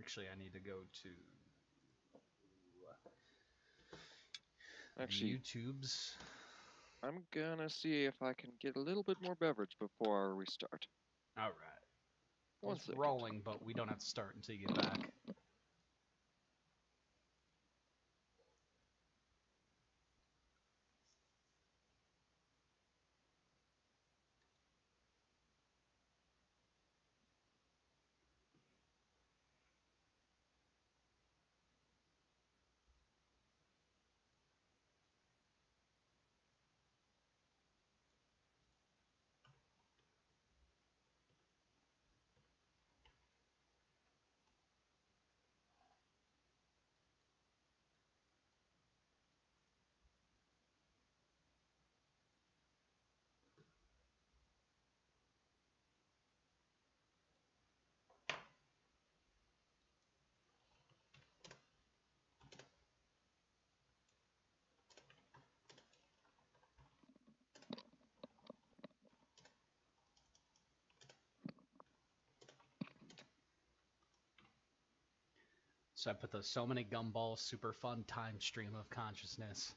Actually, I need to go to Actually, YouTube's. I'm gonna see if I can get a little bit more beverage before we start. All right. Well, One it's second. rolling, but we don't have to start until you get back. So I put the so many gumballs super fun time stream of consciousness.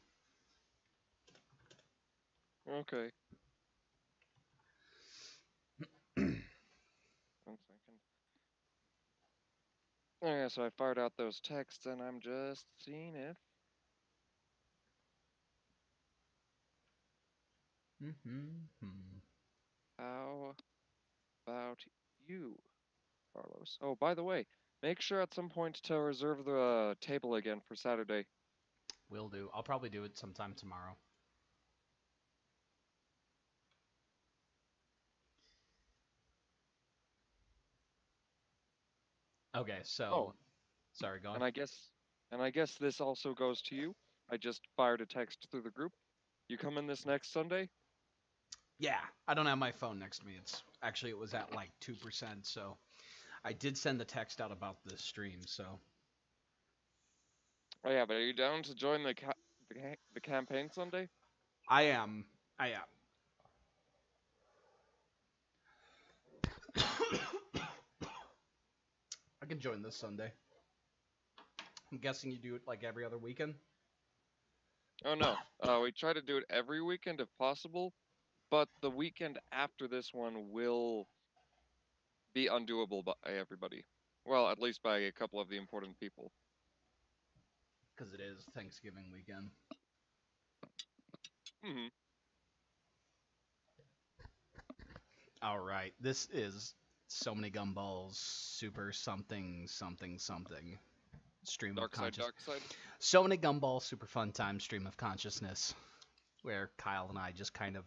Okay. One second. Okay, so I fired out those texts and I'm just seeing if. Mm-hmm. How about you, Carlos? Oh, by the way, make sure at some point to reserve the table again for Saturday. Will do. I'll probably do it sometime tomorrow. Okay, Oh, so sorry, go on. and I guess this also goes to you. I just fired a text through the group. You come in this next Sunday? Yeah, I don't have my phone next to me. It's actually it was at like 2%, so I did send the text out about this stream, so Oh yeah, but are you down to join the campaign Sunday? I am. I am. I can join this Sunday. I'm guessing you do it like every other weekend. Oh no, we try to do it every weekend if possible, but the weekend after this one will be undoable by everybody. Well, at least by a couple of the important people. Because it is Thanksgiving weekend. Hmm. All right, this is so many gumballs, super something something something stream of Dark side, conscious. dark side. So many gumballs, super fun time stream of consciousness, where Kyle and I just kind of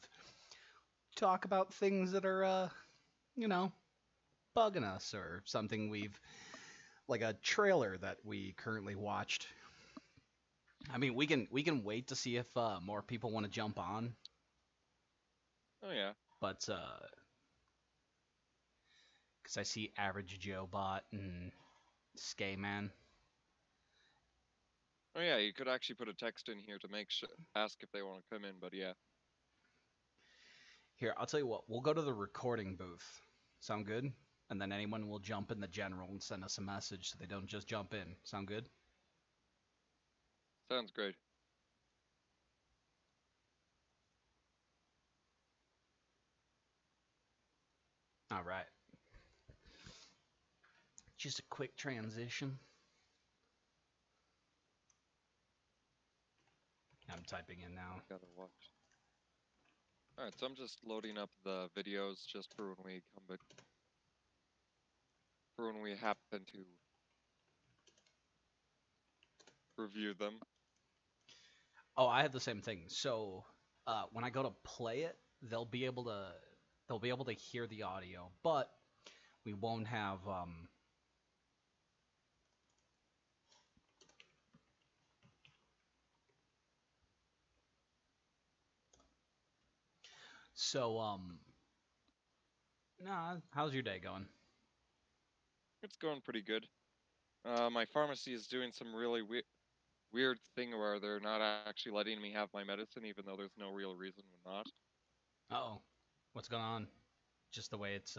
talk about things that are, you know, bugging us or something we've like a trailer that we currently watched. I mean, we can wait to see if more people want to jump on, Oh yeah. but because I see Average Joe Bot and Skay Man. Oh yeah, you could actually put a text in here to make sure, ask if they want to come in, but yeah. Here, I'll tell you what. We'll go to the recording booth. Sound good? And then anyone will jump in the general and send us a message so they don't just jump in. Sound good? Sounds great. All right. Just a quick transition. I'm typing in I now. gotta watch. Alright, so I'm just loading up the videos just for when we come back, for when we happen to review them. Oh, I have the same thing. So when I go to play it, they'll be able to hear the audio, but we won't have so nah, how's your day going? It's going pretty good. My pharmacy is doing some really weird thing where they're not actually letting me have my medicine, even though there's no real reason we're not. Oh, what's going on? Just the way it's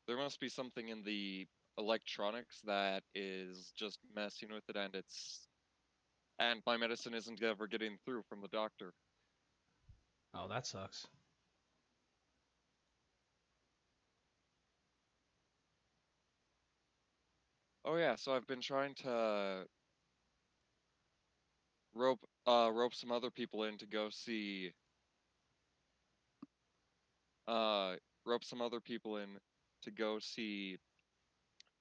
There must be something in the electronics that is just messing with it, and my medicine isn't ever getting through from the doctor. Oh, that sucks. Oh yeah, so I've been trying to rope some other people in to go see uh rope some other people in to go see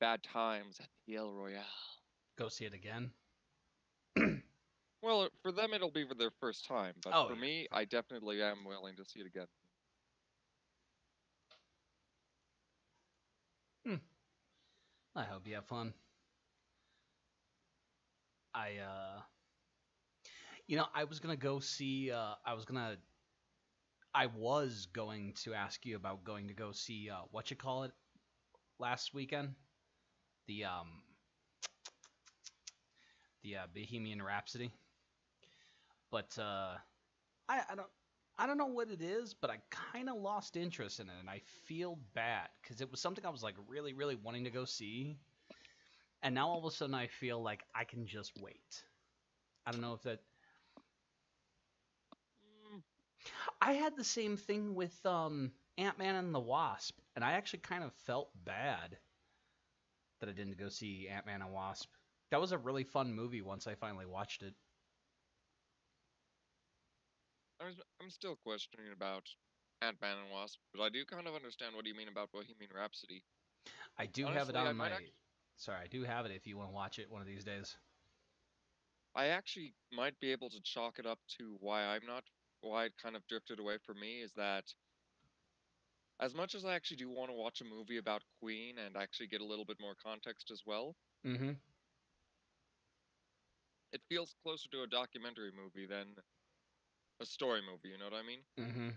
Bad Times at the El Royale. Go see it again. Well, for them it'll be for their first time, but Oh for yeah. me, I definitely am willing to see it again. Hmm. I hope you have fun. I I was gonna go see. I was going to ask you about going to go see what you call it last weekend. The Bohemian Rhapsody. But I don't. I don't know what it is, but I kind of lost interest in it, and I feel bad because it was something I was like really, really wanting to go see, and now all of a sudden I feel like I can just wait. I don't know if that. Mm, I had the same thing with Ant-Man and the Wasp, and I actually kind of felt bad that I didn't go see Ant-Man and Wasp. That was a really fun movie once I finally watched it. I'm still questioning about Ant-Man and Wasp, but I do kind of understand what you mean about Bohemian Rhapsody. I do have it Honestly, on my. Sorry, I do have it if you want to watch it one of these days. I actually might be able to chalk it up to why it kind of drifted away from me is that as much as I actually do want to watch a movie about Queen and actually get a little bit more context as well, Mm-hmm. it feels closer to a documentary movie than a story movie, you know what I mean? Mm-hmm.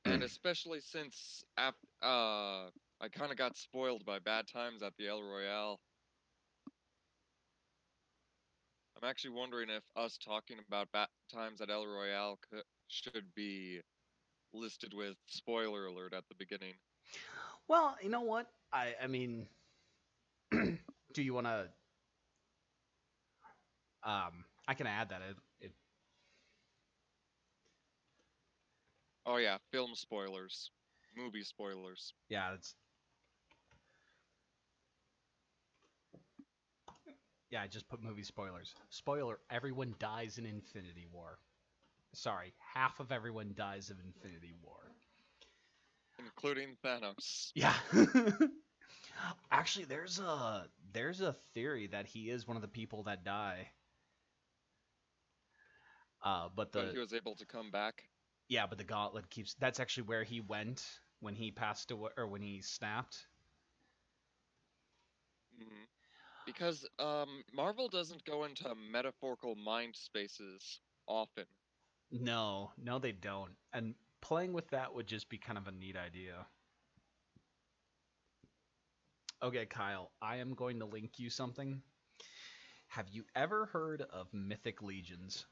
And especially since I kind of got spoiled by Bad Times at the El Royale, I'm actually wondering if us talking about Bad Times at El Royale should be listed with spoiler alert at the beginning. Well, you know what? I mean, do you want to? I can add that. Oh yeah, film spoilers, movie spoilers. Yeah, it's yeah. I just put movie spoilers. Spoiler: everyone dies in Infinity War. Sorry, half of everyone dies of Infinity War. Including Thanos. Yeah. Actually, there's a theory that he is one of the people that die. But But the he was able to come back. yeah, but the gauntlet keeps. That's actually where he went when he passed away or when he snapped. Hmm. Because Marvel doesn't go into metaphorical mind spaces often. No, no, they don't. And playing with that would just be kind of a neat idea. Okay, Kyle, I am going to link you something. Have you ever heard of Mythic Legions?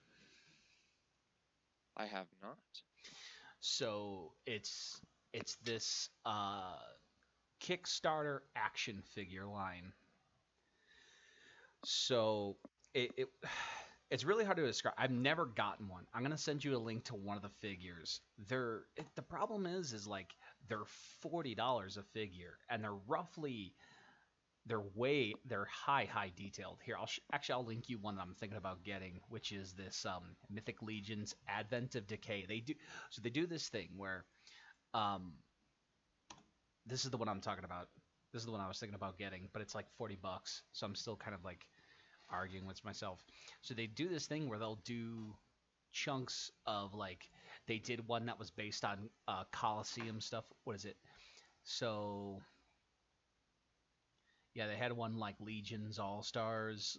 I have not. So it's this Kickstarter action figure line. So it it's really hard to describe. I've never gotten one. I'm gonna send you a link to one of the figures. The problem is like they're $40 a figure, and they're high detailed. Here, actually I'll link you one that I'm thinking about getting, which is this Mythic Legions Advent of Decay. They do this thing where um this is the one I'm talking about. This is the one I was thinking about getting, but it's like $40. So I'm still kind of like arguing with myself. So they do this thing where they'll do chunks of like they did one that was based on Coliseum stuff. What is it? So yeah, they had one like Legions All Stars,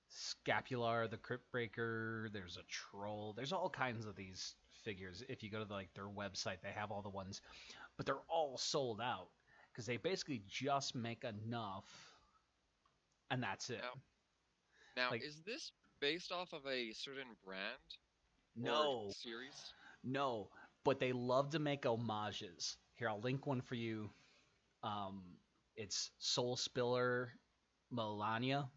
Scapular, the Crypt Breaker. There's a troll. There's all kinds of these figures. If you go to like their website, they have all the ones, but they're all sold out because they basically just make enough, and that's it. Now, now Like is this based off of a certain brand or no, series? no, but they love to make homages. Here, I'll link one for you. Um, it's Soul Spiller Melania.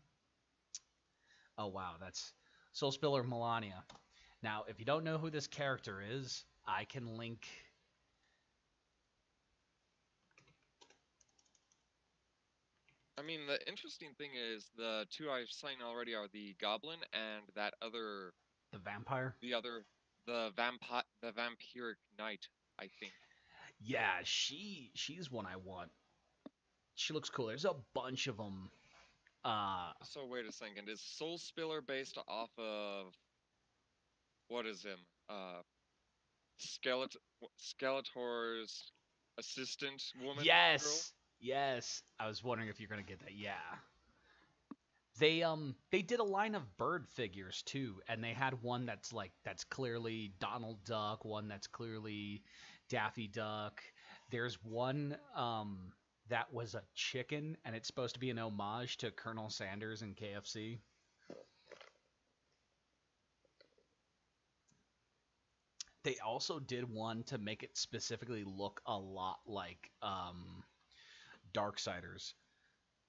Oh wow, that's Soul Spiller Melania. Now, if you don't know who this character is, I can link. I mean, the interesting thing is the two I've seen already are the Goblin and that other, The vampire. the other, the Vampiric Knight, I think. Yeah, she's one I want. She looks cool. There's a bunch of them. So wait a second, is Soul Spiller based off of what is him? Skeletor, Skeletor's assistant woman girl. Yes, yes. I was wondering if you're gonna get that. Yeah. They did a line of bird figures too, and they had one that's clearly Donald Duck, one that's clearly Daffy Duck. There's one that was a chicken, and it's supposed to be an homage to Colonel Sanders and KFC. They also did one to make it specifically look a lot like Darksiders.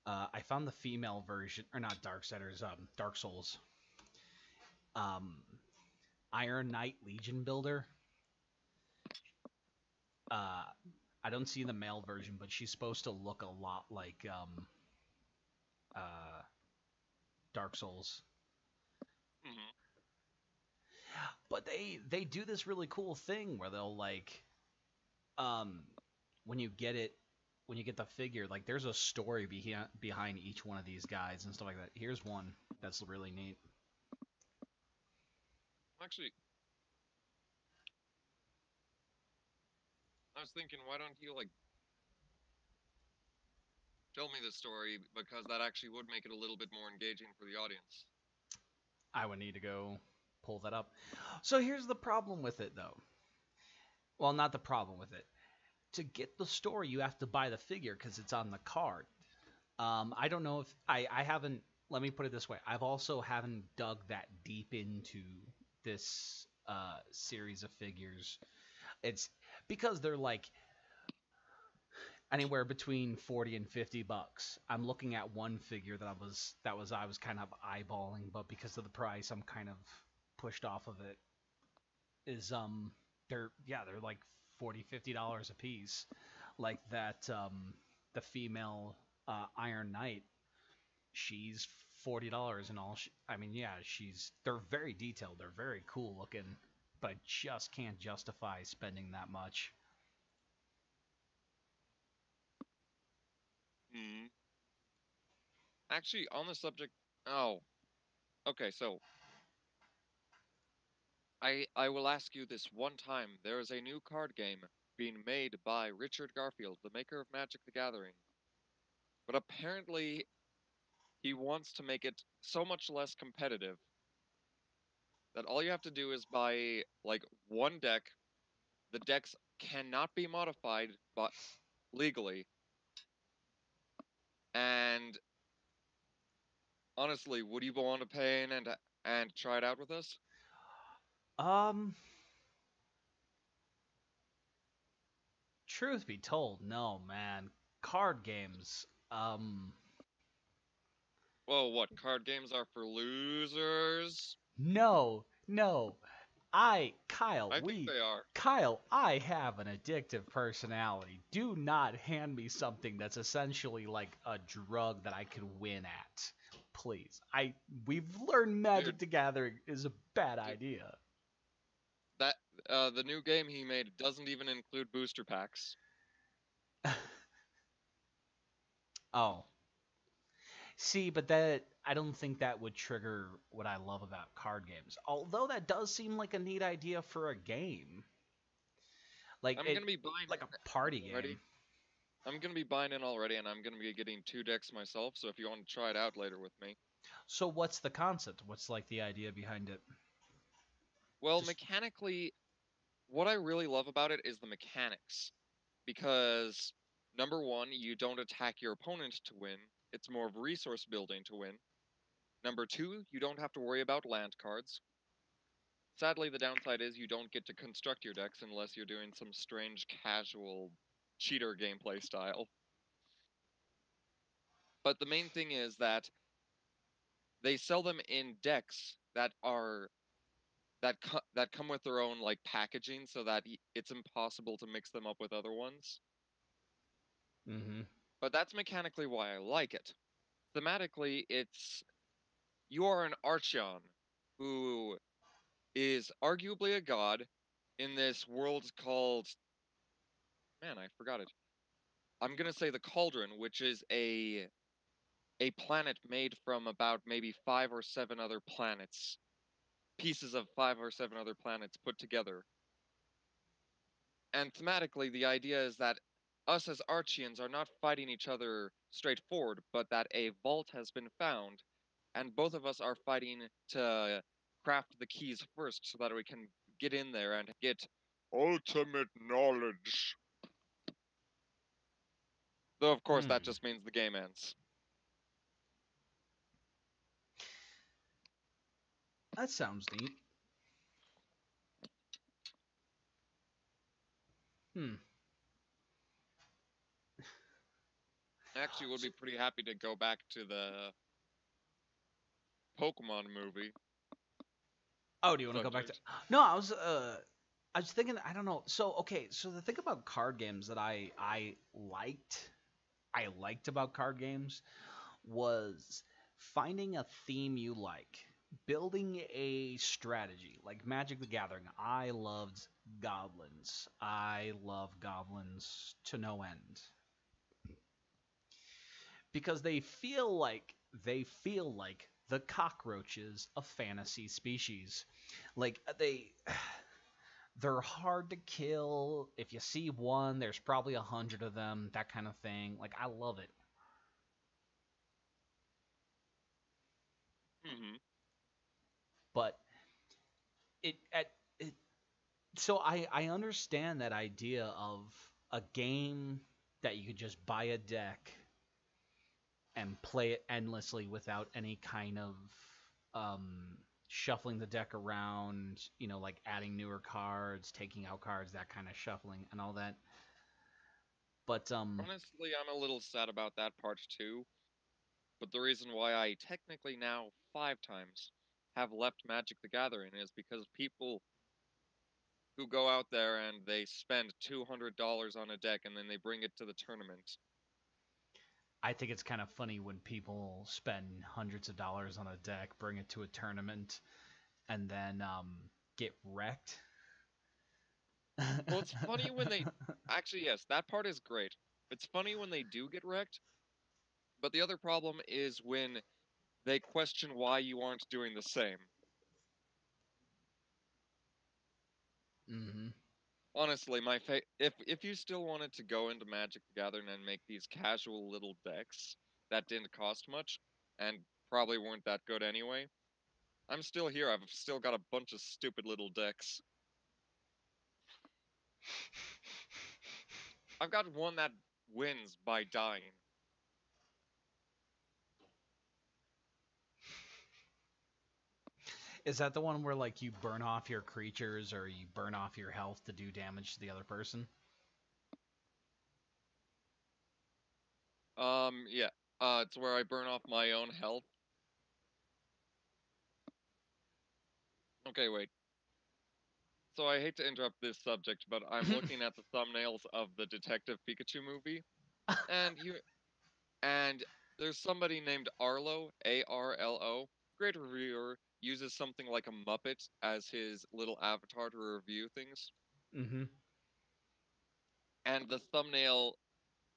I found the female version, or not Darksiders, Dark Souls. Um, Iron Knight Legion Builder. Uh, I don't see the male version, but she's supposed to look a lot like uh, Dark Souls. Hmm. But they do this really cool thing where they'll like um, when you get it when you get the figure, like there's a story behind each one of these guys and stuff like that. Here's one that's really neat. Actually, I was thinking, why don't you like tell me the story because that actually would make it a little bit more engaging for the audience. I would need to go pull that up. So here's the problem with it though. Well, not the problem with it. To get the story, you have to buy the figure because it's on the card. I don't know if I haven't. Let me put it this way: I've also haven't dug that deep into this series of figures. It's because they're like anywhere between 40 and $50. I'm looking at one figure I was kind of eyeballing, but because of the price, I'm kind of pushed off of it. Is they're like 40 $50 a piece, like that the female Iron Knight. She's $40 and all. I mean, yeah, they're very detailed. They're very cool looking, but I just can't justify spending that much. Hmm. Actually, on the subject, oh, okay, so I will ask you this one time. There is a new card game being made by Richard Garfield, the maker of Magic the Gathering. But apparently he wants to make it so much less competitive that all you have to do is buy like one deck. The decks cannot be modified but legally. And honestly, would you want to pay in and try it out with us? Um, Truth be told, no, man. Card games. Well, what card games are for losers? No, no. I think they are. Kyle, I have an addictive personality. Do not hand me something that's essentially like a drug that I could win at. Please. We've learned Magic Dude, the Gathering is a bad dude, idea. that the new game he made doesn't even include booster packs. Oh. See, but that I don't think that would trigger what I love about card games. Although that does seem like a neat idea for a game. I'm gonna be buying Like a in party already. game. I'm gonna be buying in already, and I'm gonna be getting two decks myself. So if you want to try it out later with me, So what's the concept? What's like the idea behind it? well, Just mechanically, what I really love about it is the mechanics, because number one, you don't attack your opponent to win. It's more of resource building to win. Number two, you don't have to worry about land cards. Sadly, the downside is you don't get to construct your decks unless you're doing some strange casual cheater gameplay style. But the main thing is that they sell them in decks that come with their own like packaging, so that it's impossible to mix them up with other ones. Mm-hmm. But that's mechanically why I like it. Thematically, it's you are an Archeon who is arguably a god in this world called, man, I forgot it. I'm gonna say the Cauldron, which is a planet made from about maybe 5 or 7 other planets, pieces of 5 or 7 other planets put together. And thematically, the idea is that us as Archeans are not fighting each other straightforward, but that a vault has been found, and both of us are fighting to craft the keys first so that we can get in there and get ultimate knowledge. Though, of course, that Hmm. just means the game ends. That sounds neat. Hmm. I actually would So, be pretty happy to go back to the Pokemon movie oh, do you want to go back to? subject. No, I was thinking. I don't know. So okay. So the thing about card games that I liked about card games was finding a theme you like, building a strategy. Like Magic the Gathering, I loved goblins. I love goblins to no end because they feel like the cockroaches of fantasy species. Like they're hard to kill. If you see one, there's probably 100 of them. That kind of thing. Like I love it. Hmm. But it at it, so I understand that idea of a game that you could just buy a deck and play it endlessly without any kind of shuffling the deck around, like adding newer cards, taking out cards, that kind of shuffling and all that. But Honestly, I'm a little sad about that part too. But the reason why I technically now 5 times have left Magic the Gathering is because people who go out there and they spend $200 on a deck and then they bring it to the tournament. I think it's kind of funny when people spend hundreds of dollars on a deck, bring it to a tournament, and then get wrecked. Well, it's funny when they actually, yes, that part is great. It's funny when they do get wrecked, but the other problem is when they question why you aren't doing the same. Hmm. Honestly, if you still wanted to go into Magic the Gathering and make these casual little decks that didn't cost much and probably weren't that good anyway, I'm still here. I've still got a bunch of stupid little decks. I've got one that wins by dying. Is that the one where like you burn off your creatures or you burn off your health to do damage to the other person? Yeah. It's where I burn off my own health. Okay, wait. So I hate to interrupt this subject, but I'm looking at the thumbnails of the Detective Pikachu movie, and and there's somebody named Arlo, Arlo. Great reviewer uses something like a Muppet as his little avatar to review things, Hmm. and the thumbnail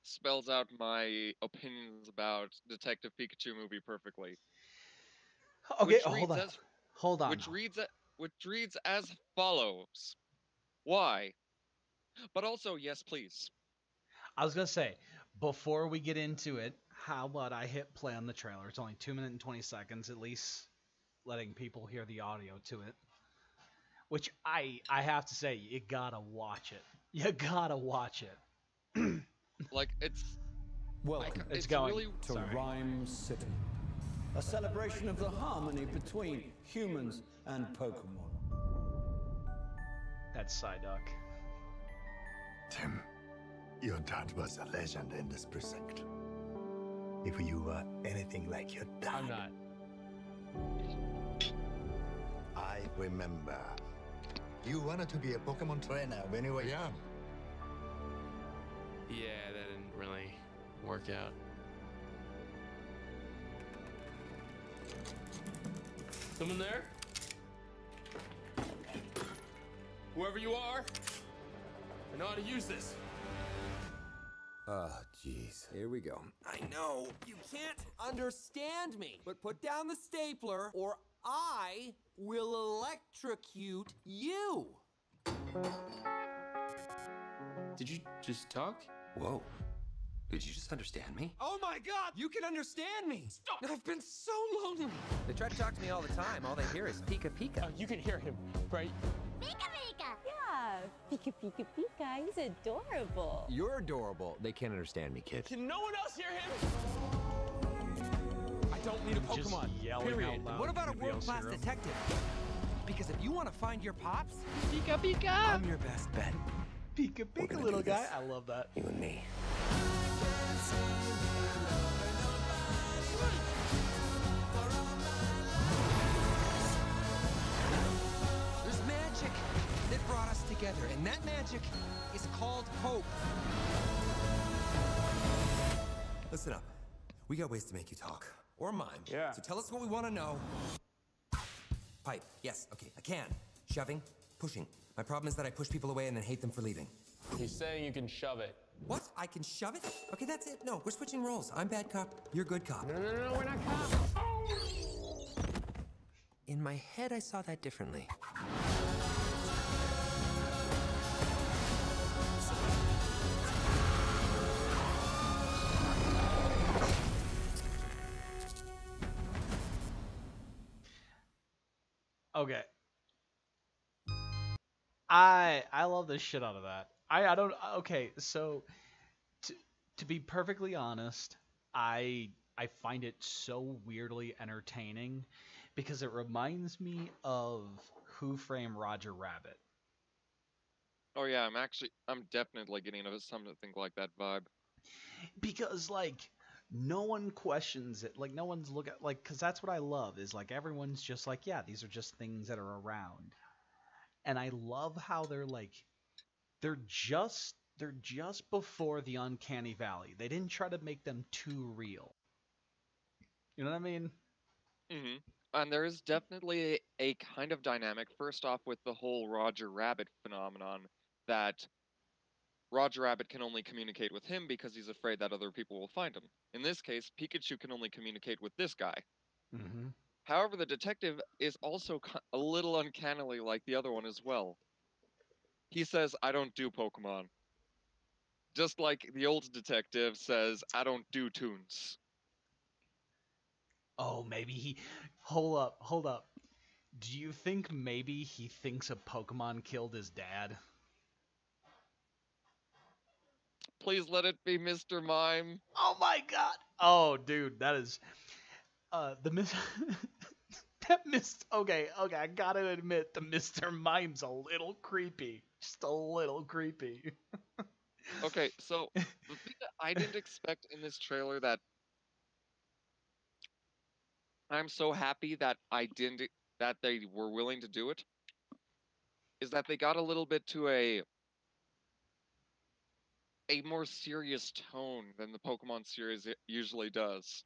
spells out my opinions about Detective Pikachu movie perfectly, Okay, which hold reads on. as Hold on. which reads which reads as follows. Why? But also, yes, please. I was gonna say, before we get into it, how about I hit play on the trailer? It's only 2 minutes and 20 seconds, at least, letting people hear the audio to it. Which I have to say, you gotta watch it. You gotta watch it. Like Welcome It's it's going. really to Sorry. Rhyme City, a celebration of the harmony between humans and Pokemon. That's Psyduck. Tim, your dad was a legend in this precinct. if you were anything like your dad. I'm not. I remember. You wanted to be a Pokemon trainer when you were young. Yeah, that didn't really work out. Someone there? Whoever you are, I know how to use this. Oh, jeez. Here we go. I know you can't understand me, but put down the stapler or I will electrocute you. Did you just talk? Whoa. Did you just understand me? Oh my God, you can understand me. Stop. I've been so lonely. They try to talk to me all the time. All they hear is Pika Pika. You can hear him, right? Pika Pika! Yeah, Pika Pika Pika. He's adorable. You're adorable. They can't understand me, kid. Can no one else hear him? I don't need a Just Pokemon. yelling Period. out loud. What about a Nobody else world-class hear 'em? detective? Because if you want to find your pops, Pika Pika! I'm your best bet. Pika Pika, gonna little do guy. this. I love that. You and me. There's magic that brought us together, and that magic is called hope. Listen up. We got ways to make you talk. Or mime. Yeah. So tell us what we want to know. Pipe. Yes. Okay. I can. Shoving. Pushing. My problem is that I push people away and then hate them for leaving. He's saying you can shove it. What? I can shove it? Okay, that's it. No, we're switching roles. I'm bad cop. You're good cop. No, we're not cops. In my head, I saw that differently. Okay. I love the shit out of that. I don't okay, so to to be perfectly honest, I find it so weirdly entertaining because it reminds me of Who Framed Roger Rabbit. Oh yeah, I'm definitely getting into something like that vibe. Because like no one questions it, like no one's look at like because that's what I love is like everyone's just like yeah these are just things that are around, and I love how they're just before the uncanny valley. They didn't try to make them too real. You know what I mean? hmm And there is definitely a kind of dynamic. First off, with the whole Roger Rabbit phenomenon, that Roger Rabbit can only communicate with him because he's afraid that other people will find him. In this case, Pikachu can only communicate with this guy. Mm-hmm. However, the detective is also a little uncannily like the other one as well. He says, I don't do Pokemon. Just like the old detective says, I don't do tunes. Oh, maybe he. Hold up. Do you think maybe he thinks a Pokemon killed his dad? Please let it be Mr. Mime. Oh my god! Oh, dude, that is the mis. That mist. Okay, I gotta admit, the Mr. Mime's a little creepy. Just a little creepy. Okay, so the thing that I didn't expect in this trailer that I'm so happy that I didn't that they were willing to do it is that they got a little bit to a more serious tone than the Pokemon series usually does.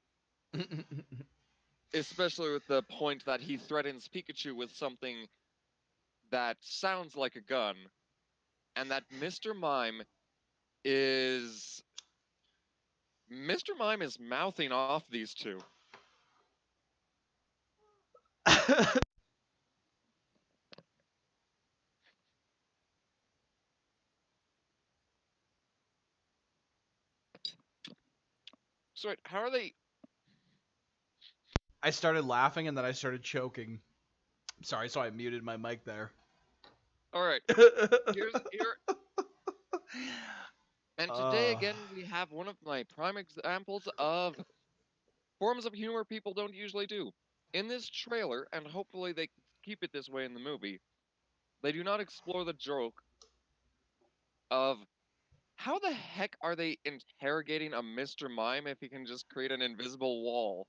Especially with the point that he threatens Pikachu with something that sounds like a gun, and that is Mr. Mime is mouthing off these two. So wait, how are they? I started laughing and then I started choking. Sorry, so I muted my mic there. All right, here. And today again, we have one of my prime examples of forms of humor people don't usually do. In this trailer, and hopefully they keep it this way in the movie, they do not explore the joke of How the heck are they interrogating a Mr. Mime if he can just create an invisible wall?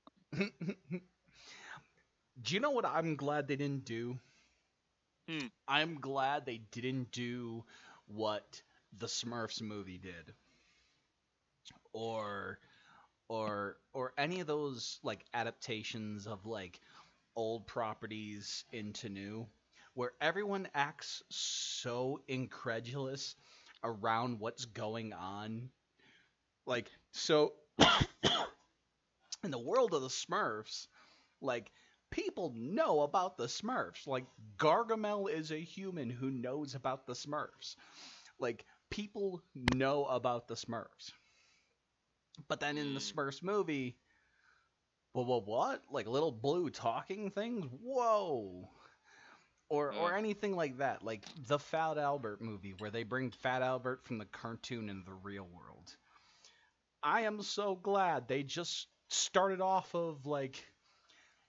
Do you know what I'm glad they didn't do? Hmm. I'm glad they didn't do what the Smurfs movie did, or or any of those like adaptations of like old properties into new, where everyone acts so incredulous around what's going on. Like, so in the world of the Smurfs, like, people know about the Smurfs. Like, Gargamel is a human who knows about the Smurfs. Like, people know about the Smurfs. But then in the Hmm. Smurfs movie, well, what? Like little blue talking things? Whoa! Yeah. Or anything like that. Like the Fat Albert movie, where they bring Fat Albert from the cartoon into the real world. I am so glad they just started off of like,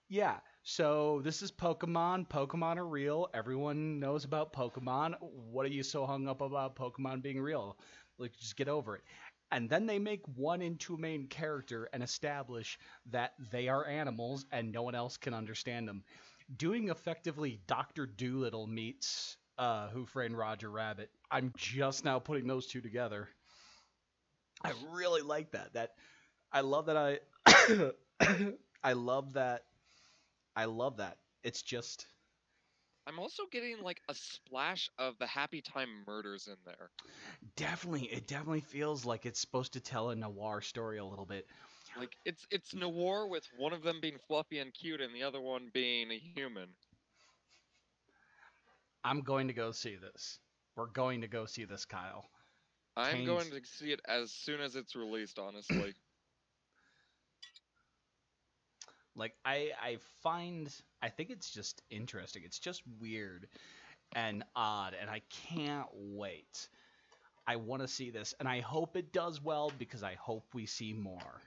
yeah, so this is Pokemon. Pokemon are real. Everyone knows about Pokemon. What are you so hung up about Pokemon being real? Like, just get over it. And then they make one into a main character and establish that they are animals and no one else can understand them. Doing effectively Dr. Doolittle meets Who Framed Roger Rabbit. I'm just now putting those two together. I really like that. I love that I love that I love that. It's just I'm also getting like a splash of the Happy Time Murders in there. it definitely feels like it's supposed to tell a noir story a little bit. Like it's noir with one of them being fluffy and cute and the other one being a human. I'm going to go see this. We're going to go see this, Kyle. I'm going Taint. to see it as soon as it's released, honestly. Like I think it's just interesting. It's just weird and odd and I can't wait. I want to see this and I hope it does well because I hope we see more.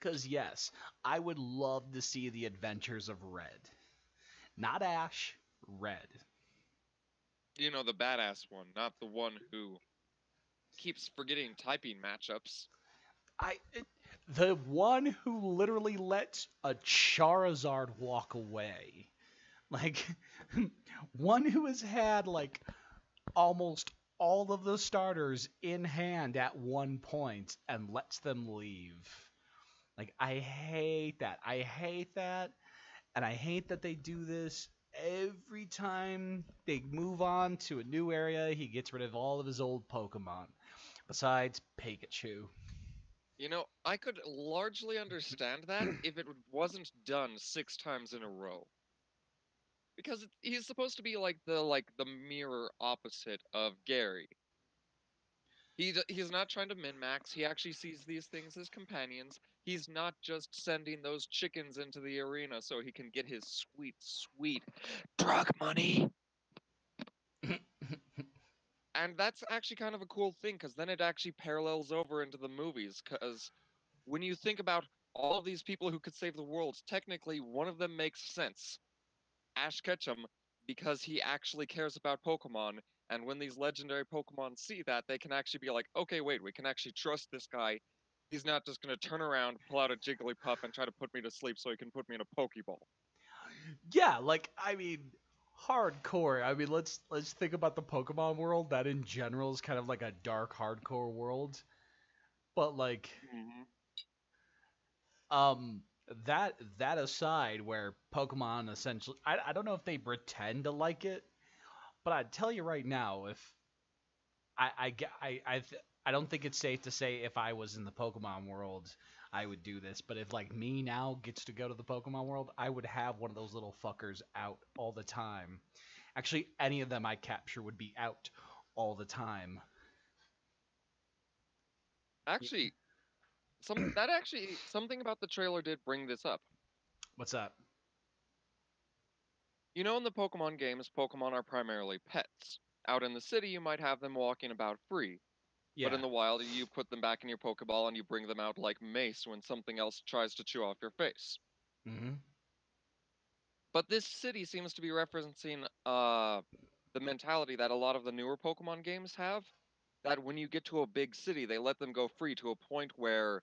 Cuz yes, I would love to see the adventures of Red. Not Ash, Red. You know, the badass one, not the one who keeps forgetting typing matchups. The one who literally lets a Charizard walk away. Like one who has had like almost all of the starters in hand at one point and lets them leave. Like I hate that. I hate that. And I hate that they do this every time they move on to a new area. He gets rid of all of his old Pokemon. Besides Pikachu. You know, I could largely understand that if it wasn't done 6 times in a row. Because he's supposed to be like the mirror opposite of Gary. He's not trying to min max. He actually sees these things as companions. He's not just sending those chickens into the arena so he can get his sweet, sweet drug money. And that's actually kind of a cool thing because then it actually parallels over into the movies. Because when you think about all of these people who could save the world, technically one of them makes sense. Ash Ketchum, because he actually cares about Pokemon. And when these legendary Pokemon see that, they can actually be like, okay, wait, we can actually trust this guy. He's not just going to turn around, pull out a Jigglypuff, and try to put me to sleep so he can put me in a Pokeball. Yeah, like I mean hardcore. I mean let's think about the Pokemon world. That in general is kind of like a dark hardcore world. But like Mm-hmm. um that aside where Pokemon essentially I don't know if they pretend to like it, but I'd tell you right now if I don't think it's safe to say if I was in the Pokemon world I would do this, but if like me now gets to go to the Pokemon world, I would have one of those little fuckers out all the time. Actually, any of them I capture would be out all the time. Actually, something about the trailer did bring this up. What's that? You know, in the Pokemon games, Pokemon are primarily pets. Out in the city, you might have them walking about free. But Yeah. in the wild, you put them back in your Pokeball and you bring them out like mace when something else tries to chew off your face. Mm-hmm. But this city seems to be referencing the mentality that a lot of the newer Pokemon games have, that when you get to a big city, they let them go free to a point where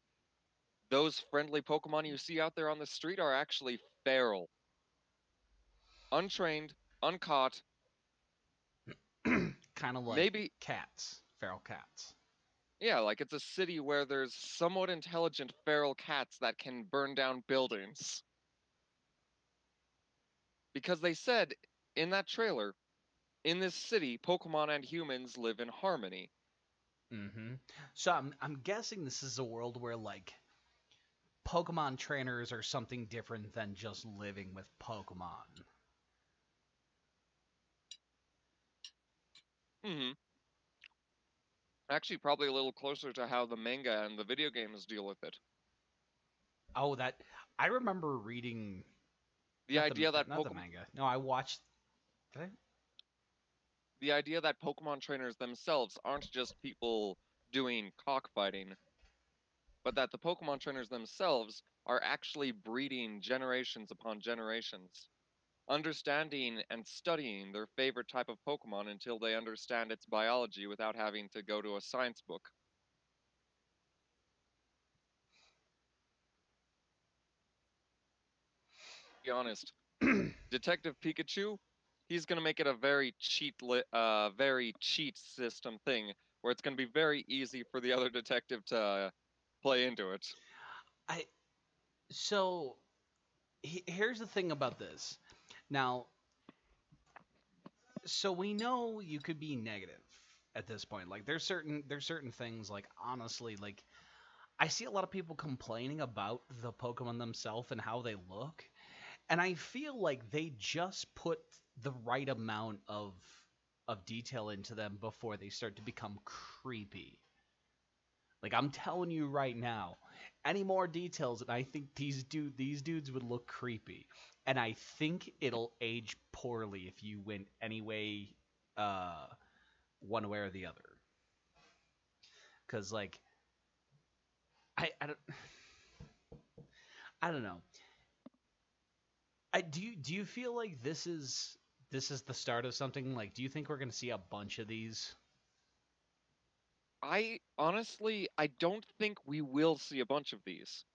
those friendly Pokemon you see out there on the street are actually feral, untrained, uncaught, Kind of like maybe, cats, feral cats. yeah, like it's a city where there's somewhat intelligent feral cats that can burn down buildings. Because they said in that trailer, in this city, Pokemon and humans live in harmony. Mm-hmm. So I'm guessing this is a world where like Pokemon trainers are something different than just living with Pokemon. Hmm. Actually, probably a little closer to how the manga and the video games deal with it. Oh, that I remember reading The idea that not the Pokemon manga. No, I watched. Did I? the idea that Pokemon trainers themselves aren't just people doing cockfighting, but that the Pokemon trainers themselves are actually breeding generations upon generations, understanding and studying their favorite type of Pokemon until they understand its biology without having to go to a science book. Be honest, Detective Pikachu, he's gonna make it a very cheat system thing where it's gonna be very easy for the other detective to play into it. I so here's the thing about this. Now, so we know you could be negative at this point. Like there's certain things like honestly like I see a lot of people complaining about the Pokemon themselves and how they look, and I feel like they just put the right amount of detail into them before they start to become creepy. Like I'm telling you right now, any more details, and I think these dudes would look creepy, and I think it'll age poorly if you went any way, uh, one way or the other. Cause like I don't I don't know. Do you feel like this is the start of something? Like, do you think we're gonna see a bunch of these? I don't think we will see a bunch of these.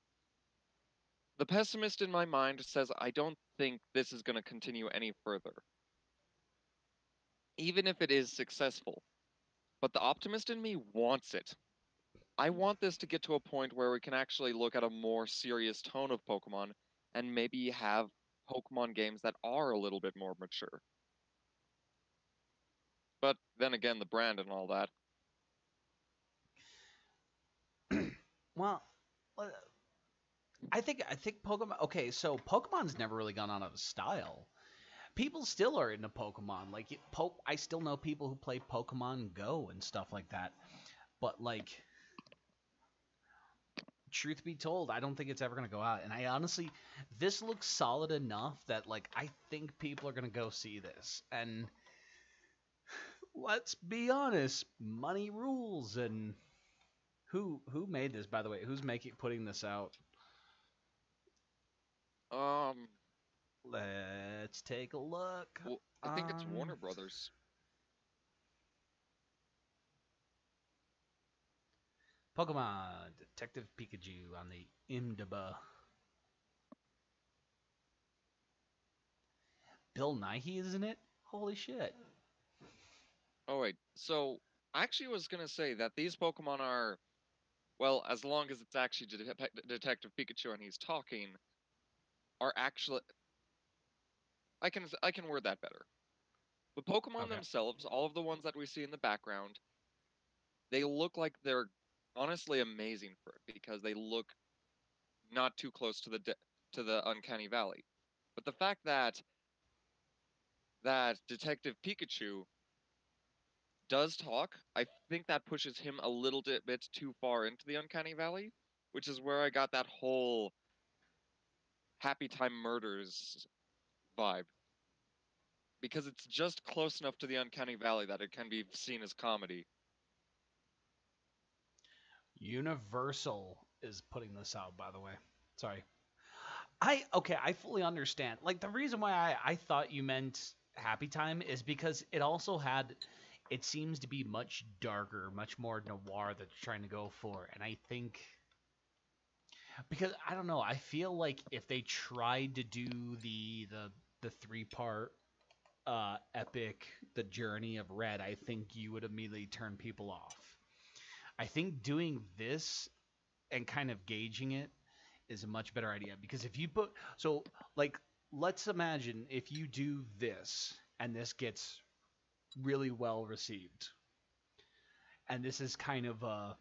The pessimist in my mind says I don't think this is going to continue any further, even if it is successful. But the optimist in me wants it. I want this to get to a point where we can actually look at a more serious tone of Pokemon and maybe have Pokemon games that are a little bit more mature. But then again, the brand and all that. Well, uh, I think Pokemon. Okay, so Pokemon's never really gone out of style. People still are into Pokemon. Like I still know people who play Pokemon Go and stuff like that. But like, truth be told, I don't think it's ever gonna go out. And I honestly, this looks solid enough that like I think people are gonna go see this. And let's be honest, money rules. And who made this, by the way? Who's making putting this out? Um, Let's take a look. well, I think it's Warner Brothers. Pokemon Detective Pikachu on the IMDb. Bill Nighy is in it? Holy shit. Oh wait, so I actually was gonna say that these Pokemon are, well, as long as it's actually Detective Pikachu and he's talking, are actually, I can word that better. The Pokemon Okay. themselves, all of the ones that we see in the background, they look like they're honestly amazing for it because they look not too close to to the uncanny valley. But the fact that Detective Pikachu does talk, I think that pushes him a little bit too far into the uncanny valley, which is where I got that whole Happy Time Murders vibe because it's just close enough to the uncanny valley that it can be seen as comedy. Universal is putting this out, by the way. Sorry. I fully understand. Like the reason why I thought you meant Happy Time is because it also had it seems to be much darker, much more noir that they're trying to go for. And I think because I don't know, I feel like if they tried to do the three-part epic, the journey of Red, I think you would immediately turn people off. I think doing this and kind of gauging it is a much better idea because if you put so like let's imagine if you do this and this gets really well received and this is kind of oh,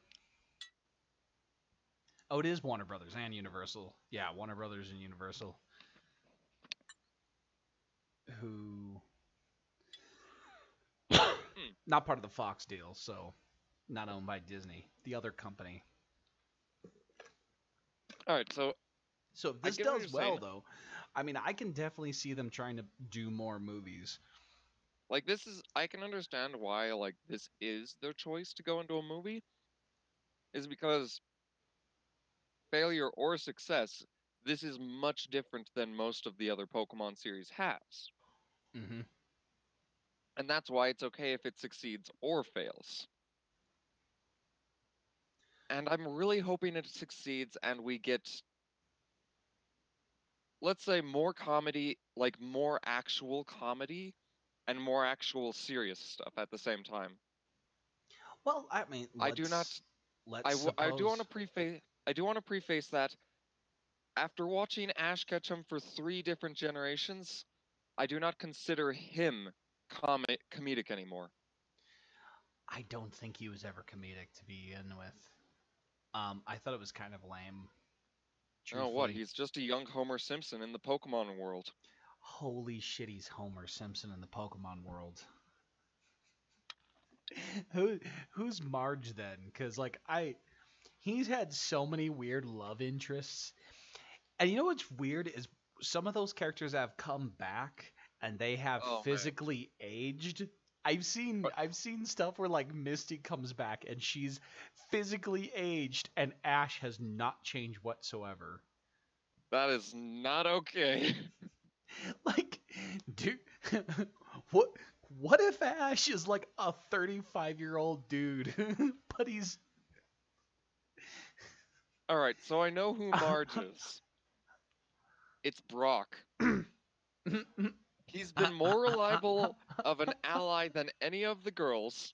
it is Warner Brothers and Universal. Yeah, Warner Brothers and Universal who Hmm. not part of the Fox deal, so not owned by Disney. The other company. All right, so So if I this get what does you're well saying. though, I mean I can definitely see them trying to do more movies. Like this is, I can understand why like this is their choice to go into a movie, is because failure or success, this is much different than most of the other Pokemon series has. Mm-hmm. And that's why it's okay if it succeeds or fails. And I'm really hoping it succeeds and we get, let's say, more comedy, like more actual comedy and more actual serious stuff at the same time. Well, I mean, I do not, let's I do want to suppose. preface, I do want to preface that after watching Ash Ketchum for 3 different generations, I do not consider him comedic anymore. I don't think he was ever comedic to begin with. I thought it was kind of lame, Oh, what? truthfully. He's just a young Homer Simpson in the Pokemon world. Holy shit, he's Homer Simpson in the Pokemon world. Who who's Marge then? Because like he's had so many weird love interests. And you know what's weird is some of those characters have come back and they have Oh man. physically aged. But I've seen stuff where like Misty comes back and she's physically aged and Ash has not changed whatsoever. that is not okay. Like, dude, what what if Ash is like a 35-year-old dude, but he's Alright, so I know who Marge is. It's Brock. He's been more reliable of an ally than any of the girls,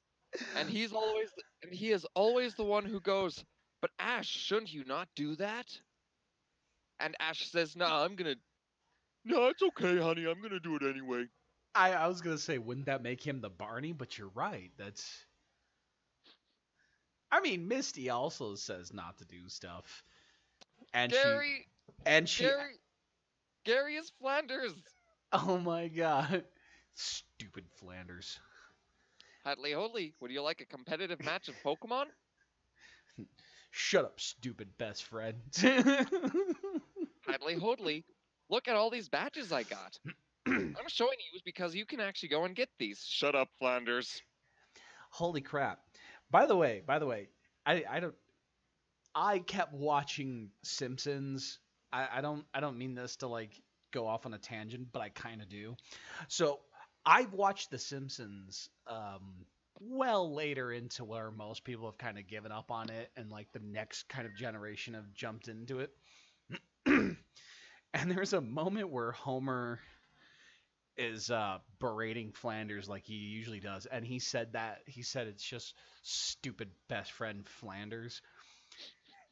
and he is always the one who goes, "But Ash, shouldn't you not do that?" And Ash says, "Nah, I'm gonna. No, it's okay, honey. I'm gonna do it anyway." I was gonna say, wouldn't that make him the Barney? But you're right. That's I mean, Misty also says not to do stuff, and she Gary, and she. Gary, Gary is Flanders. Oh my god, stupid Flanders. Hadley Hoadley, would you like a competitive match of Pokemon? Shut up, stupid best friend. Hadley Hoadley, look at all these badges I got. I'm showing you because you can actually go and get these. Shut up, Flanders. Holy crap! By the way, I don't. I kept watching Simpsons. I don't mean this to like go off on a tangent, but I kind of do. So I've watched The Simpsons well later into where most people have kind of given up on it, and like the next kind of generation have jumped into it. And there's a moment where Homer is berating Flanders like he usually does, and he said it's just stupid best friend Flanders.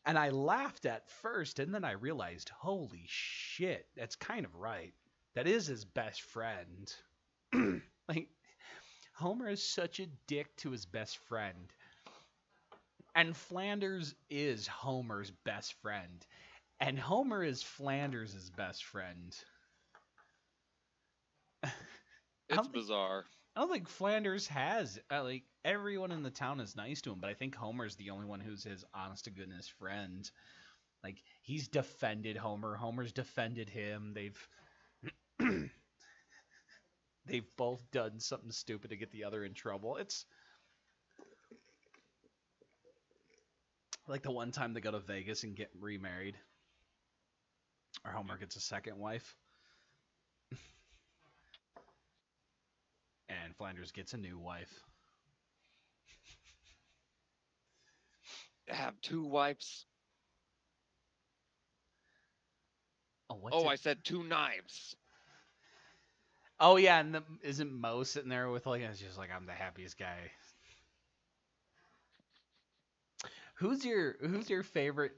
And I laughed at first, and then I realized, holy shit, that's kind of right. That is his best friend. Like, Homer is such a dick to his best friend. And Flanders is Homer's best friend. And Homer is Flanders' best friend. I It's don't think bizarre. I don't think Flanders has like everyone in the town is nice to him, but I think Homer's the only one who's his honest to goodness friend. Like he's defended Homer. Homer's defended him. They've both done something stupid to get the other in trouble. It's like the one time they go to Vegas and get remarried, or Homer gets a second wife. Flanders gets a new wife. Have two wives. Oh, what Oh, did? I said two knives. Oh yeah, and isn't Mo sitting there with like, it's just like I'm the happiest guy. Who's your favorite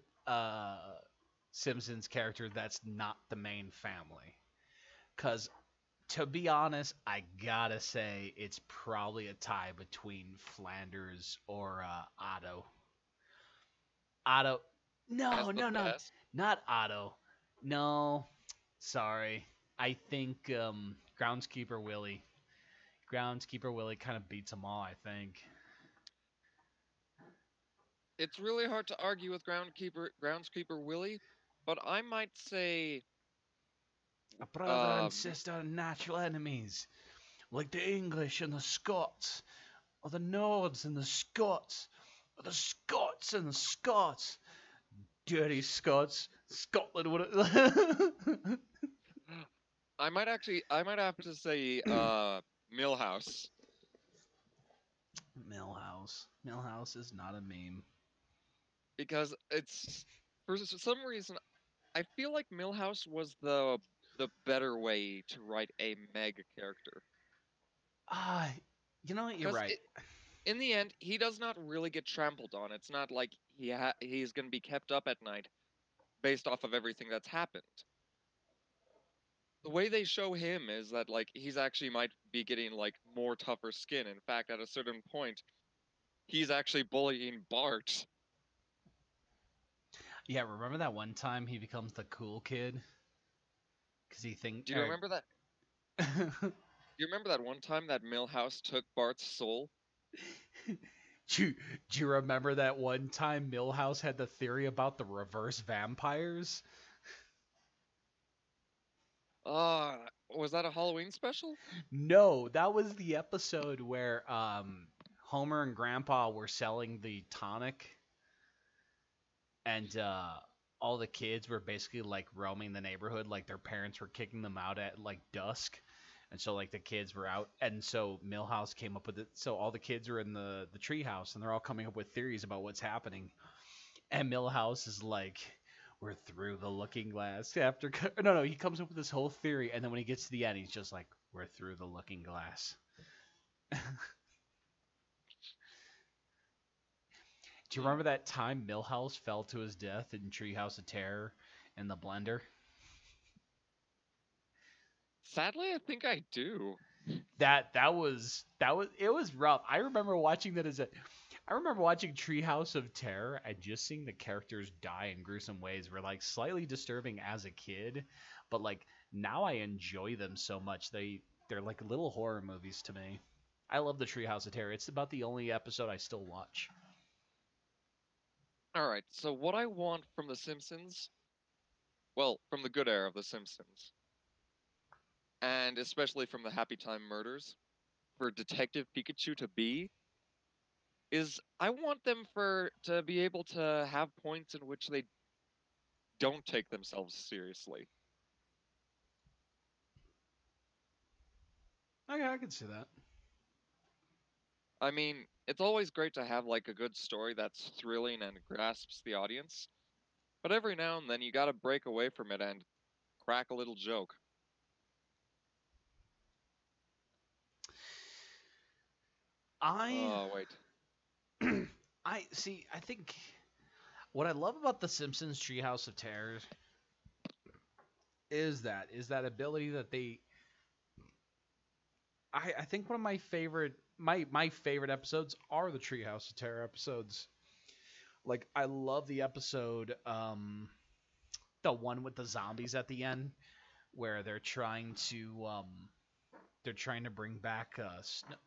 Simpsons character that's not the main family? Cause to be honest, I gotta say it's probably a tie between Flanders or Otto. Otto, As no, the no, no, best. not Otto. No, sorry. I think Groundskeeper Willie. Groundskeeper Willie kind of beats them all. I think. It's really hard to argue with groundskeeper Willie, but I might say A brother and um sister are natural enemies, like the English and the Scots, or the Nords and the Scots, or the Scots and the Scots. Dirty Scots. Scotland would have. I might have to say Millhouse. Millhouse. Millhouse is not a meme. Because it's for some reason I feel like Millhouse was the better way to write a mega character. Ah, you know what? You're Because right. in the end, he does not really get trampled on. It's not like he's going to be kept up at night based off of everything that's happened. The way they show him is that like he's actually might be getting like more tougher skin. In fact, at a certain point, he's actually bullying Bart. Yeah, remember that one time he becomes the cool kid? Because he think. Do you remember that? Do you remember that one time that Millhouse took Bart's soul? Do you remember that one time Millhouse had the theory about the reverse vampires? Was that a Halloween special? No, that was the episode where Homer and Grandpa were selling the tonic, and all the kids were basically like roaming the neighborhood, like their parents were kicking them out at like dusk, and so like the kids were out, and so Millhouse came up with it. So all the kids are in the treehouse, and they're all coming up with theories about what's happening, and Millhouse is like, "We're through the looking glass." After no, he comes up with this whole theory, and then when he gets to the end, he's just like, "We're through the looking glass." Do you remember that time Millhouse fell to his death in Treehouse of Terror in the blender? Sadly, I think I do. That was it was rough. I remember watching Treehouse of Terror and just seeing the characters die in gruesome ways were like slightly disturbing as a kid, but like now I enjoy them so much. They're like little horror movies to me. I love the Treehouse of Terror. It's about the only episode I still watch. All right, so what I want from The Simpsons, well, from the good era of The Simpsons, and especially from the Happy Time Murders, for Detective Pikachu to be, is I want them to be able to have points in which they don't take themselves seriously. Okay, I can see that. I mean, it's always great to have like a good story that's thrilling and grasps the audience, but every now and then you gotta break away from it and crack a little joke. I Oh, wait. I see. I think what I love about the Simpsons Treehouse of Terror is that ability that they. I think one of my favorite my favorite episodes are the Treehouse of Terror episodes. Like I love the episode, the one with the zombies at the end, where they're trying to bring back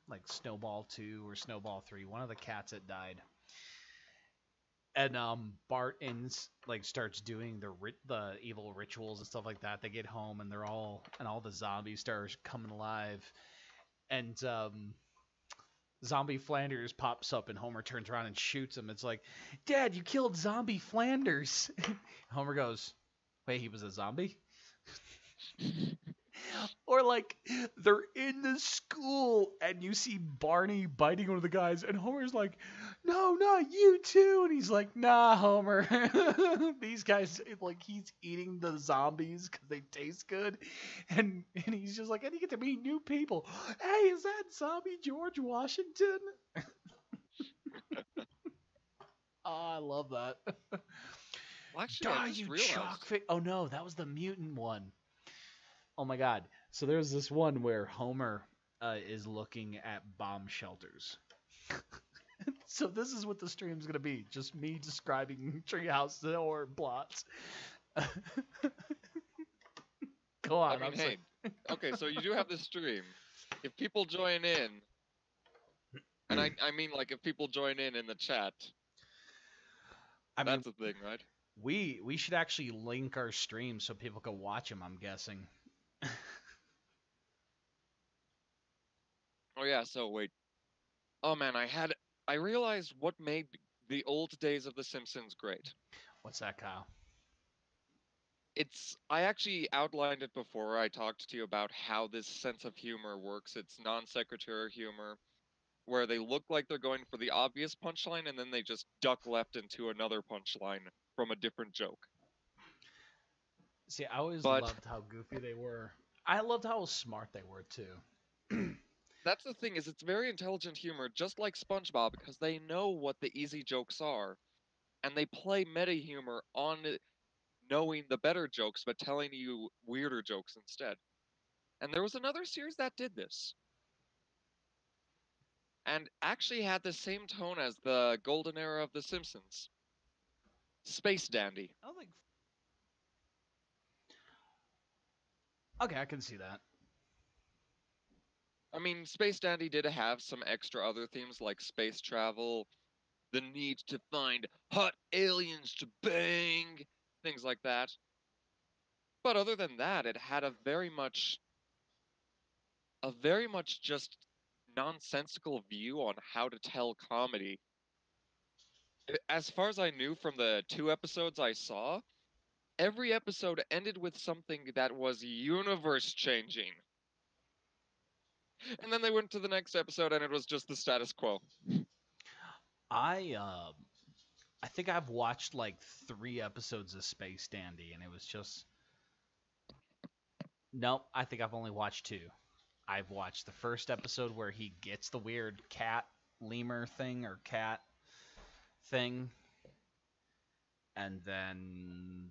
like Snowball 2 or Snowball 3, one of the cats that died. And Bart like starts doing the evil rituals and stuff like that. They get home and all the zombies start coming alive. And Zombie Flanders pops up and Homer turns around and shoots him. It's like, "Dad, you killed Zombie Flanders." Homer goes, "Wait, he was a zombie?" Or like they're in the school and you see Barney biting one of the guys and Homer's like, "No, not you too." And he's like, "Nah, Homer." These guys like he's eating the zombies cuz they taste good. And he's just like, "And you get to meet new people." Hey, is that zombie George Washington? Oh, I love that. Well, actually, I Die, just you realized. chalk face. Oh no, that was the mutant one. Oh my god. So there's this one where Homer is looking at bomb shelters. So this is what the stream's gonna be. Just me describing treehouse or plots. Go I on, mean, I'm sorry. hey, okay, so you do have this stream. If people join in, and I mean like if people join in the chat, I mean, that's a thing, right? we should actually link our stream so people can watch them, I'm guessing. Oh yeah, so wait. Oh man, I realized what made the old days of The Simpsons great. What's that, Kyle? I actually outlined it before I talked to you about how this sense of humor works. It's non sequitur humor, where they look like they're going for the obvious punchline and then they just duck left into another punchline from a different joke. See, I always But loved how goofy they were. I loved how smart they were too. that's the thing, is it's very intelligent humor, just like SpongeBob, because they know what the easy jokes are, and they play meta humor on knowing the better jokes but telling you weirder jokes instead. And there was another series that did this, and actually had the same tone as the golden era of The Simpsons. Space Dandy. I don't think. Okay, I can see that. I mean, Space Dandy did have some extra other themes like space travel, the need to find hot aliens to bang, things like that. But other than that, it had a very much just nonsensical view on how to tell comedy. As far as I knew from the 2 episodes I saw, every episode ended with something that was universe changing. And then they went to the next episode and it was just the status quo. I uh, I think I've watched like 3 episodes of Space Dandy, and it was just nope. I think I've only watched 2. I've watched the first episode where he gets the weird cat lemur thing or cat thing, and then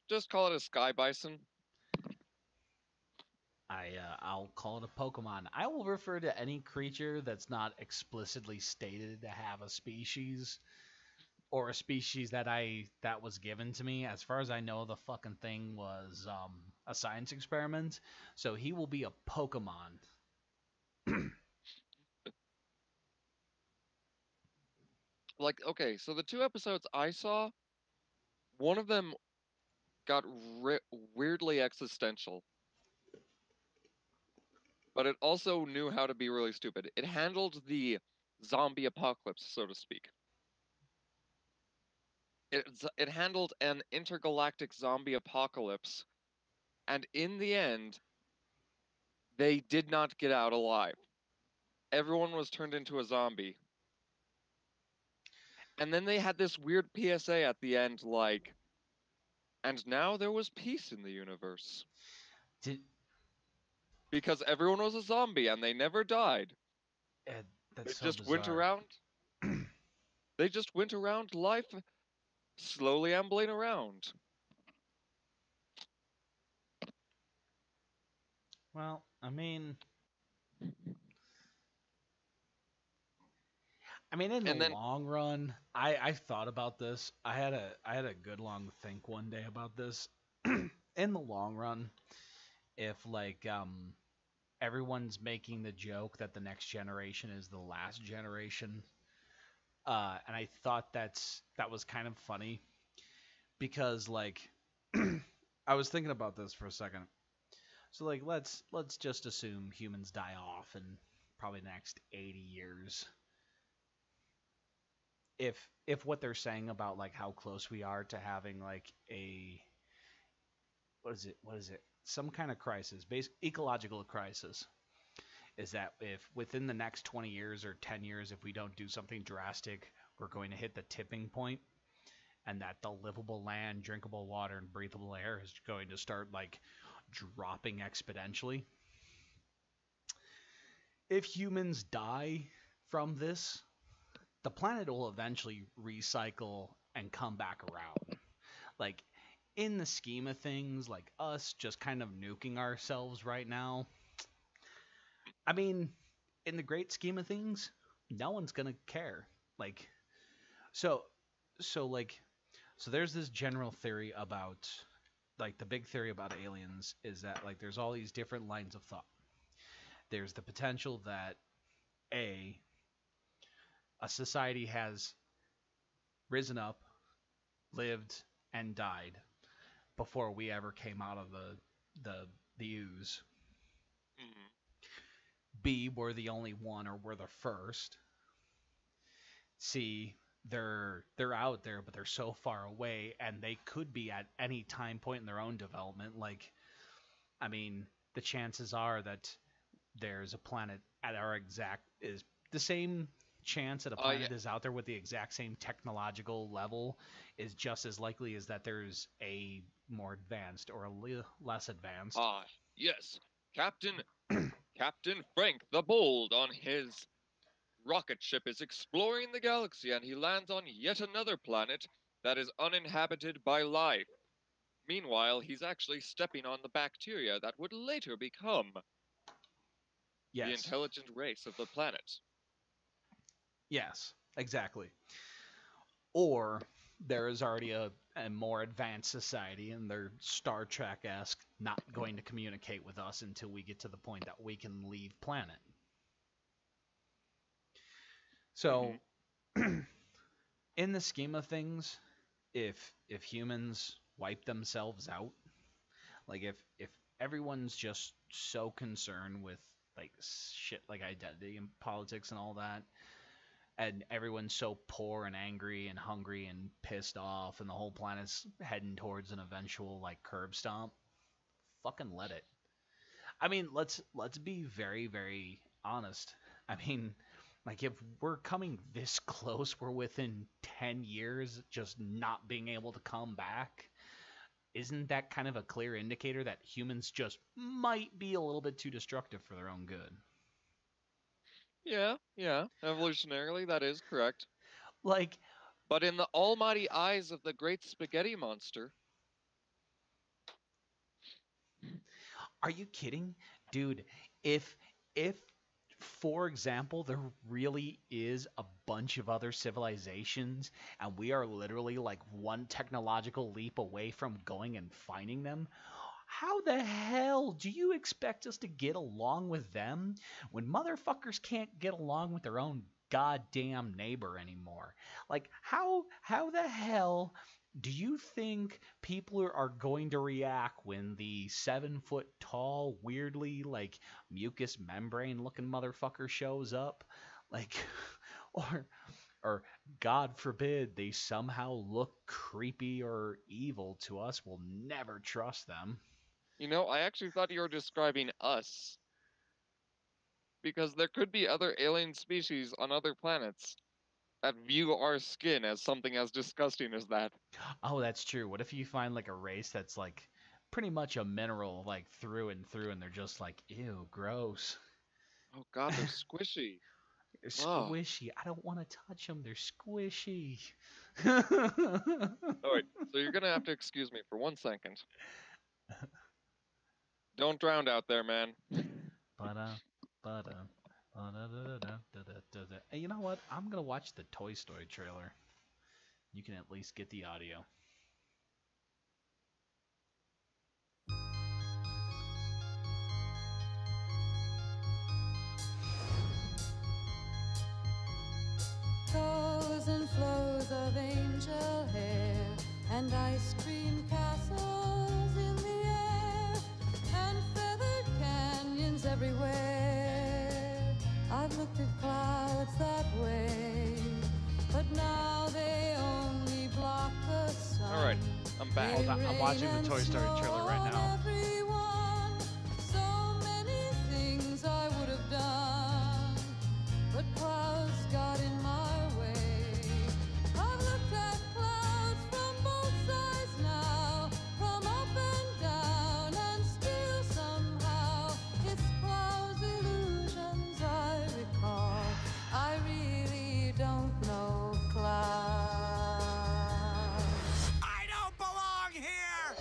Just call it a sky bison. I'll call it a Pokemon. I will refer to any creature that's not explicitly stated to have a species or a species that was given to me. As far as I know, the fucking thing was a science experiment. So he will be a Pokemon. Like, okay, so the 2 episodes I saw, one of them got weirdly existential, but it also knew how to be really stupid. It handled the zombie apocalypse, so to speak. It handled an intergalactic zombie apocalypse, and in the end, they did not get out alive. Everyone was turned into a zombie. And then they had this weird PSA at the end, like, and now there was peace in the universe. Did Because everyone was a zombie and they never died. They that's so just went bizarre. around. They just went around life, slowly ambling around. Well, I mean, in the And then, long run, I thought about this. I had a good long think one day about this. In the long run, if like everyone's making the joke that the next generation is the last generation, and I thought that was kind of funny because like I was thinking about this for a second. So like let's just assume humans die off in probably the next 80 years. If what they're saying about like how close we are to having like what is it? What is it? Some kind of crisis, ecological crisis. Is that if within the next 20 years or 10 years, if we don't do something drastic, we're going to hit the tipping point, and that the livable land, drinkable water, and breathable air is going to start like dropping exponentially. If humans die from this, the planet will eventually recycle and come back around. Like, in the scheme of things, like us just kind of nuking ourselves right now, I mean, in the great scheme of things, no one's gonna care. Like, so, like, so there's this general theory about, like, the big theory about aliens is that, like, there's all these different lines of thought. There's the potential that a society has risen up, lived, and died before we ever came out of the ooze. Mhm. B, we're the only one, or we're the first. C, they're out there, but they're so far away, and they could be at any time point in their own development. Like, I mean, the chances are that there's a planet at our exact is the same chance that a planet Yeah. is out there with the exact same technological level is just as likely as that there's a more advanced or a less advanced. Yes. Captain Frank the Bold on his rocket ship is exploring the galaxy, and he lands on yet another planet that is uninhabited by life. Meanwhile, he's actually stepping on the bacteria that would later become the Yes. intelligent race of the planet. Yes, exactly. Or there is already a more advanced society, and they're Star Trek-esque, not going to communicate with us until we get to the point that we can leave planet. So, in the scheme of things, if humans wipe themselves out, like if everyone's just so concerned with like shit like identity and politics and all that, and everyone's so poor and angry and hungry and pissed off, and the whole planet's heading towards an eventual like curb stomp, fucking let it. I mean, let's be very, very honest. I mean, like, if we're coming this close, we're within 10 years just not being able to come back. Isn't that kind of a clear indicator that humans just might be a little bit too destructive for their own good? Yeah. Evolutionarily, that is correct. Like, but in the almighty eyes of the great spaghetti monster. Are you kidding? Dude, if for example, there really is a bunch of other civilizations, and we are literally like one technological leap away from going and finding them, how the hell do you expect us to get along with them when motherfuckers can't get along with their own goddamn neighbor anymore? Like, how the hell do you think people are going to react when the 7-foot tall, weirdly like mucus membrane looking motherfucker shows up? Like, or God forbid they somehow look creepy or evil to us? We'll never trust them. You know, I actually thought you were describing us. Because there could be other alien species on other planets that view our skin as something as disgusting as that. Oh, that's true. What if you find like a race that's like pretty much a mineral like through and through, and they're just like, ew, gross. Oh god, they're squishy. They're squishy. I don't want to touch them. They're squishy. Alright, so you're gonna have to excuse me for 1 second. Don't drown out there, man. Hey, you know what? I'm gonna watch the Toy Story trailer. You can at least get the audio. Flows and flows of angel hair and ice cream castles in the air and feathered canyons everywhere. I've looked at clouds that way, but now they only block the sun. Alright, I'm back. Hold on, I'm watching the Toy Story trailer right now. Everyone, so many things I would have done, but clouds got in my way. I've looked at clouds from both sides now, from up and down, and still somehow it's clouds' illusions I recall. I really don't know clouds. I don't belong here!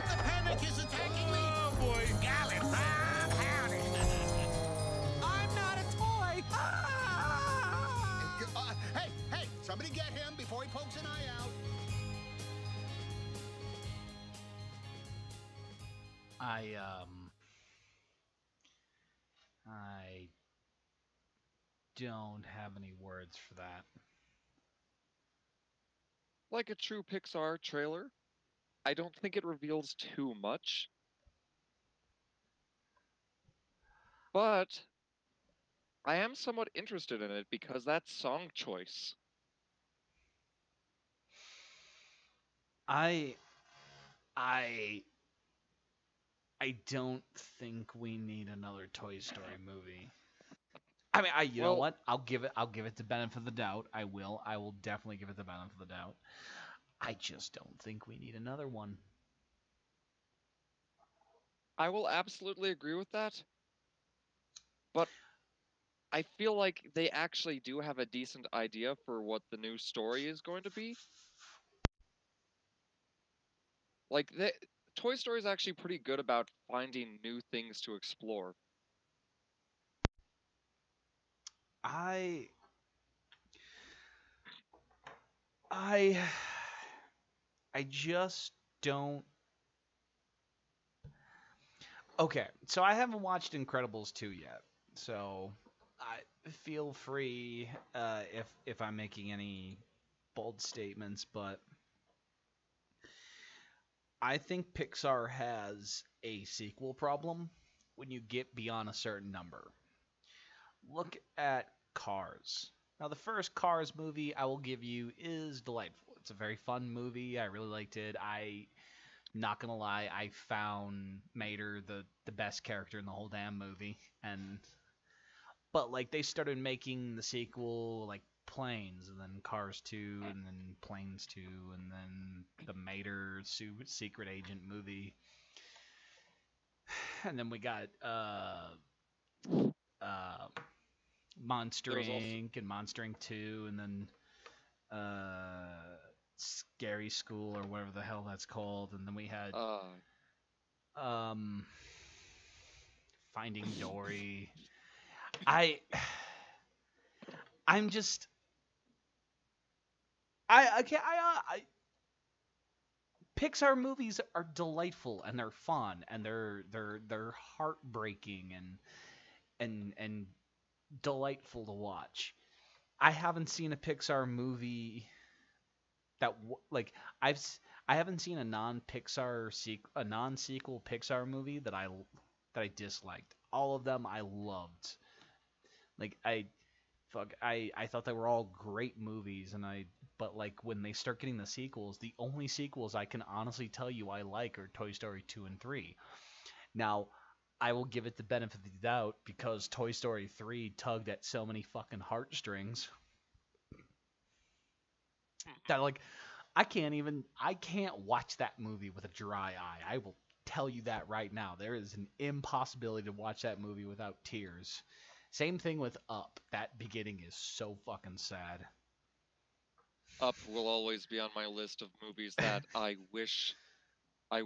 The panic is attacking me! Oh, boy. Golly, Bob, howdy. I'm not a toy! Hey, somebody get him before he pokes an eye out. I don't have any words for that. Like a true Pixar trailer, I don't think it reveals too much. But I am somewhat interested in it because that song choice. I I I don't think we need another Toy Story movie. I mean, you know Well, what? I'll give it the benefit of the doubt. I will definitely give it the benefit of the doubt. I just don't think we need another one. I will absolutely agree with that. But I feel like they actually do have a decent idea for what the new story is going to be. Like, Toy Story is actually pretty good about finding new things to explore. I I I just don't. Okay, so I haven't watched Incredibles 2 yet. So I feel free if I'm making any bold statements, but I think Pixar has a sequel problem when you get beyond a certain number. Look at Cars. Now, the first Cars movie I will give you is delightful. It's a very fun movie. I really liked it. Not gonna lie, I found Mater the best character in the whole damn movie. But like they started making the sequel like Planes, and then Cars 2, and then Planes 2, and then the Mater Secret Agent movie. And then we got uh, Monster There was also Inc. and Monster Inc. 2, and then Scary School or whatever the hell that's called, and then we had um, Finding Dory. I'm just I can't I Pixar movies are delightful and they're fun and they're heartbreaking and delightful to watch. I haven't seen a Pixar movie that like I've I haven't seen a non-sequel Pixar movie that I disliked. All of them I loved. Like I thought they were all great movies, but like when they start getting the sequels, the only sequels I can honestly tell you I like are Toy Story 2 and 3. Now, I will give it the benefit of the doubt because Toy Story 3 tugged at so many fucking heartstrings that like I can't watch that movie with a dry eye. I will tell you that right now. There is an impossibility to watch that movie without tears. Same thing with Up. That beginning is so fucking sad. Up will always be on my list of movies that I wish I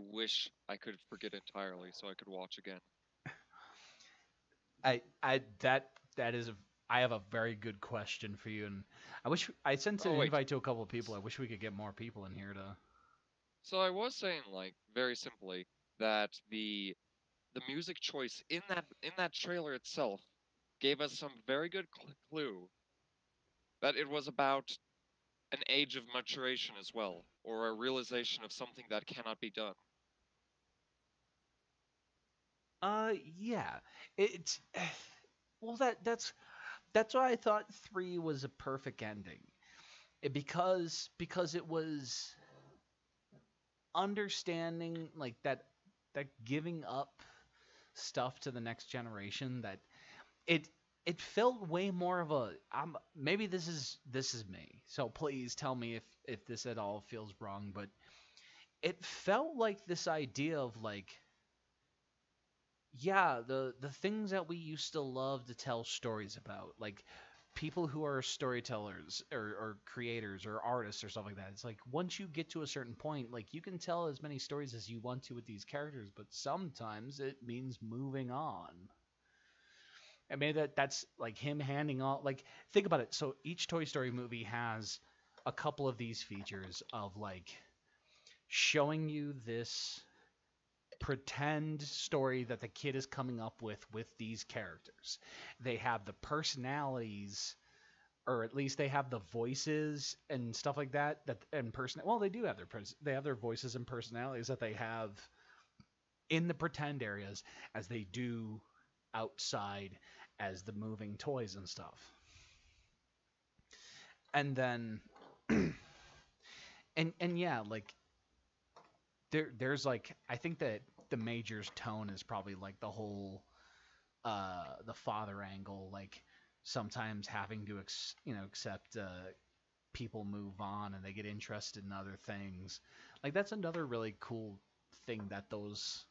could forget entirely so I could watch again. That is I have a very good question for you, and I wish I sent an Oh wait, invite to a couple of people. I wish we could get more people in here to. so I was saying, like, very simply, that the music choice in that trailer itself gave us some very good clue that it was about an age of maturation as well, or a realization of something that cannot be done. Yeah, it's Well, that's why I thought 3 was a perfect ending. Because it was understanding like that giving up stuff to the next generation, that it it felt way more of a maybe this is me. So please tell me if this at all feels wrong, but it felt like this idea of like, yeah, the things that we used to love to tell stories about, like people who are storytellers or creators or artists or stuff like that. It's like once you get to a certain point, like you can tell as many stories as you want to with these characters, but sometimes it means moving on. And maybe that's like him handing off. Like think about it. So each Toy Story movie has a couple of these features of like showing you this pretend story that the kid is coming up with these characters. They have the personalities, or at least they have the voices and stuff like that and person, well, they do have they have their voices and personalities that they have in the pretend areas as they do outside as the moving toys and stuff. And then and yeah, like there's like, I think that the Major's tone is probably like the whole the father angle, like sometimes having to accept people move on and they get interested in other things. Like that's another really cool thing that those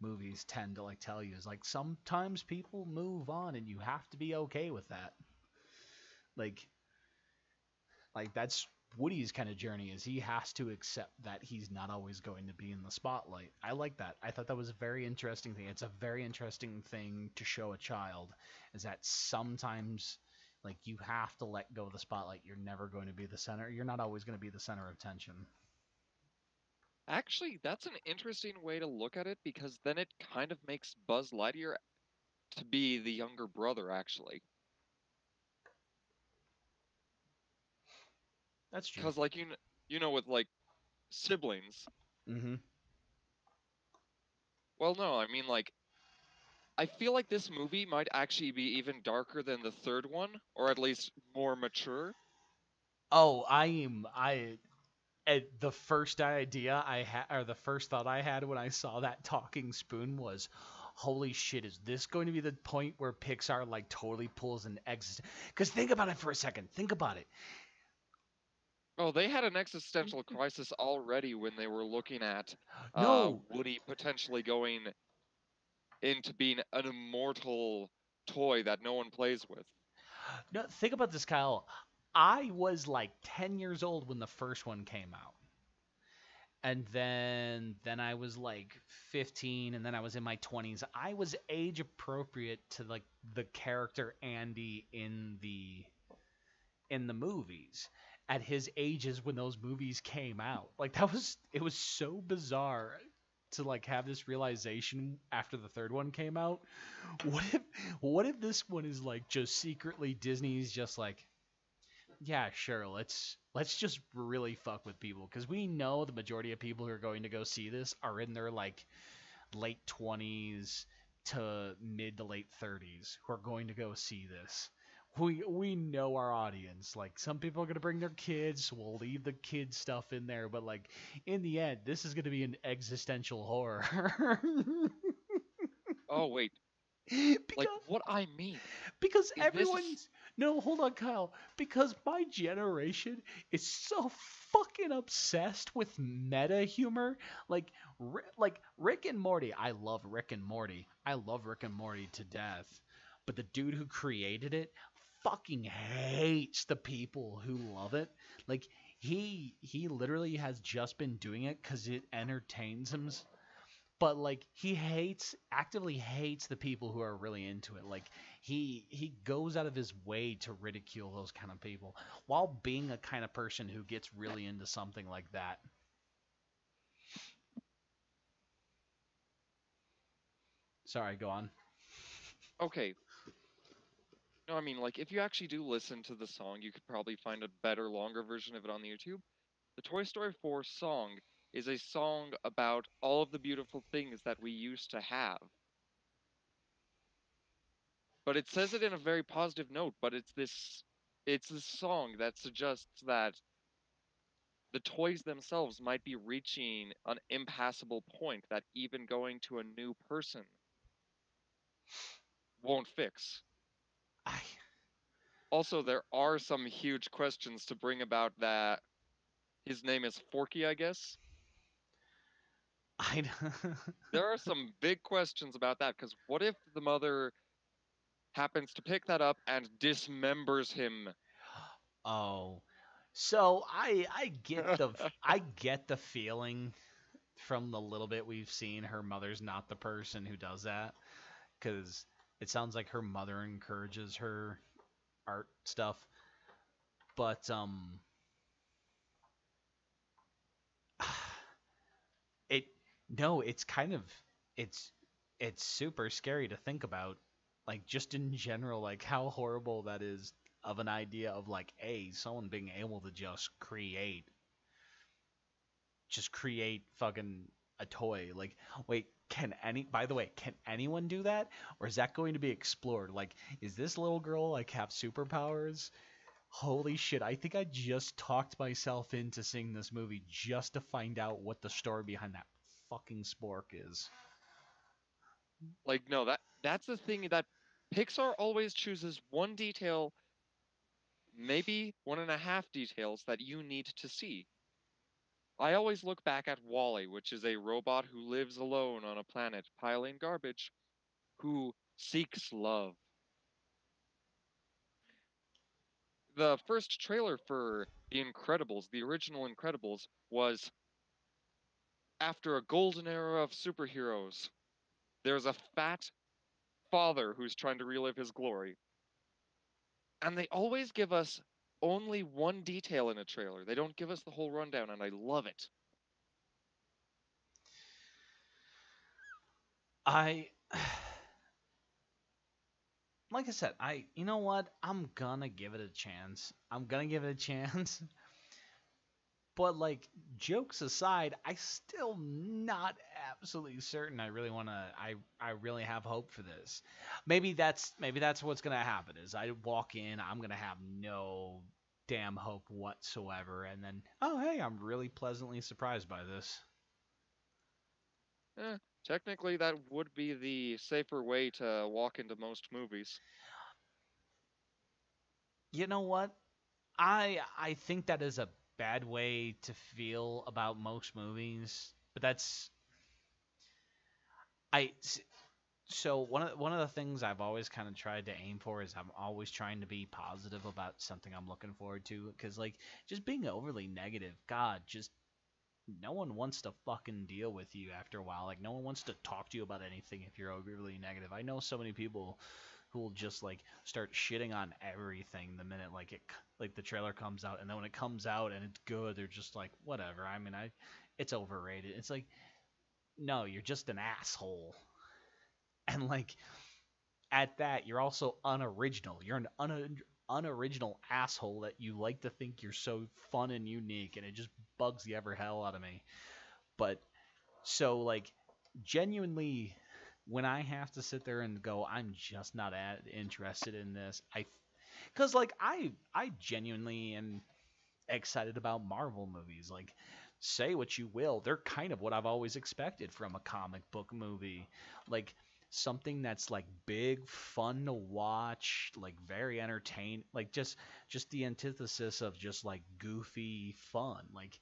movies tend to like tell you, is like sometimes people move on and you have to be okay with that. Like that's Woody's kind of journey, is he has to accept that he's not always going to be in the spotlight. I like that. I thought that was a very interesting thing. It's a very interesting thing to show a child, is that sometimes like you have to let go of the spotlight. You're never going to be the center. You're not always going to be the center of attention. Actually, that's an interesting way to look at it because then it kind of makes Buzz Lightyear to be the younger brother, actually. That's true. Because, like, with, like, siblings. Mm-hmm. Well, no, I mean, like, I feel like this movie might actually be even darker than the third one, or at least more mature. Oh, the first idea I had, or the first thought I had when I saw that talking spoon was, holy shit, is this going to be the point where Pixar like totally pulls an exit? Because think about it for a second. Think about it. Oh, they had an existential crisis already when they were looking at No, Woody potentially going into being an immortal toy that no one plays with. no, think about this, Kyle. I was like 10 years old when the first one came out. And then I was like 15, and then I was in my 20s. I was age appropriate to like the character Andy in the movies at his ages when those movies came out. Like it was so bizarre to like have this realization after the third one came out. What if what if this one is like just secretly Disney's just like, yeah, sure, let's just really fuck with people, because we know the majority of people who are going to go see this are in their like late 20s to mid to late 30s who are going to go see this. We know our audience. Like some people are gonna bring their kids, so we'll leave the kid stuff in there. But like in the end, this is gonna be an existential horror. Oh wait, like because what I mean because is this everyone's no, hold on, Kyle. Because my generation is so fucking obsessed with meta humor. Like Rick and Morty. I love Rick and Morty. I love Rick and Morty to death. But the dude who created it fucking hates the people who love it. Like he literally has just been doing it because it entertains him, but like he actively hates the people who are really into it. Like he goes out of his way to ridicule those kind of people while being a kind of person who gets really into something like that. Sorry, go on. okay. No, I mean, like, if you actually do listen to the song, you could probably find a better, longer version of it on the YouTube. The Toy Story 4 song is a song about all of the beautiful things that we used to have. but it says it in a very positive note. But it's this song that suggests that the toys themselves might be reaching an impassable point that even going to a new person won't fix. I Also, there are some huge questions to bring about that. His name is Forky, I guess. I There are some big questions about that, because what if the mother happens to pick that up and dismembers him? Oh. So I get the feeling from the little bit we've seen her mother's not the person who does that, cuz it sounds like her mother encourages her art stuff. But it no, it's kind of it's it's super scary to think about, like just in general, like how horrible that is of an idea of like someone being able to just create fucking a toy. Like, wait, by the way, can anyone do that? Or is that going to be explored? Like, is this little girl like have superpowers? Holy shit, I think I just talked myself into seeing this movie just to find out what the story behind that fucking spork is. Like, no, that's the thing that Pixar always chooses one detail, maybe one and a half details that you need to see. I always look back at Wally, which is a robot who lives alone on a planet piling garbage, who seeks love. The first trailer for The Incredibles, the original Incredibles, was after a golden era of superheroes. There's a fat father who's trying to relive his glory. And they always give us only one detail in a trailer. They don't give us the whole rundown, and I love it. I like I said, you know what? I'm gonna give it a chance. I'm gonna give it a chance. But like jokes aside, I still not absolutely certain I really want to I really have hope for this. Maybe that's what's going to happen is I walk in, I'm going to have no damn hope whatsoever and then oh hey, I'm really pleasantly surprised by this. Eh, technically, that would be the safer way to walk into most movies. You know what? I think that is a bad way to feel about most movies, but that's I so one of the things I've always kind of tried to aim for is I'm always trying to be positive about something I'm looking forward to because like just being overly negative, God, just no one wants to fucking deal with you after a while. Like no one wants to talk to you about anything if you're overly negative. I know so many people who will just like start shitting on everything the minute like the trailer comes out, and then when it comes out and it's good, they're just like whatever. I mean, it's overrated. It's like no, you're just an asshole. And like at that, you're also unoriginal. You're an unoriginal asshole that you like to think you're so fun and unique, and it just bugs the ever hell out of me. But so like genuinely, when I have to sit there and go, I'm just not interested in this. Because like I genuinely am excited about Marvel movies. Like, say what you will, they're kind of what I've always expected from a comic book movie. Like something that's like big, fun to watch, like very entertaining, like just the antithesis of just like goofy fun. Like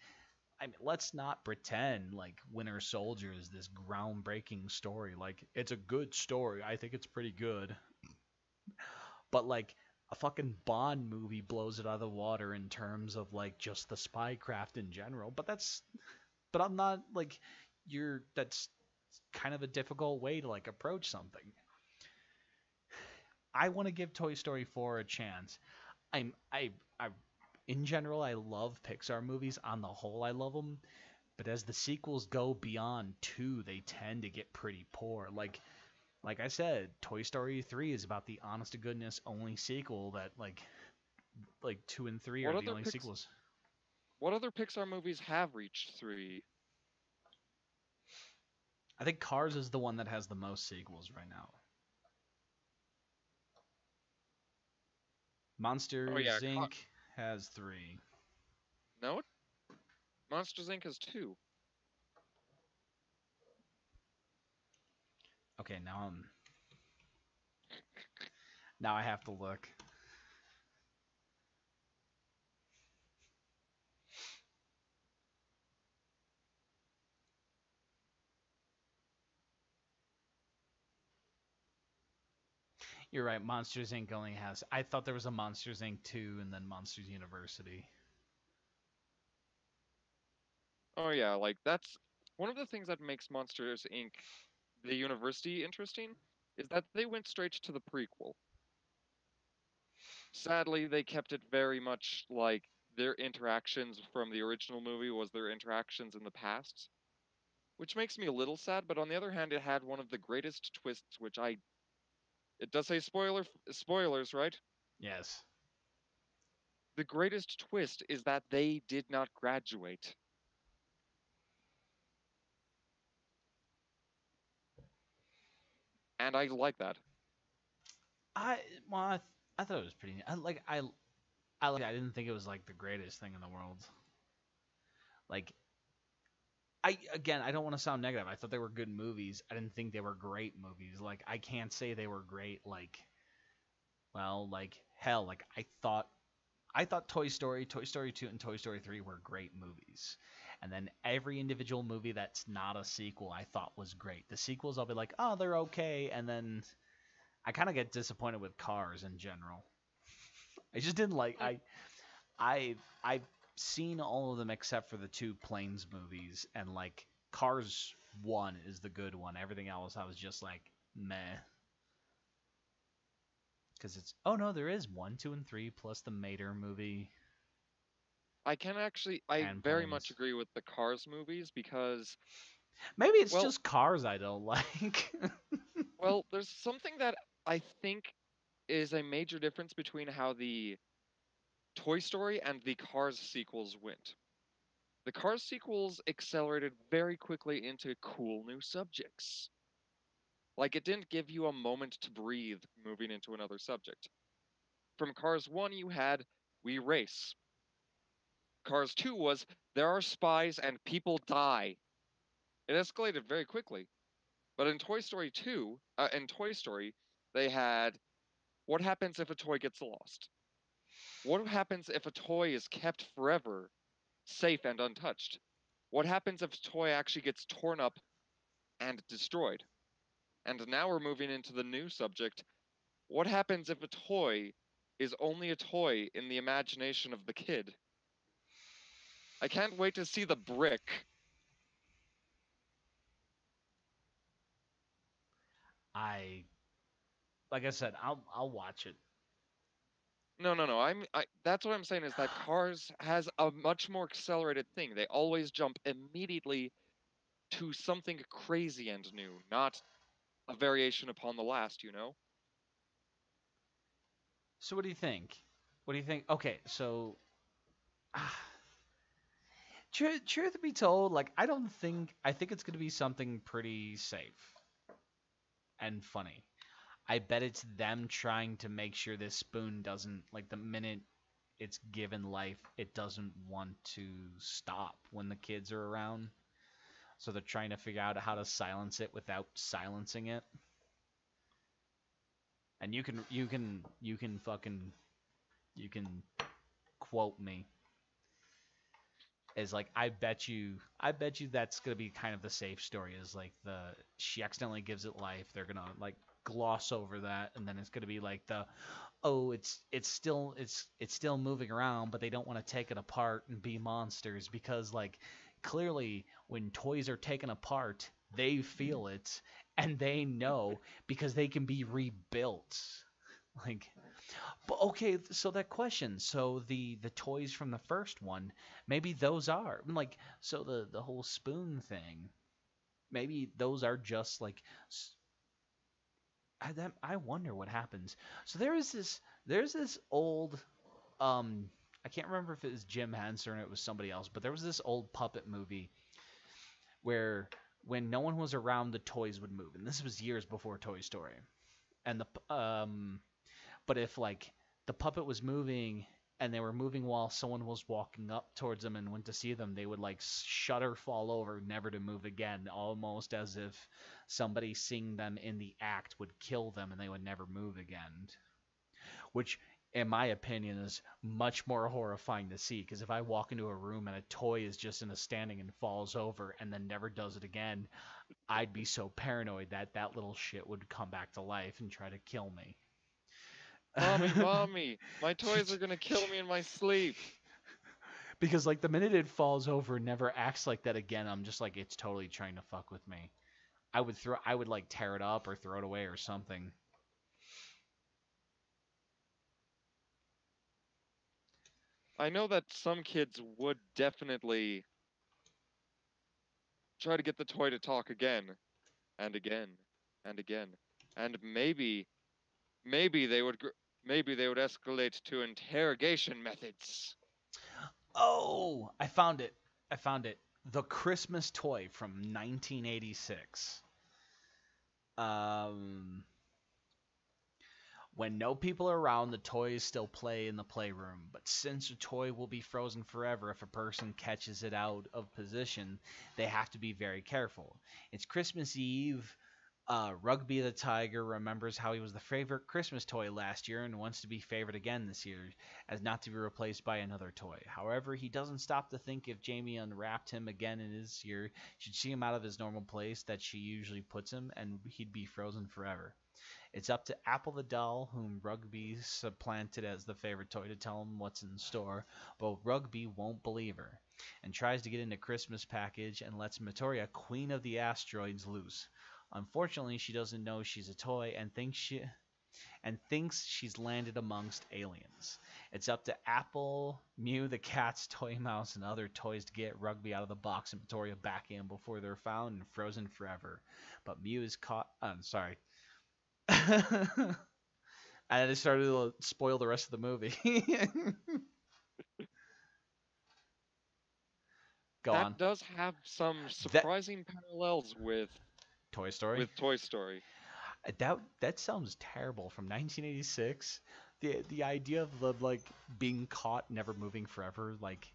I mean, let's not pretend like Winter Soldier is this groundbreaking story. Like it's a good story. I think it's pretty good. But like a fucking Bond movie blows it out of the water in terms of like just the spycraft in general. But I'm not like that's kind of a difficult way to like approach something. I want to give Toy Story 4 a chance. I'm I in general I love Pixar movies on the whole. I love them, but as the sequels go beyond 2, they tend to get pretty poor. Like I said, Toy Story 3 is about the honest to goodness only sequel that like 2 and 3 What are the other only Pix- sequels. what other Pixar movies have reached 3? I think Cars is the one that has the most sequels right now. Oh yeah, Monsters Inc. has 3. no, Monsters Inc. has 2. Okay, now I have to look. You're right. Monsters Inc. only has. I thought there was a Monsters Inc. 2 and then Monsters University. Oh yeah, like that's one of the things that makes Monsters Inc. the university interesting is that they went straight to the prequel. Sadly, they kept it very much like their interactions from the original movie was their interactions in the past, which makes me a little sad, but on the other hand, it had one of the greatest twists, which I it does say spoilers, right? Yes. The greatest twist is that they did not graduate. And I like that. I well, I thought it was pretty. I didn't think it was like the greatest thing in the world. Like I don't want to sound negative. I thought they were good movies. I didn't think they were great movies. Like I can't say they were great. Like hell. Like I thought Toy Story 2, and Toy Story 3 were great movies. And then every individual movie that's not a sequel I thought was great. The sequels I'll be like, oh, they're okay, and then I kind of get disappointed with Cars in general. I just didn't like I've seen all of them except for the 2 Planes movies, and like Cars 1 is the good one. Everything else I was just like meh. Because it's oh no, there is 1, 2, and 3 plus the Mater movie I and very much Planes. agree with the Cars movies because, Maybe it's well, just Cars I don't like. well, there's something that I think is a major difference between how the Toy Story and the Cars sequels went. The Cars sequels accelerated very quickly into cool new subjects. Like, it didn't give you a moment to breathe moving into another subject. From Cars 1, you had We Race. Cars 2 was There are spies and people die. It escalated very quickly. But in Toy Story 2, in Toy Story, they had What happens if a toy gets lost? What happens if a toy is kept forever, safe and untouched? What happens if a toy actually gets torn up and destroyed? And now we're moving into the new subject. What happens if a toy is only a toy in the imagination of the kid? I can't wait to see the brick. I like I said, I'll watch it. No. That's what I'm saying is that Cars has a much more accelerated thing. They always jump immediately to something crazy and new, not a variation upon the last, you know? So what do you think? What do you think? Okay, so truth be told, like I think it's gonna be something pretty safe and funny. I bet it's them trying to make sure this spoon doesn't like the minute it's given life, it doesn't want to stop when the kids are around. So they're trying to figure out how to silence it without silencing it. And you can quote me is like I bet you that's gonna be kind of the safe story is like the she accidentally gives it life, they're gonna like gloss over that, and then it's gonna be like the oh it's still moving around, but they don't want to take it apart and be monsters because like clearly when toys are taken apart they feel it and they know because they can be rebuilt. Like but okay, so that question, so the toys from the first one, maybe those are like so the whole spoon thing, maybe those are just like I wonder what happens. So there's this old I can't remember if it was Jim Henson or it was somebody else, but there was this old puppet movie where when no one was around the toys would move, and this was years before Toy Story, and the but if like the puppet was moving and they were moving while someone was walking up towards them and went to see them, they would like shudder, fall over, never to move again, almost as if somebody seeing them in the act would kill them and they would never move again. Which, in my opinion, is much more horrifying to see. Because if I walk into a room and a toy is just in a standing and falls over and then never does it again, I'd be so paranoid that that little shit would come back to life and try to kill me. Mommy, mommy, my toys are gonna kill me in my sleep. Because like the minute it falls over and never acts like that again, I'm just like, it's totally trying to fuck with me. I would like tear it up or throw it away or something. I know that some kids would definitely try to get the toy to talk again and again and again, and maybe they would maybe they would escalate to interrogation methods. Oh, I found it. I found it. The Christmas toy from 1986. Um, When no people are around, the toys still play in the playroom, but since a toy will be frozen forever if a person catches it out of position, they have to be very careful. It's Christmas Eve. Rugby the Tiger remembers how he was the favorite Christmas toy last year and wants to be favored again this year, as not to be replaced by another toy. However, he doesn't stop to think if Jamie unwrapped him again in this year, she'd see him out of his normal place that she usually puts him, and he'd be frozen forever. It's up to Apple the doll, whom Rugby supplanted as the favorite toy, to tell him what's in store, but Rugby won't believe her, and tries to get into Christmas package and lets Matoria, Queen of the Asteroids, loose. Unfortunately, she doesn't know she's a toy and thinks she's landed amongst aliens. It's up to Apple, Mew the cat's toy mouse, and other toys to get Rugby out of the box and Matoria back in before they're found and frozen forever. But Mew is caught. I'm sorry. And it started to spoil the rest of the movie. Go That on. does have some That surprising parallels Toy Story. with Toy Story. That sounds terrible. From 1986, the idea of the like being caught, never moving forever, like.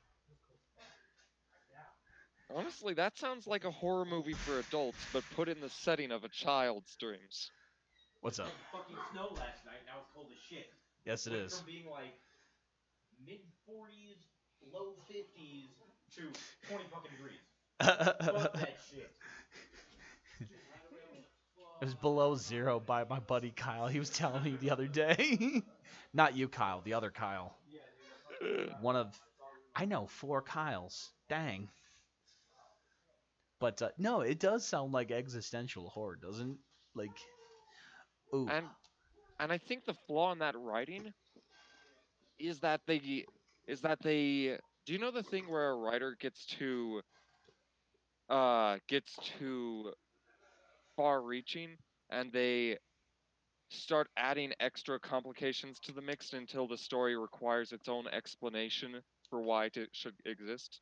Honestly, that sounds like a horror movie for adults, but put in the setting of a child's dreams. What's up? Fucking snow last night. Now it's cold as shit. Yes, it is. From being like mid 40s, low 50s to 20 fucking degrees. Fuck that shit. It was below zero by my buddy Kyle. He was telling me the other day. Not you, Kyle. The other Kyle. One of, I know 4 Kyles. Dang. But no, it does sound like existential horror, doesn't? Like, ooh. And I think the flaw in that writing is that they do you know the thing where a writer gets too far reaching and they start adding extra complications to the mix until the story requires its own explanation for why it should exist?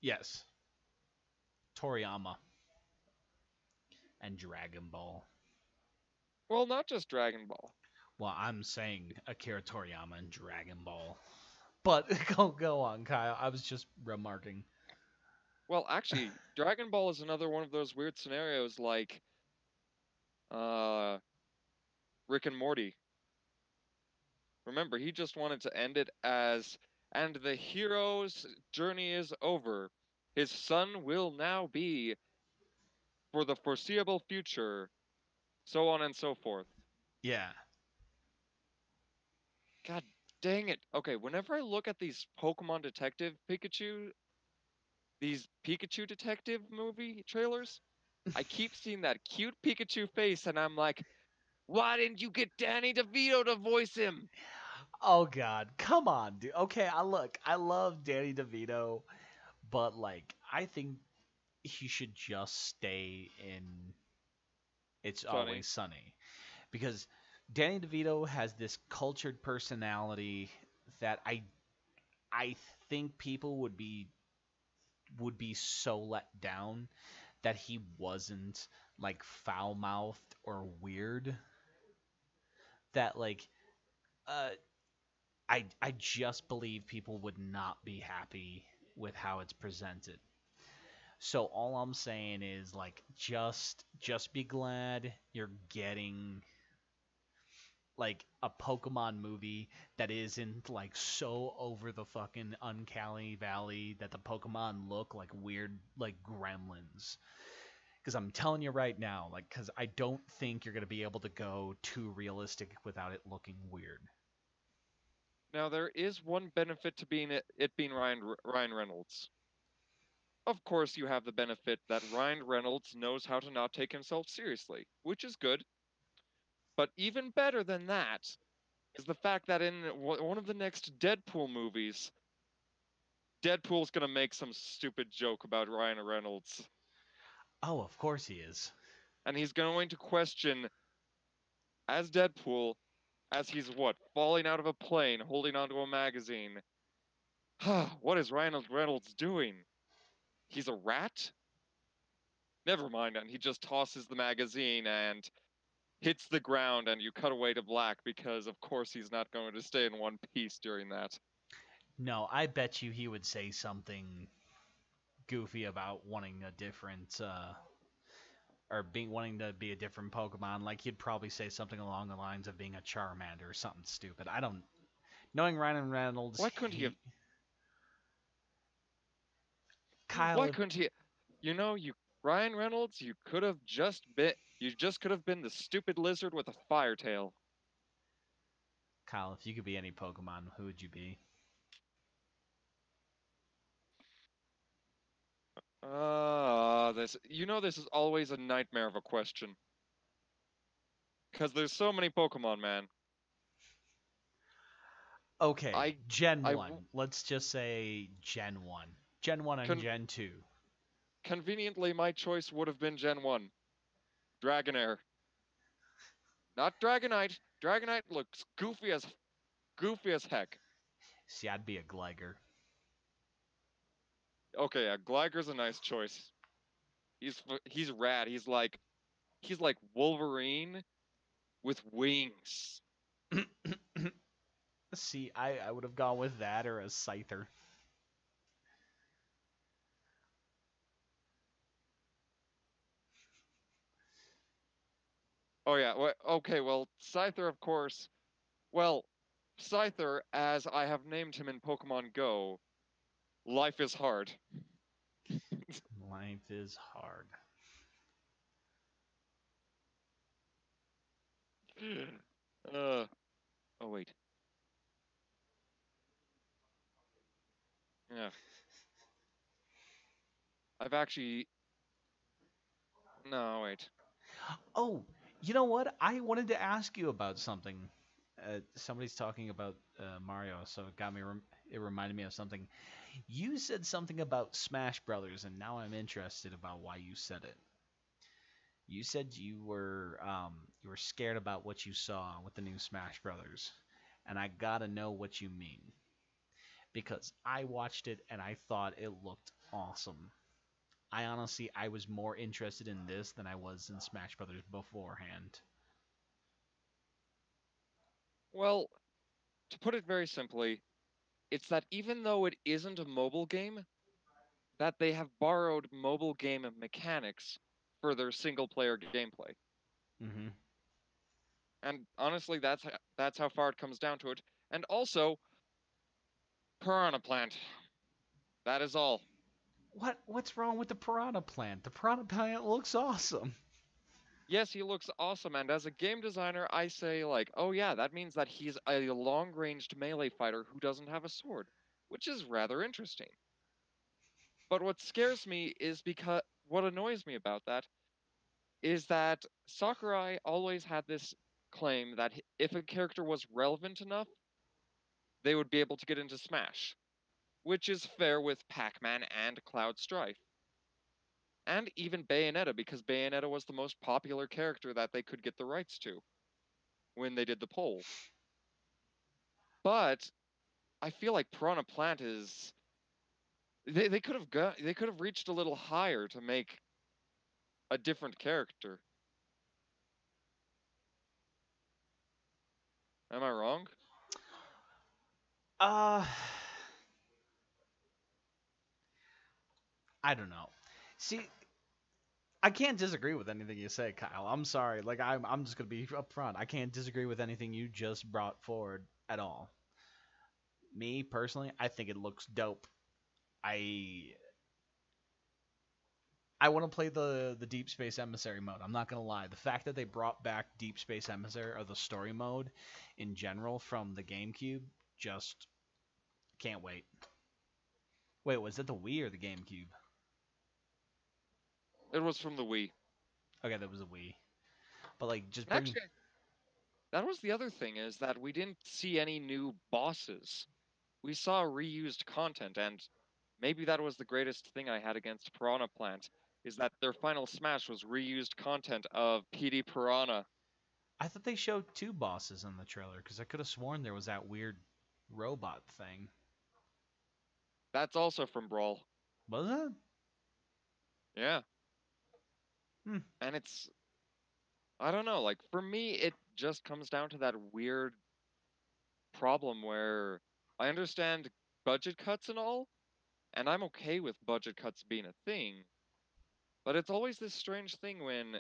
Yes. Toriyama. And Dragon Ball. Well, not just Dragon Ball. Well, I'm saying Akira Toriyama and Dragon Ball. But go on, Kyle. I was just remarking. Well, actually, Dragon Ball is another one of those weird scenarios like Rick and Morty. Remember, he just wanted to end it as, and the hero's journey is over. His son will now be, for the foreseeable future, so on and so forth. Yeah. God dang it. Okay, whenever I look at these Pokemon Detective these Pikachu Detective movie trailers, I keep seeing that cute Pikachu face, and I'm like, why didn't you get Danny DeVito to voice him? Oh God, come on, dude. Okay, I love Danny DeVito, but like, I think he should just stay in It's Sunny. Always Sunny, because Danny DeVito has this cultured personality that I think people would be so let down that he wasn't like foul mouthed or weird. That like I just believe people would not be happy with how it's presented. So all I'm saying is like just be glad you're getting like a Pokemon movie that isn't like so over the fucking uncanny valley that the Pokemon look like weird like gremlins. Because I'm telling you right now, like, because I don't think you're gonna be able to go too realistic without it looking weird. Now there is one benefit to being it being Ryan Reynolds. Of course, you have the benefit that Ryan Reynolds knows how to not take himself seriously, which is good. But even better than that is the fact that in one of the next Deadpool movies, Deadpool's gonna make some stupid joke about Ryan Reynolds, Oh, of course he is. and he's going to question, as Deadpool, as he's what, falling out of a plane, holding onto a magazine. What is Ryan Reynolds doing? He's a rat? Never mind, and he just tosses the magazine and hits the ground, and you cut away to black because, of course, he's not going to stay in one piece during that. No, I bet you he would say something goofy about wanting a different or being wanting to be a different Pokemon. Like he'd probably say something along the lines of being a Charmander or something stupid. I don't. Knowing Ryan Reynolds, Why couldn't he have? Kyle. Why couldn't he? You know, you Ryan Reynolds, you just could have been the stupid lizard with a fire tail. Kyle, if you could be any Pokemon, who would you be? This is always a nightmare of a question. Because there's so many Pokemon, man. Okay, Gen I 1. Let's just say Gen 1. Gen 1 and Gen 2. Conveniently, my choice would have been Gen 1. Dragonair. Not Dragonite. Dragonite looks goofy as heck. See, I'd be a Gligar. Okay, yeah, Gligar's a nice choice. He's rad. He's like Wolverine with wings. See, I would have gone with that or a Scyther. Oh yeah. Okay. Well, Scyther, of course. Well, Scyther, as I have named him in Pokemon Go, life is hard. Life is hard. Oh wait. Yeah. I've actually. No, wait. Oh, you know what? I wanted to ask you about something. Somebody's talking about Mario, so it reminded me of something. You said something about Smash Brothers, and now I'm interested about why you said it. You said you were scared about what you saw with the new Smash Brothers, and I gotta know what you mean because I watched it and I thought it looked awesome. I was more interested in this than I was in Smash Brothers beforehand. Well, to put it very simply, it's that even though it isn't a mobile game, that they have borrowed mobile game mechanics for their single player gameplay. Mm-hmm. And honestly, that's how far it comes down to it. And also, Piranha Plant. That is all. What's wrong with the Piranha Plant? The Piranha Plant looks awesome. Yes, he looks awesome, and as a game designer, I say like, oh yeah, that means that he's a long-ranged melee fighter who doesn't have a sword, which is rather interesting. But what scares me is because what annoys me about that is that Sakurai always had this claim that if a character was relevant enough, they would be able to get into Smash, which is fair with Pac-Man and Cloud Strife. And even Bayonetta, because Bayonetta was the most popular character that they could get the rights to when they did the poll. But I feel like Piranha Plant is they could have reached a little higher to make a different character. Am I wrong? Uh, I don't know. See, I can't disagree with anything you say, Kyle. I'm sorry. Like I'm just gonna be upfront. I can't disagree with anything you just brought forward at all. Me personally, I think it looks dope. I I want to play the Deep Space Emissary mode. I'm not gonna lie. The fact that they brought back Deep Space Emissary or the story mode in general from the GameCube, just can't wait. Wait, was it the Wii or the GameCube? It was from the Wii. Okay, that was a Wii. But like, just And bring. actually, that was the other thing is that we didn't see any new bosses. We saw reused content, and maybe that was the greatest thing I had against Piranha Plant, is that their final smash was reused content of PD Piranha. I thought they showed two bosses in the trailer because I could have sworn there was that weird robot thing. That's also from Brawl. Was it? Yeah. Hmm. And I don't know, like, for me, it just comes down to that weird problem where I understand budget cuts and all, and I'm okay with budget cuts being a thing, but it's always this strange thing when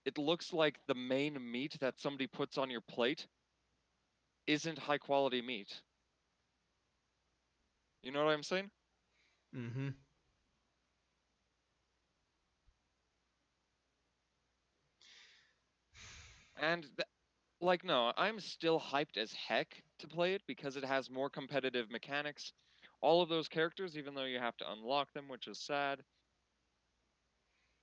it looks like the main meat that somebody puts on your plate isn't high quality meat. You know what I'm saying? Mm-hmm. And like, no, I'm still hyped as heck to play it because it has more competitive mechanics. All of those characters, even though you have to unlock them, which is sad.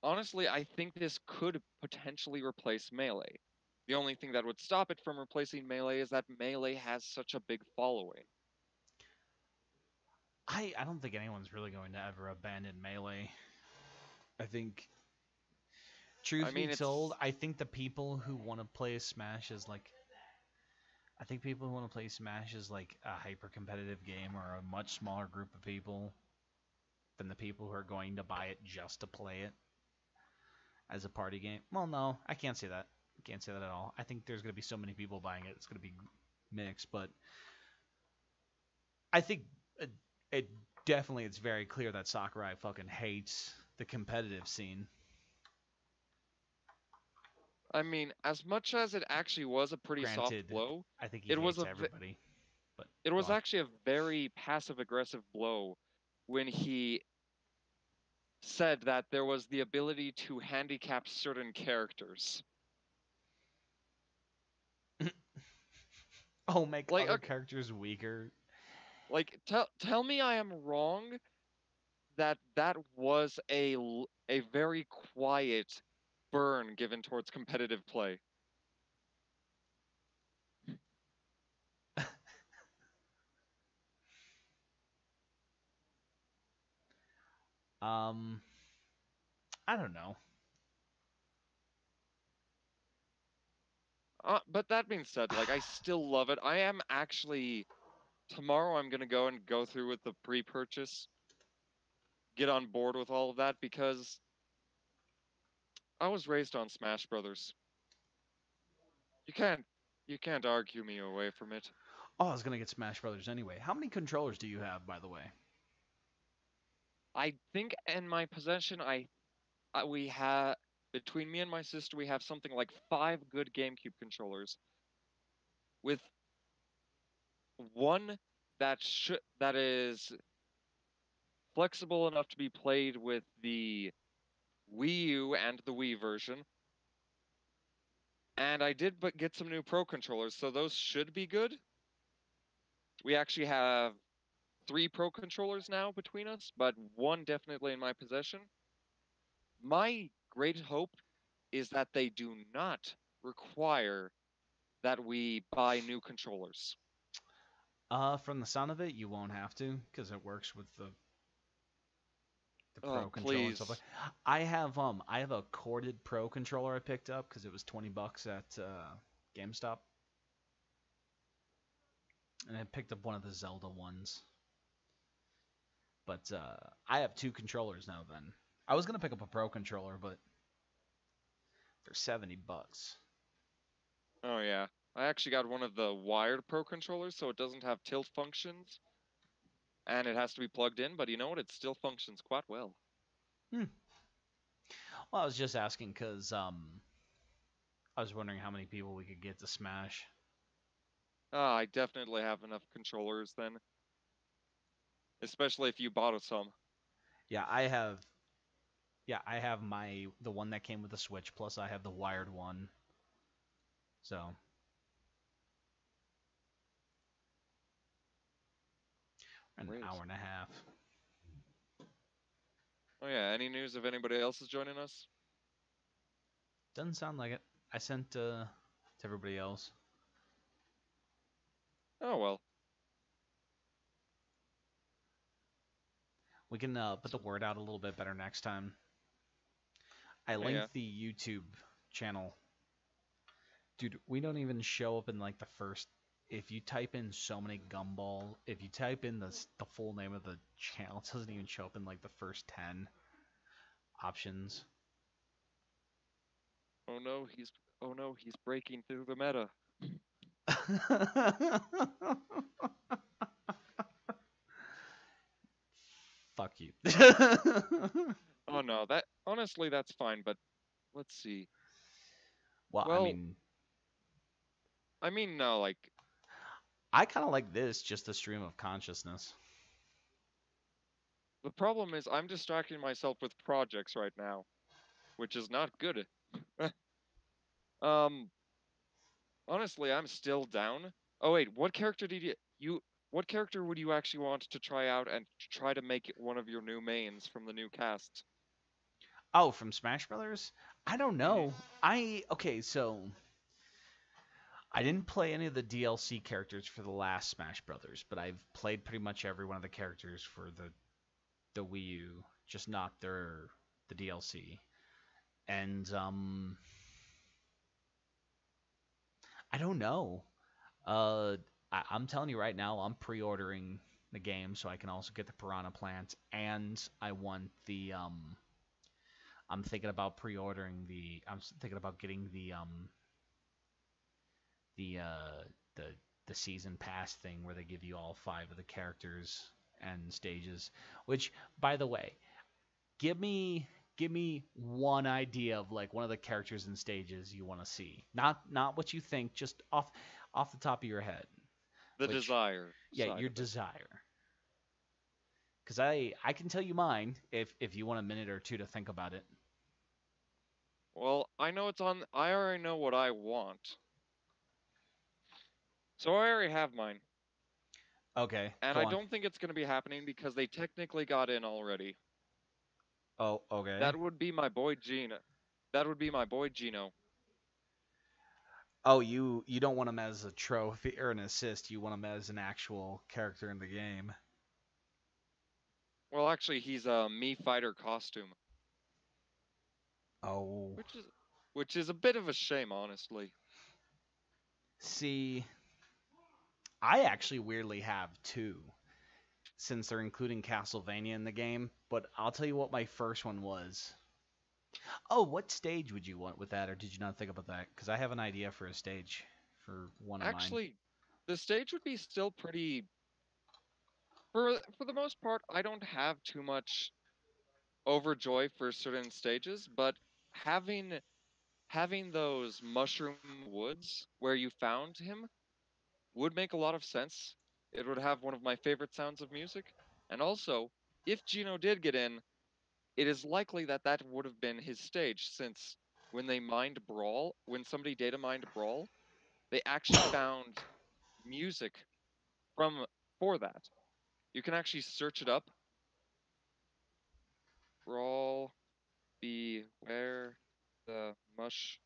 Honestly, I think this could potentially replace Melee. The only thing that would stop it from replacing Melee is that Melee has such a big following. I don't think anyone's really going to ever abandon Melee. I think, I truth be mean, told, it's. I think the people who want to play Smash is like, I think people who want to play Smash is like a hyper competitive game or a much smaller group of people than the people who are going to buy it just to play it as a party game. Well, no, I can't say that. I can't say that at all. I think there's going to be so many people buying it, it's going to be mixed. But I think it definitely, it's very clear that Sakurai fucking hates the competitive scene. I mean, as much as it actually was a pretty soft Granted, blow, I think he it was hates a everybody. But it go was on. actually a very passive aggressive blow when he said that there was the ability to handicap certain characters. Oh, make Like, other characters weaker. like tell me I am wrong that that was a very quiet burn given towards competitive play. Um, I don't know. But that being said, like I still love it. I am actually tomorrow I'm gonna go through with the pre-purchase, get on board with all of that because I was raised on Smash Brothers. You can't you can't argue me away from it. Oh, I was gonna get Smash Brothers anyway. How many controllers do you have, by the way? I think in my possession we have between me and my sister we have something like 5 good GameCube controllers with one that is flexible enough to be played with the Wii U and the Wii version. And I did but get some new Pro controllers, so those should be good. We actually have 3 Pro controllers now between us, but one definitely in my possession. My great hope is that they do not require that we buy new controllers. From the sound of it, you won't have to because it works with the Oh, Pro controller and stuff like. please. I have a corded Pro controller I picked up because it was $20 at GameStop, and I picked up one of the Zelda ones. But I have two controllers now. Then I was gonna pick up a Pro controller, but they're $70. Oh yeah. I actually got one of the wired Pro controllers, so it doesn't have tilt functions, and it has to be plugged in. But you know what? It still functions quite well. Hmm. Well, I was just asking because I was wondering how many people we could get to Smash. I definitely have enough controllers then, especially if you bought some. Yeah, I have. Yeah, I have the one that came with the Switch. Plus, I have the wired one. So an Great. hour and a half. Oh yeah, any news of anybody else is joining us? Doesn't sound like it. I sent to everybody else. Oh well. We can put the word out a little bit better next time. I Oh, yeah. linked the YouTube channel. Dude, we don't even show up in like the first. If you type in so many Gumball, if you type in the full name of the channel, it doesn't even show up in like the first 10 options. Oh no, he's breaking through the meta. Fuck you. Oh no, that honestly that's fine, but let's see. Well, Well, no, like I kind of like this, just a stream of consciousness. the problem is I'm distracting myself with projects right now, which is not good. um, honestly, I'm still down. Oh wait, what character did you what character would you actually want to try out and try to make it one of your new mains from the new cast? Oh, from Smash Brothers? I don't know. Okay, so I didn't play any of the DLC characters for the last Smash Brothers, but I've played pretty much every one of the characters for the Wii U, just not the DLC. And I don't know. I'm telling you right now, I'm pre-ordering the game so I can also get the Piranha Plant, and I want the I'm thinking about pre-ordering the. I'm thinking about getting the uh the the season pass thing where they give you all 5 of the characters and stages. Which, by the way, give me one idea of like one of the characters and stages you want to see. Not what you think, just off the top of your head. The Which, desire. yeah, Side your of it. desire. Because I can tell you mine if you want a minute or two to think about it. Well, I know it's on. I already know what I want. So I already have mine. Okay, And go I on. don't think it's going to be happening because they technically got in already. Oh, okay. That would be my boy Gino. That would be my boy Gino. Oh, you don't want him as a trophy or an assist. You want him as an actual character in the game. Well, actually, he's a Mii Fighter costume. Oh. Which is a bit of a shame, honestly. See, I actually weirdly have two, since they're including Castlevania in the game. But I'll tell you what my first one was. Oh, what stage would you want with that, or did you not think about that? Because I have an idea for a stage for one of mine. Actually, the stage would be still pretty. For the most part, I don't have too much overjoy for certain stages, but having those mushroom woods where you found him would make a lot of sense. It would have one of my favorite sounds of music, and also, if Gino did get in, it is likely that that would have been his stage, since when somebody data mined Brawl, they actually found music from for that. You can actually search it up. Brawl, beware the mush.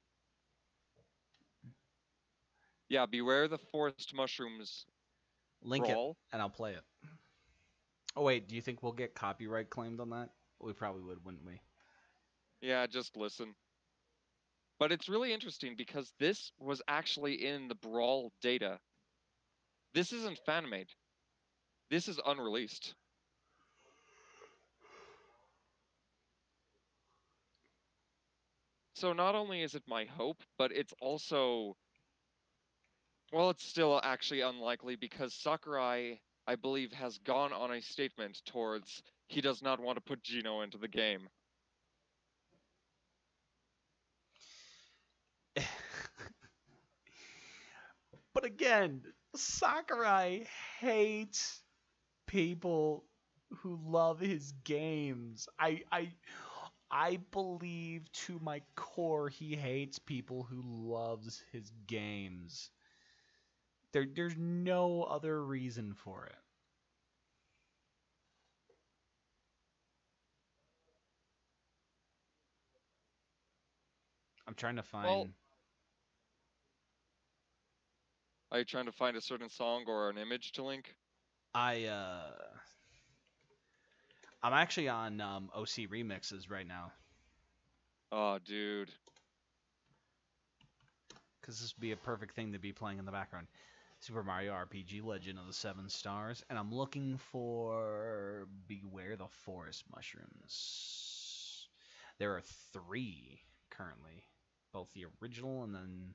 Yeah, beware the forest mushrooms. Link Brawl. it, and I'll play it. Oh wait, do you think we'll get copyright claimed on that? We probably would, wouldn't we? Yeah, just listen. But it's really interesting because this was actually in the Brawl data. This isn't fan-made. This is unreleased. So not only is it my hope, but it's also Well, it's still actually unlikely because Sakurai, I believe, has gone on a statement towards he does not want to put Gino into the game. But again, Sakurai hates people who love his games. I believe to my core he hates people who loves his games. There's no other reason for it. I'm trying to Well, find. are you trying to find a certain song or an image to link? I I'm actually on OC remixes right now Oh, dude. because this would be a perfect thing to be playing in the background. Super Mario RPG Legend of the Seven Stars, and I'm looking for Beware the Forest Mushrooms. There are 3 currently, both the original and then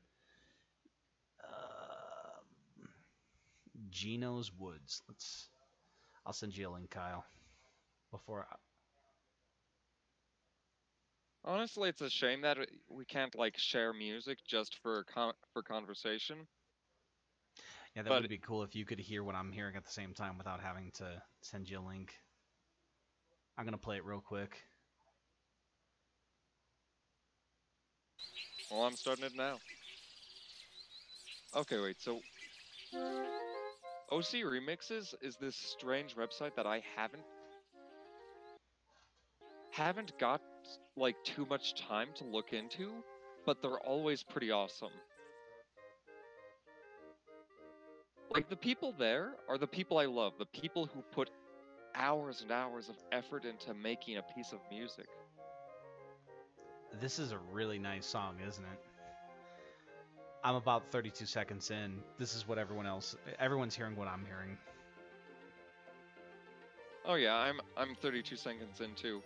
Gino's Woods. I'll send you a link, Kyle. Before Honestly, it's a shame that we can't like share music just for for conversation. Yeah, that But would be cool if you could hear what I'm hearing at the same time without having to send you a link. I'm gonna play it real quick. well, I'm starting it now. Okay, wait. So OC Remixes is this strange website that I haven't got like too much time to look into, but they're always pretty awesome. Like the people there are the people I love, the people who put hours and hours of effort into making a piece of music. This is a really nice song, isn't it? I'm about 32 seconds in. This is what everyone's hearing what I'm hearing. Oh yeah, I'm 32 seconds in too.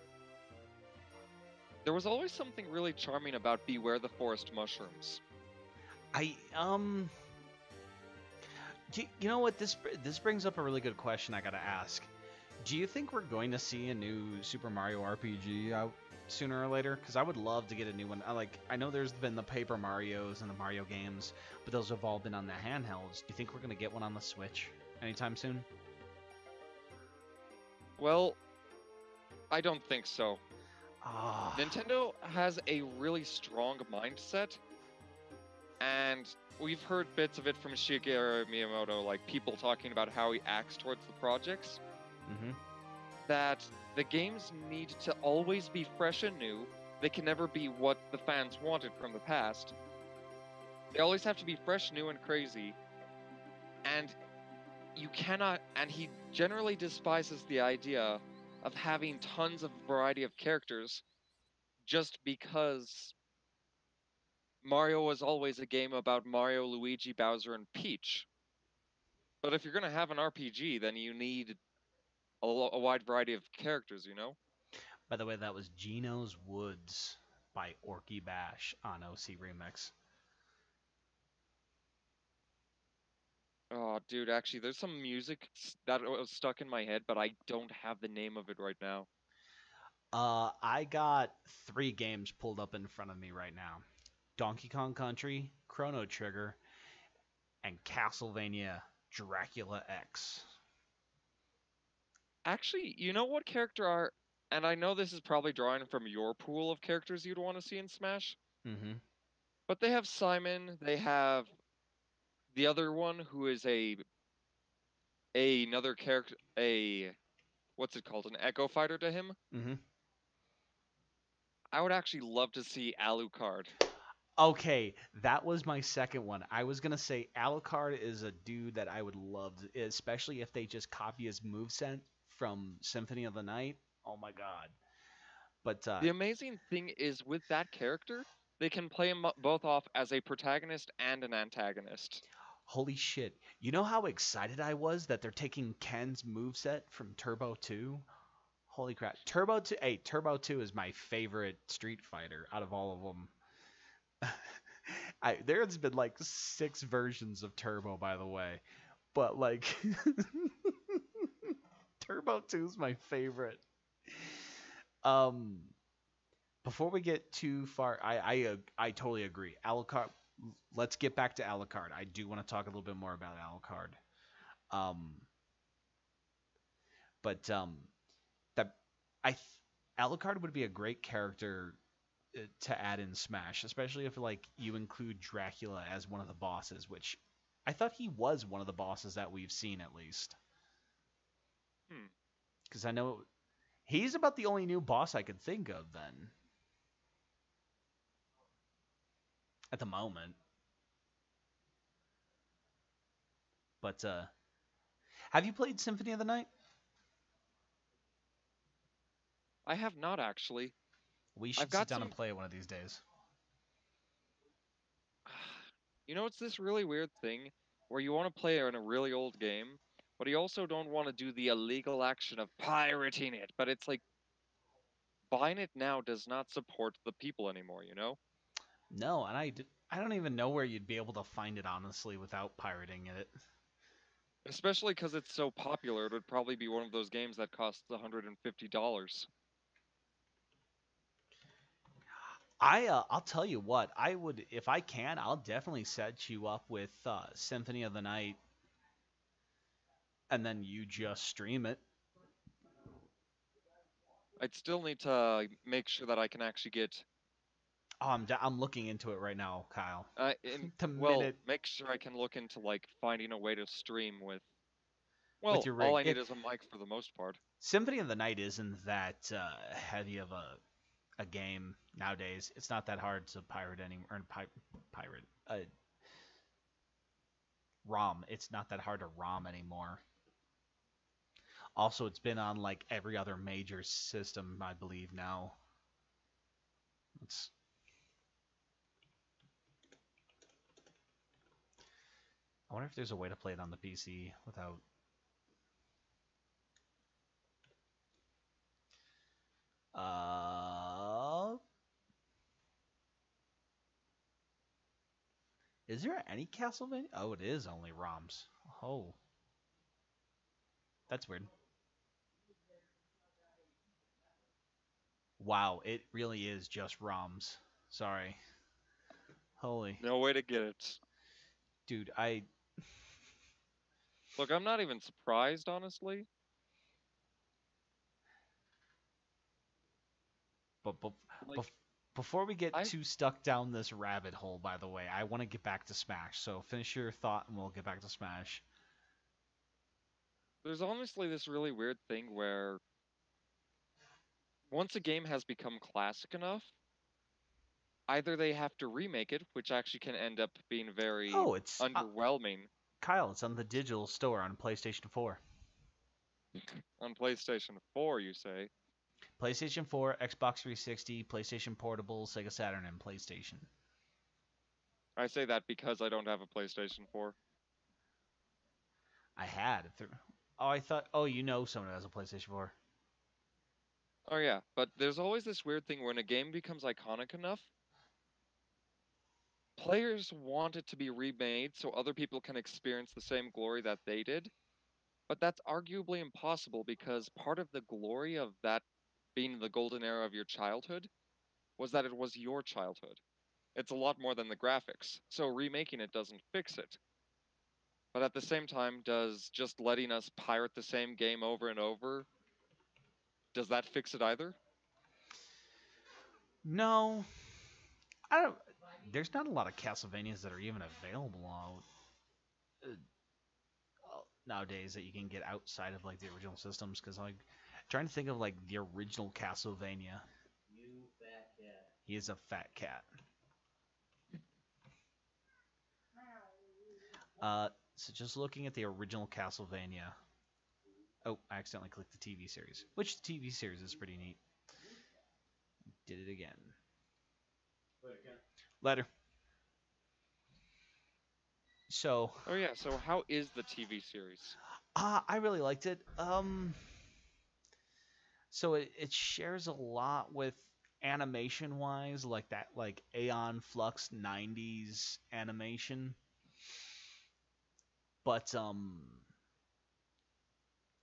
There was always something really charming about Beware the Forest Mushrooms. You know what, this brings up a really good question I got to ask. Do you think we're going to see a new Super Mario RPG out sooner or later? Because I would love to get a new one. I know there's been the Paper Marios and the Mario games, but those have all been on the handhelds. Do you think we're going to get one on the Switch anytime soon? Well, I don't think so. Ah. Nintendo has a really strong mindset, and we've heard bits of it from Shigeru Miyamoto, like people talking about how he acts towards the projects. Mm-hmm. That the games need to always be fresh and new. They can never be what the fans wanted from the past. They always have to be fresh, new, and crazy. And you cannot, and he generally despises the idea of having tons of variety of characters just because Mario was always a game about Mario, Luigi, Bowser, and Peach. But if you're going to have an RPG, then you need a wide variety of characters, you know? By the way, that was Gino's Woods by Orky Bash on OC Remix. Oh, dude, actually, there's some music that was stuck in my head, but I don't have the name of it right now. I got 3 games pulled up in front of me right now. Donkey Kong Country, Chrono Trigger, and Castlevania Dracula X. Actually, you know what character are, and I know this is probably drawing from your pool of characters you'd want to see in Smash, Mm-hmm. but they have Simon, they have the other one who is another character, what's it called, an Echo Fighter to him. Mm-hmm. I would actually love to see Alucard. Okay, that was my second one. I was gonna say Alucard is a dude that I would love, especially if they just copy his moveset from Symphony of the Night. Oh my god! But The amazing thing is with that character, they can play him both off as a protagonist and an antagonist. holy shit! You know how excited I was that they're taking Ken's moveset from Turbo 2? Holy crap! Turbo 2. Hey, Turbo 2 is my favorite Street Fighter out of all of them. There's been like 6 versions of Turbo, by the way, but like Turbo 2 is my favorite. Um, before we get too far, I totally agree. Alucard. Let's get back to Alucard. I do want to talk a little bit more about Alucard. Um, but that I th- Alucard would be a great character to add in Smash, especially if like you include Dracula as one of the bosses, which I thought he was one of the bosses that we've seen at least. Because I know he's about the only new boss I could think of then. At the moment. But have you played Symphony of the Night? I have not actually. We I've should sit got down some. and play it one of these days. You know, it's this really weird thing where you want to play in a really old game, but you also don't want to do the illegal action of pirating it. But it's like buying it now does not support the people anymore, you know? No, and I don't even know where you'd be able to find it honestly without pirating it. Especially because it's so popular, it would probably be one of those games that costs $150. I'll tell you what, I would if I can, I'll definitely set you up with Symphony of the Night, and then you just stream it. I'd still need to make sure that I can actually get. Oh, I'm looking into it right now, Kyle. Well, minute make sure I can look into like finding a way to stream with. with Well, your all rig. I need is a mic for the most part. Symphony of the Night isn't that heavy of a game nowadays. It's not that hard to pirate any or pirate ROM. It's not that hard to ROM anymore. Also, it's been on like every other major system, I believe now. It's I wonder if there's a way to play it on the PC without. Is there any Castlevania? Oh, it is only ROMs. Oh, that's weird. Wow, it really is just ROMs. Sorry. Holy. No way to get it. Dude, Look, I'm not even surprised, honestly. But Like, before we get too stuck down this rabbit hole, by the way, I want to get back to Smash. So finish your thought and we'll get back to Smash. There's honestly this really weird thing where once a game has become classic enough, either they have to remake it, which actually can end up being very it's underwhelming. Kyle, it's on the digital store on PlayStation 4. On PlayStation 4, you say? PlayStation 4, Xbox 360, PlayStation Portable, Sega Saturn, and PlayStation. I say that because I don't have a PlayStation 4. I had. I thought. Oh, you know someone who has a PlayStation 4. Oh yeah, but there's always this weird thing when a game becomes iconic enough, players want it to be remade so other people can experience the same glory that they did. But that's arguably impossible because part of the glory of that being the golden era of your childhood was that it was your childhood. It's a lot more than the graphics, so remaking it doesn't fix it. But at the same time, does just letting us pirate the same game over and over, does that fix it either? No. I don't. There's not a lot of Castlevanias that are even available nowadays that you can get outside of like the original systems. Because like trying to think of like the original Castlevania. You fat cat. He is a fat cat. So just looking at the original Castlevania. Oh, I accidentally clicked the TV series. Which the TV series is pretty neat. Did it again. Later. So. Oh yeah. So how is the TV series? I really liked it. So it shares a lot with animation wise, like that, like Aeon Flux '90s animation. But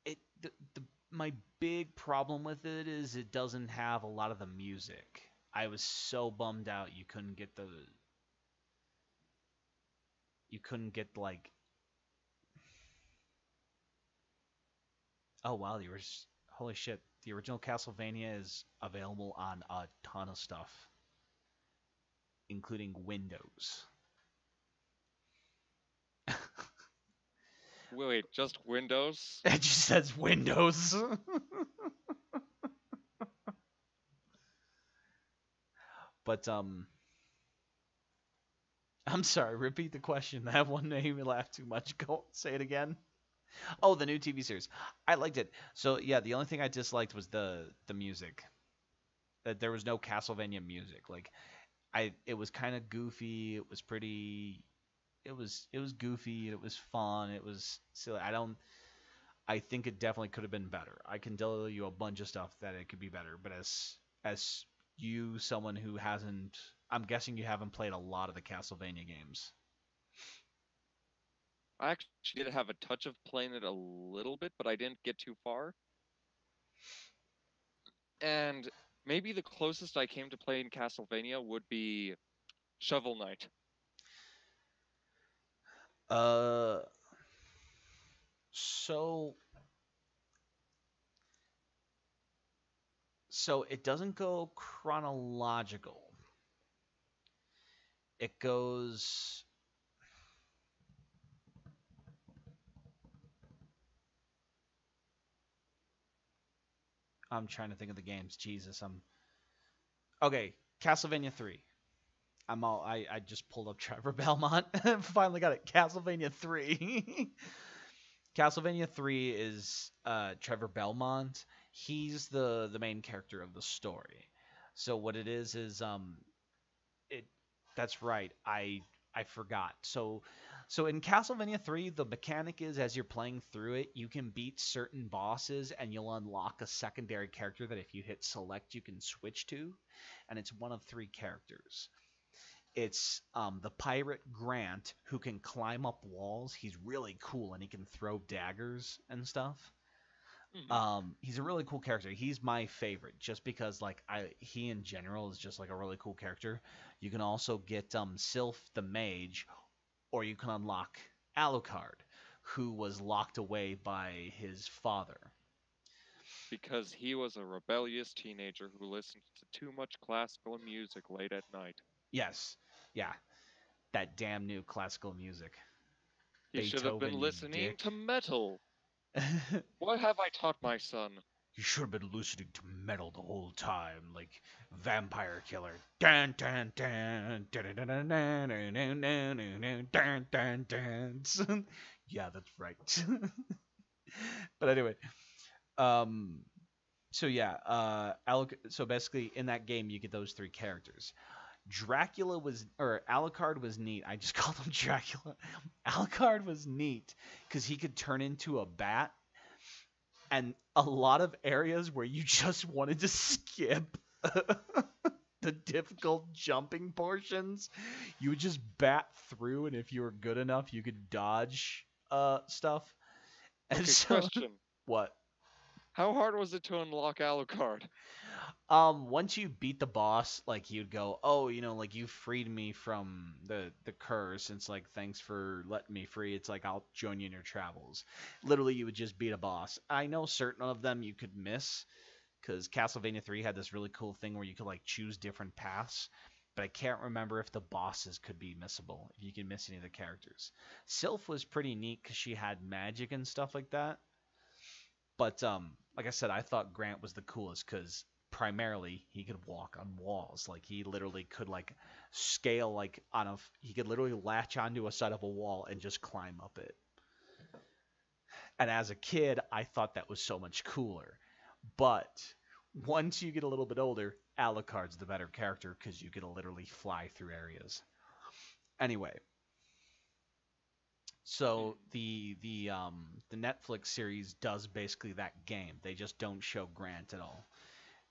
it the my big problem with it is it doesn't have a lot of the music. I was so bummed out you couldn't get like, oh wow, holy shit, the original Castlevania is available on a ton of stuff, including Windows. Wait, just Windows? It just says Windows. But I'm sorry, repeat the question. That one made me laugh too much. Go say it again. Oh, the new TV series. I liked it. So yeah, the only thing I disliked was the music. That there was no Castlevania music. Like it was kind of goofy. It was pretty. It was goofy. It was fun. It was silly. I think it definitely could have been better. I can tell you a bunch of stuff that it could be better. But as you, someone who hasn't, I'm guessing you haven't played a lot of the Castlevania games. I actually did have a touch of playing it a little bit, but I didn't get too far. And maybe the closest I came to playing Castlevania would be Shovel Knight. Uh, so it doesn't go chronological. It goes. I'm trying to think of the games. Jesus, I'm. Okay, Castlevania 3. I just pulled up Trevor Belmont. Finally got it. Castlevania 3. Castlevania 3 is Trevor Belmont. He's the main character of the story. So what it is it that's right. I forgot. So in Castlevania 3, the mechanic is as you're playing through it, you can beat certain bosses and you'll unlock a secondary character that if you hit select you can switch to, and it's one of three characters. It's the pirate Grant, who can climb up walls. He's really cool and he can throw daggers and stuff. He's a really cool character. He's my favorite just because he in general is just like a really cool character. You can also get Sylph the mage, or you can unlock Alucard, who was locked away by his father. Because he was a rebellious teenager who listened to too much classical music late at night. Yes. Yeah. That damn new classical music. He should have been listening to metal. What have I taught my son? You should have been listening to metal the whole time, like Vampire Killer. Dun dun dun dun dun dun dun dun dun dun dun. Yeah, that's right. But anyway, so yeah, so basically in that game you get those three characters. Alucard was neat. I just called him Dracula. Alucard was neat because he could turn into a bat, and a lot of areas where you just wanted to skip the difficult jumping portions, you would just bat through, and if you were good enough, you could dodge stuff. And okay, so, question. What? How hard was it to unlock Alucard? Once you beat the boss, like you'd go, oh, like you freed me from the curse. It's like, thanks for letting me free. It's like, I'll join you in your travels. Literally, you would just beat a boss. I know certain of them you could miss, because Castlevania 3 had this really cool thing where you could like choose different paths, but I can't remember if the bosses could be missable, if you can miss any of the characters. Sylph was pretty neat because she had magic and stuff like that. But like I said, I thought Grant was the coolest because primarily he could walk on walls. Like he literally could like scale like he could literally latch onto a side of a wall and just climb up it. And as a kid, I thought that was so much cooler. But once you get a little bit older, Alucard's the better character because you can literally fly through areas. Anyway, so the Netflix series does basically that game. They just don't show Grant at all.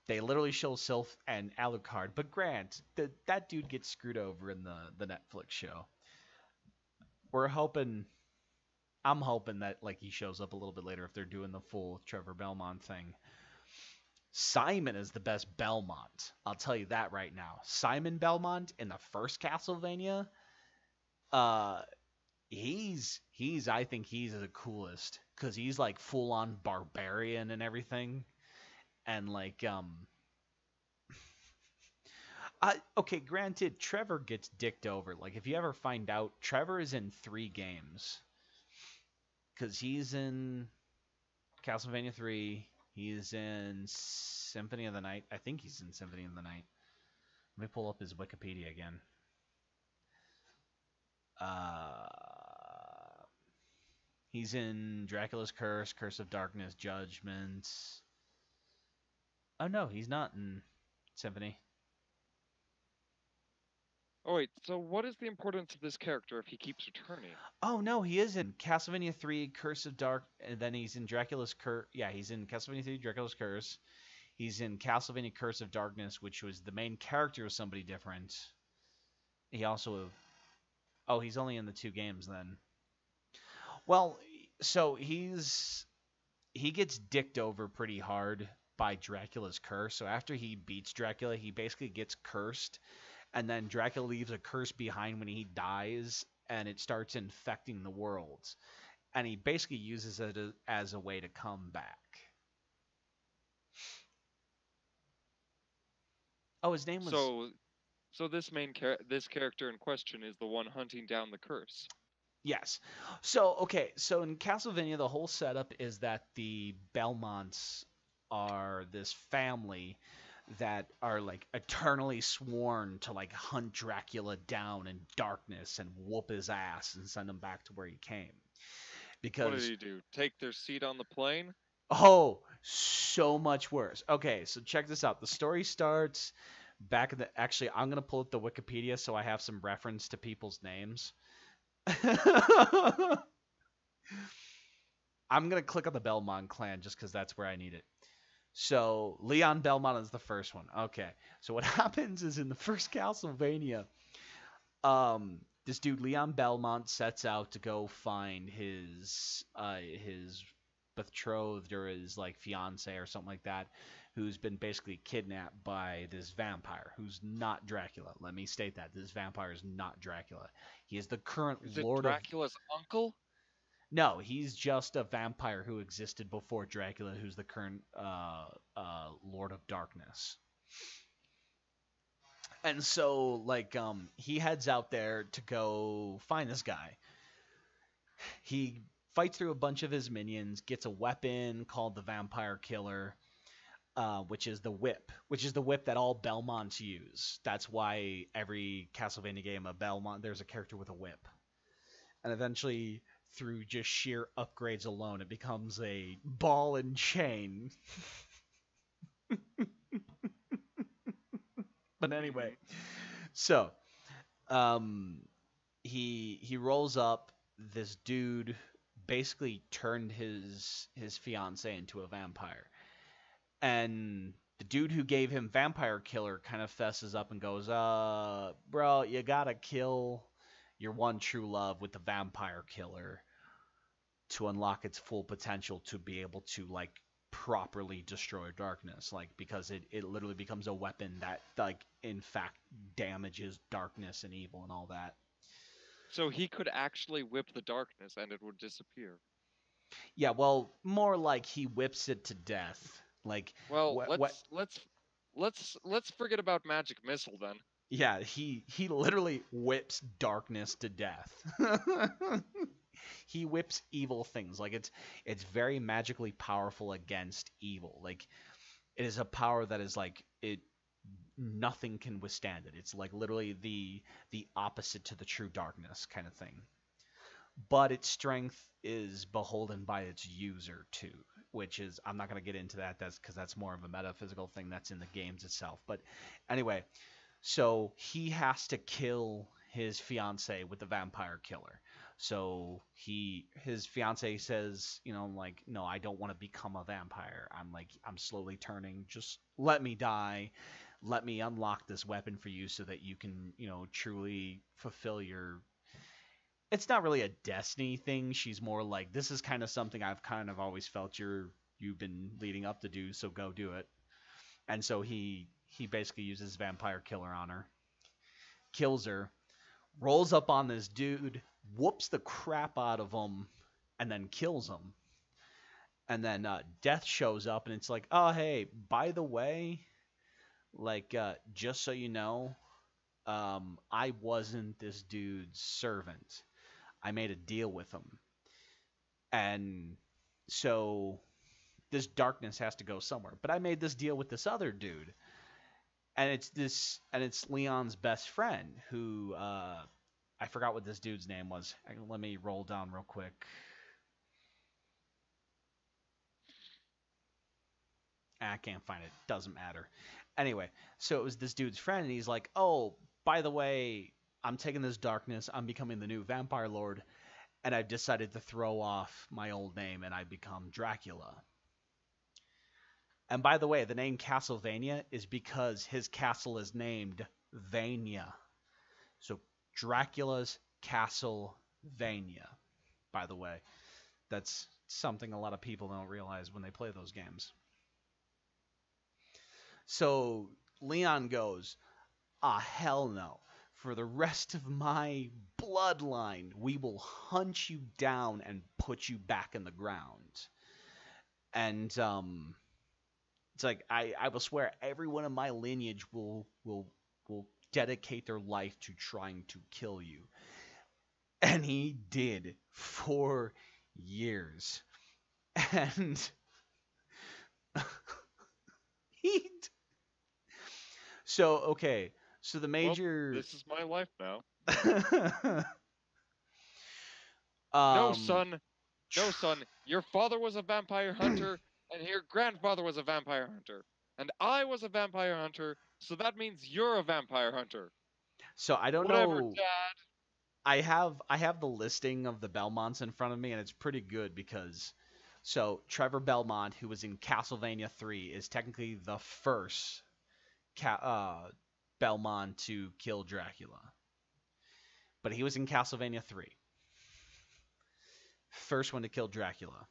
They literally show Sylph and Alucard, but Grant, that dude gets screwed over in the Netflix show. We're hoping, I'm hoping that like he shows up a little bit later if they're doing the full Trevor Belmont thing. Simon is the best Belmont. I'll tell you that right now. Simon Belmont in the first Castlevania, uh, I think he's the coolest because he's like full on barbarian and everything, and like okay, granted, Trevor gets dicked over. Like, if you ever find out, Trevor is in 3 games. Because he's in Castlevania 3. He's in Symphony of the Night. I think he's in Symphony of the Night. Let me pull up his Wikipedia again. He's in Dracula's Curse, Curse of Darkness, Judgment. Oh, no, he's not in Symphony. Oh wait, so what is the importance of this character if he keeps returning? Oh no, he is in Castlevania 3, Curse of Dark, and then he's in Dracula's Curse. Yeah, he's in Castlevania 3, Dracula's Curse. He's in Castlevania Curse of Darkness, which was the main character of somebody different. He also, oh, he's only in the 2 games then. Well, so he gets dicked over pretty hard by Dracula's Curse. So after he beats Dracula, he basically gets cursed. And then Dracula leaves a curse behind when he dies, and it starts infecting the worlds. And he basically uses it as a way to come back. Oh, his name was... So this this character in question is the one hunting down the curse. Yes. So, okay, so in Castlevania, the whole setup is that the Belmonts are this family that are like eternally sworn to like hunt Dracula down in darkness and whoop his ass and send him back to where he came. Because what did he do? Take their seat on the plane? Oh, so much worse. Okay, so check this out. The story starts back in the... Actually, I'm going to pull up the Wikipedia so I have some reference to people's names. I'm going to click on the Belmont clan just because that's where I need it. So, Leon Belmont is the first one. Okay. So, what happens is in the first Castlevania, this dude, Leon Belmont, sets out to go find his betrothed or his, like, fiance or something like that, who's been basically kidnapped by this vampire who's not Dracula. Let me state that. This vampire is not Dracula. He is the current Lord of... Dracula's uncle? No, he's just a vampire who existed before Dracula, who's the current Lord of Darkness. And so, like, he heads out there to go find this guy. He fights through a bunch of his minions, gets a weapon called the Vampire Killer, which is the whip, that all Belmonts use. That's why every Castlevania game, there's a character with a whip. And eventually, through just sheer upgrades alone, it becomes a ball and chain. But anyway, so he rolls up. This dude basically turned his fiance into a vampire, and the dude who gave him Vampire Killer kind of fesses up and goes, bro, you gotta kill your one true love with the Vampire Killer to unlock its full potential to be able to, like, properly destroy darkness, like, because it literally becomes a weapon that, like, in fact damages darkness and evil and all that. So he could actually whip the darkness and it would disappear. Yeah, well, more like he whips it to death. Like, well, let's forget about Magic Missile then. Yeah, he literally whips darkness to death. He whips evil things. Like, it's very magically powerful against evil. Like, it is a power that is like nothing can withstand it. It's like literally the opposite to the true darkness kind of thing. But its strength is beholden by its user too, which is, I'm not going to get into that. That's because that's more of a metaphysical thing that's in the games itself. But anyway, so he has to kill his fiance with the vampire killer. So his fiance says, like, no, I don't want to become a vampire. I'm slowly turning. Just let me die. Let me unlock this weapon for you so that you can, truly fulfill your. It's not really a destiny thing. She's more like, this is kind of something I've kind of always felt you've been leading up to do, so go do it. And so he basically uses vampire killer on her, kills her, rolls up on this dude, whoops the crap out of him, and then kills him. And then Death shows up, and it's like, oh, hey, by the way, like, just so you know, I wasn't this dude's servant. I made a deal with him. And so this darkness has to go somewhere. But I made this deal with this other dude. And it's Leon's best friend who, I forgot what this dude's name was. Let me roll down real quick. I can't find it. Doesn't matter. Anyway, so it was this dude's friend, and he's like, oh, by the way, I'm taking this darkness. I'm becoming the new vampire lord, and I've decided to throw off my old name, and I become Dracula. And by the way, the name Castlevania is because his castle is named Vania. So Dracula's Castlevania, by the way. That's something a lot of people don't realize when they play those games. So Leon goes, hell no. For the rest of my bloodline, we will hunt you down and put you back in the ground. And it's like, I will swear everyone in my lineage will dedicate their life to trying to kill you. And he did for years. And he So, okay. So the major... Well, this is my life now. No, son. No, son. Your father was a vampire hunter, and your grandfather was a vampire hunter. And I was a vampire hunter, so that means you're a vampire hunter. So I don't Whatever, know... Dad. I have the listing of the Belmonts in front of me, and it's pretty good because... So, Trevor Belmont, who was in Castlevania 3, is technically the first Belmont to kill Dracula. But he was in Castlevania 3. First one to kill Dracula.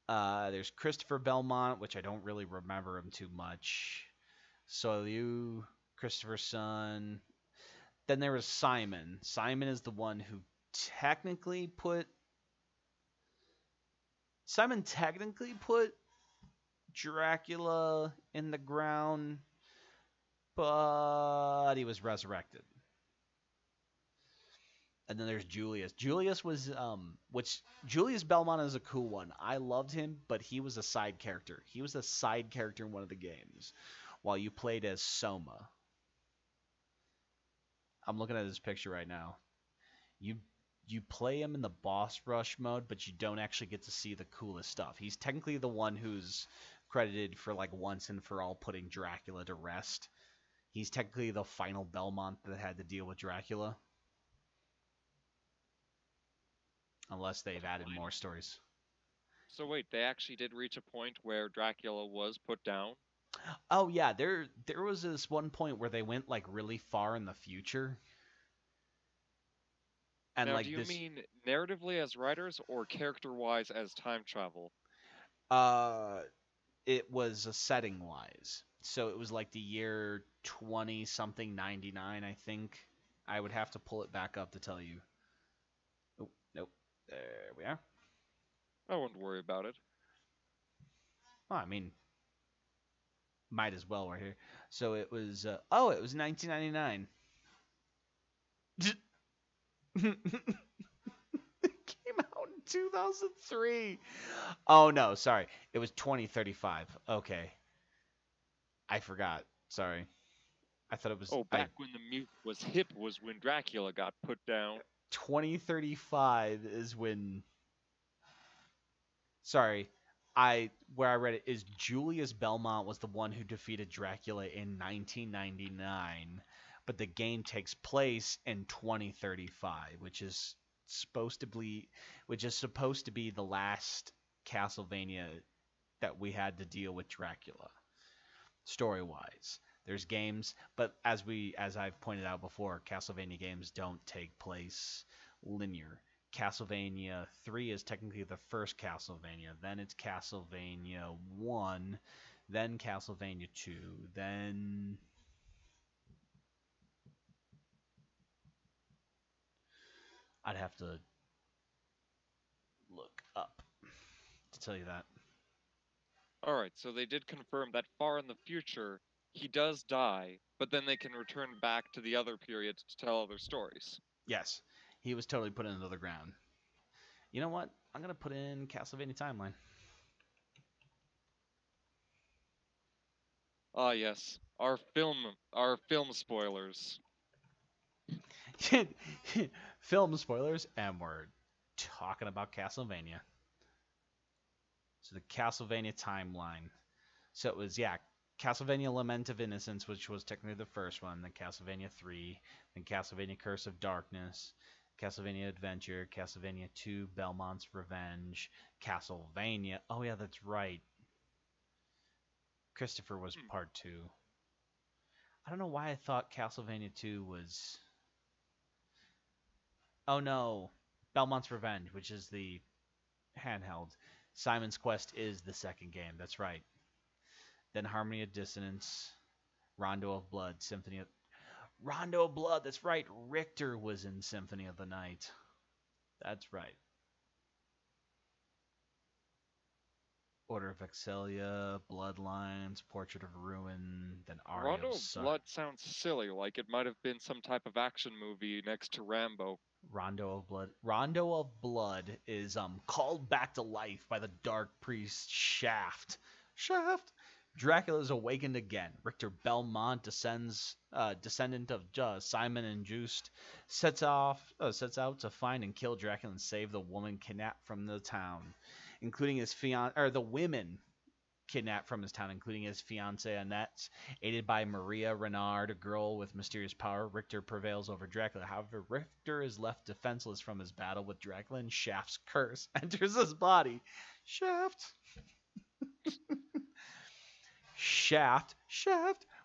There's Christopher Belmont, which I don't really remember him too much. So you, Christopher's son. Then there was Simon. Simon is the one who technically put Dracula in the ground, but he was resurrected. And then there's Julius. Julius was, Julius Belmont is a cool one. I loved him, but he was a side character. He was a side character in one of the games, while you played as Soma. I'm looking at his picture right now. You play him in the boss rush mode, but you don't actually get to see the coolest stuff. He's technically the one who's credited for, like, once and for all putting Dracula to rest. He's technically the final Belmont that had to deal with Dracula. Unless they've added more stories. So wait, they actually did reach a point where Dracula was put down? Oh yeah, there was this one point where they went, like, really far in the future. And now, like do you this, mean narratively as writers or character-wise as time travel? it was a setting-wise. So it was like the year 20-something, 99, I think. I would have to pull it back up to tell you. Oh, nope. There we are. I wouldn't worry about it. Well, I mean, might as well right here. So it was, it was 1999. It came out in 2003. Oh, no, sorry. It was 2035. Okay. I forgot. Sorry. I thought it was... back when the mute was hip was when Dracula got put down. 2035 is when... Sorry. Where I read it is Julius Belmont was the one who defeated Dracula in 1999, but the game takes place in 2035, which is supposed to be the last Castlevania that we had to deal with Dracula, story-wise. There's games, but as I've pointed out before, Castlevania games don't take place linear. Castlevania 3 is technically the first Castlevania, then it's Castlevania 1, then Castlevania 2, then I'd have to look up to tell you that. Alright, so they did confirm that far in the future, he does die, but then they can return back to the other periods to tell other stories. Yes, he was totally put into the ground. You know what? I'm going to put in Castlevania Timeline. Ah, yes. Our film spoilers. Film spoilers, and we're talking about Castlevania. So the Castlevania Timeline. So it was, Castlevania Lament of Innocence, which was technically the first one, then Castlevania 3, then Castlevania Curse of Darkness, Castlevania Adventure, Castlevania 2, Belmont's Revenge, Castlevania. Oh yeah, that's right. Christopher was part 2. I don't know why I thought Castlevania 2 was... Oh no, Belmont's Revenge, which is the handheld. Simon's Quest is the second game, that's right. Then Harmony of Dissonance, Rondo of Blood, Rondo of Blood, that's right. Richter was in Symphony of the Night. That's right. Order of Excelia, Bloodlines, Portrait of Ruin, then Aria Rondo of of Blood sounds silly, like it might have been some type of action movie next to Rambo. Rondo of Blood. Rondo of Blood is called back to life by the dark priest Shaft. Dracula is awakened again. Richter Belmont, descendant of Simon and Just, sets out to find and kill Dracula and save the woman kidnapped from the town, including his the women kidnapped from his town, including his fiancée Annette. Aided by Maria Renard, a girl with mysterious power, Richter prevails over Dracula. However, Richter is left defenseless from his battle with Dracula, and Shaft's curse enters his body. Shaft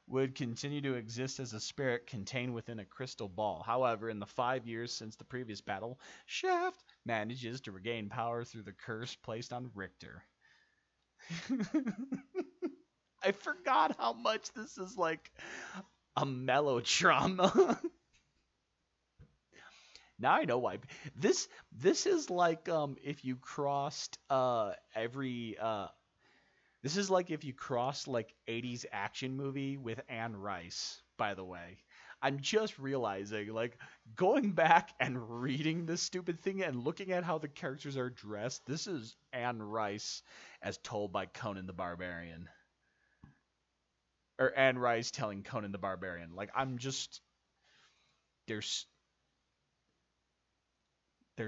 would continue to exist as a spirit contained within a crystal ball. However, in the 5 years since the previous battle, Shaft manages to regain power through the curse placed on Richter. I forgot how much this is like a melodrama. Now I know why. This is like if you crossed this is like if you crossed like 80s action movie with Anne Rice, by the way. I'm just realizing, like, going back and reading this stupid thing and looking at how the characters are dressed, this is Anne Rice as told by Conan the Barbarian. Or Anne Rice telling Conan the Barbarian. Like, I'm just... There's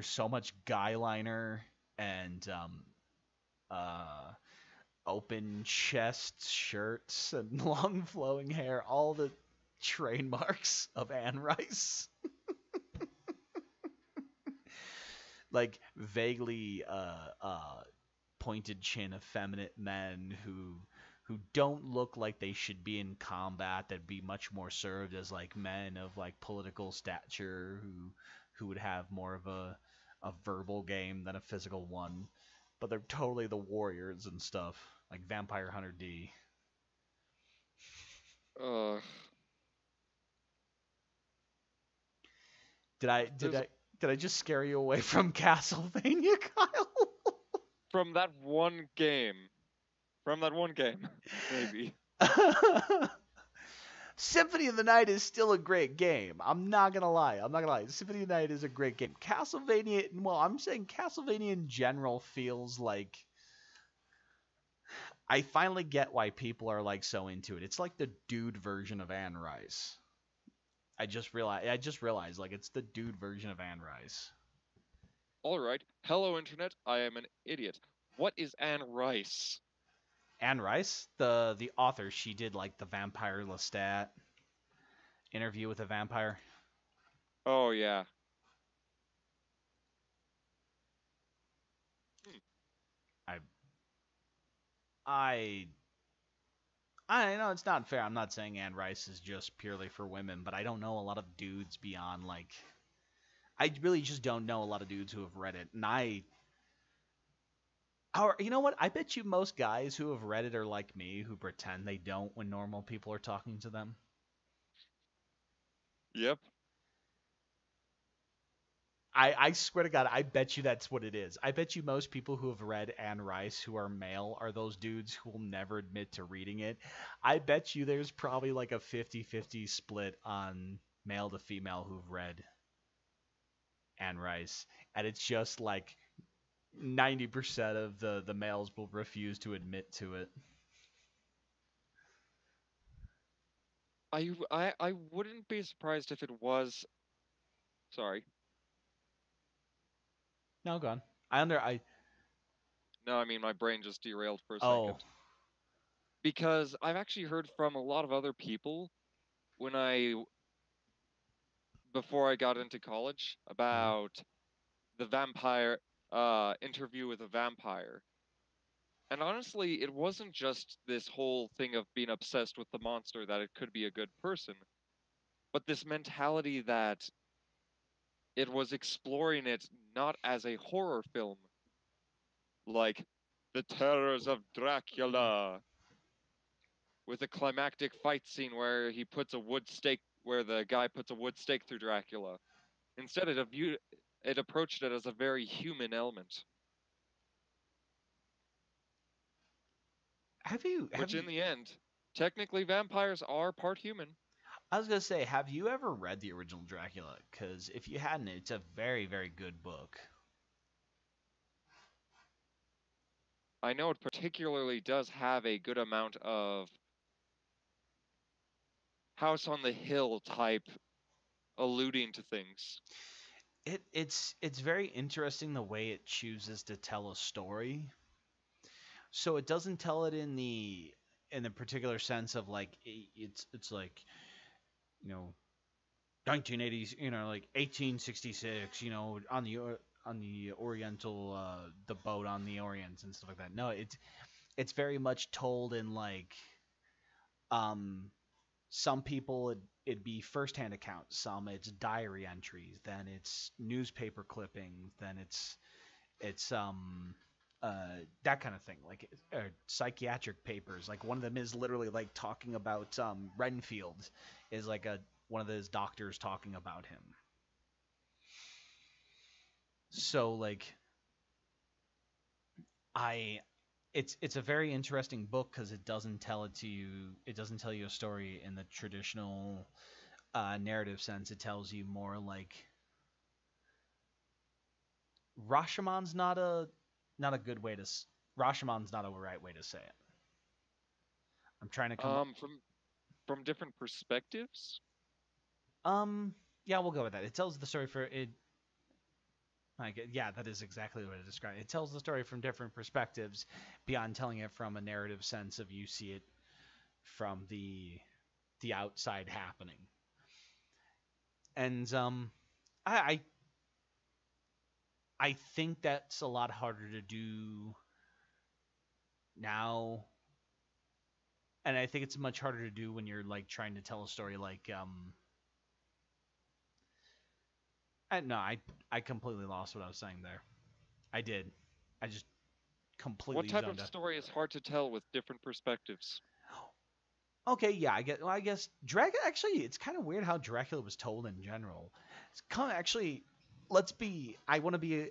so much guy liner and open chest shirts and long flowing hair, all the trademarks of Anne Rice. Like vaguely pointed chin, effeminate men who don't look like they should be in combat, that'd be much more served as like men of like political stature who would have more of a verbal game than a physical one. But they're totally the warriors and stuff, like Vampire Hunter D. Did I just scare you away from Castlevania, Kyle? From that one game, maybe. Symphony of the Night is still a great game. I'm not gonna lie. Symphony of the Night is a great game. Castlevania, well, I'm saying Castlevania in general feels like... I finally get why people are like so into it. It's like the dude version of Anne Rice. I just realized like it's the dude version of Anne Rice. Alright. Hello, Internet. I am an idiot. What is Anne Rice? Anne Rice? The author. She did like the Vampire Lestat. Interview with a Vampire. Oh yeah. I I I know it's not fair. I'm not saying Anne Rice is just purely for women, but I don't know a lot of dudes beyond like I really just don't know a lot of dudes who have read it. And or you know what? I bet you most guys who have read it are like me, who pretend they don't when normal people are talking to them. Yep. I swear to God, I bet you that's what it is. I bet you most people who have read Anne Rice who are male are those dudes who will never admit to reading it. I bet you there's probably like a 50-50 split on male to female who've read Anne Rice. And it's just like 90% of the males will refuse to admit to it. I wouldn't be surprised if it was. Sorry. No, go on. I No, I mean my brain just derailed for a oh. second. Because I've actually heard from a lot of other people when before I got into college about the vampire interview with a vampire. And honestly, it wasn't just this whole thing of being obsessed with the monster that it could be a good person, but this mentality that it was exploring it not as a horror film, like the terrors of Dracula, with a climactic fight scene where the guy puts a wood stake through Dracula. Instead, it approached it as a very human element, Have which you in the end, technically vampires are part human. I was gonna say, have you ever read the original Dracula? Because if you hadn't, it's a very, very good book. I know it particularly does have a good amount of House on the Hill type alluding to things. It's very interesting the way it chooses to tell a story. So it doesn't tell it in the particular sense of like it's like, you know, 1980s, like 1866, on the Oriental the boat on the Orient and stuff like that. No, it's very much told in like um some people it'd be firsthand accounts, some it's diary entries, then it's newspaper clippings, then it's that kind of thing, like psychiatric papers. Like one of them is literally like talking about Renfield, is like one of his doctors talking about him. So like I it's a very interesting book because it doesn't tell it to you. It doesn't tell you a story in the traditional narrative sense. It tells you more like Rashomon's not a good way to. Rashomon's not a right way to say it. I'm trying to come. From different perspectives. Yeah, we'll go with that. It tells the story for it. Like, yeah, that is exactly what it describes. It tells the story from different perspectives, beyond telling it from a narrative sense of you see it from the outside happening. And I I think that's a lot harder to do now, and I think it's much harder to do when you're like trying to tell a story like no, I completely lost what I was saying there. I did. I just completely What type zoned of out. story is hard to tell with different perspectives? Okay, yeah, I guess Dracula. Actually, it's kind of weird how Dracula was told in general. It's kind of actually. Let's be. I want to be.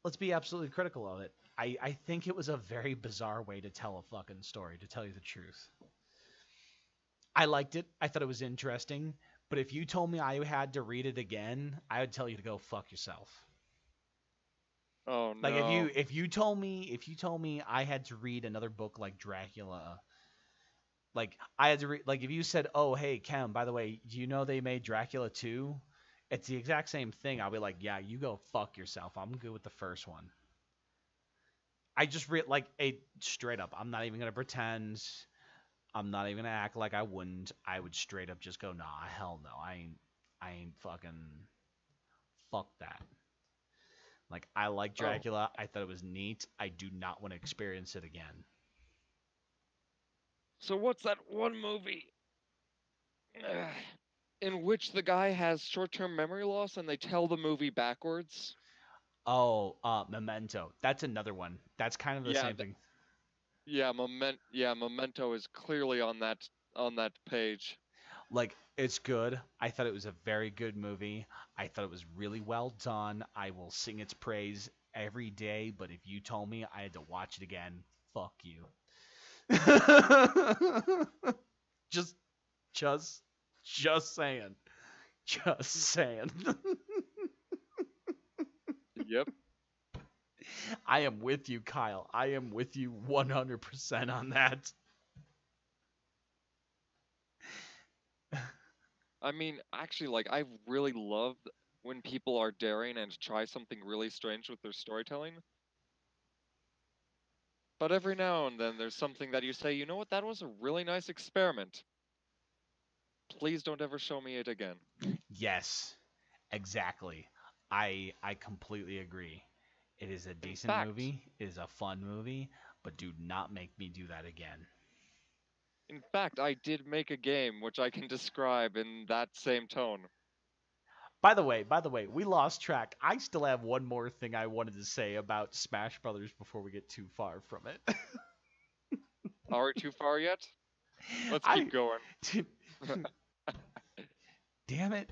Let's be absolutely critical of it. I think it was a very bizarre way to tell a fucking story, to tell you the truth. I liked it. I thought it was interesting. But if you told me I had to read it again, I would tell you to go fuck yourself. Oh no. Like if you told me I had to read another book like Dracula, like I had to read, like if you said, "Oh, hey Kem, by the way, do you know they made Dracula 2?" It's the exact same thing. I'll be like, "Yeah, you go fuck yourself. I'm good with the first one." I just read like a straight up. I'm not even gonna pretend. I'm not even gonna act like I wouldn't. I would straight up just go, nah, hell no. I ain't fucking fuck that. Like I like Oh, Dracula. I thought it was neat. I do not want to experience it again. so what's that one movie in which the guy has short-term memory loss and they tell the movie backwards? Oh, Memento. That's another one. That's kind of the Yeah, same thing. Memento is clearly on that page. Like it's good. I thought it was a very good movie. I thought it was really well done. I will sing its praise every day, but if you told me I had to watch it again, fuck you. just just just saying. Just saying. Yep. I am with you, Kyle. I am with you 100% on that. I mean, actually, like, I really love when people are daring and try something really strange with their storytelling. But every now and then there's something that you say, you know what, that was a really nice experiment. Please don't ever show me it again. Yes, exactly. I completely agree. It is a In decent fact, movie. It is a fun movie, but do not make me do that again. I did make a game which I can describe in that same tone. By the way, we lost track. I still have one more thing I wanted to say about Smash Brothers before we get too far from it. Are we too far yet? Let's I keep going. Damn it.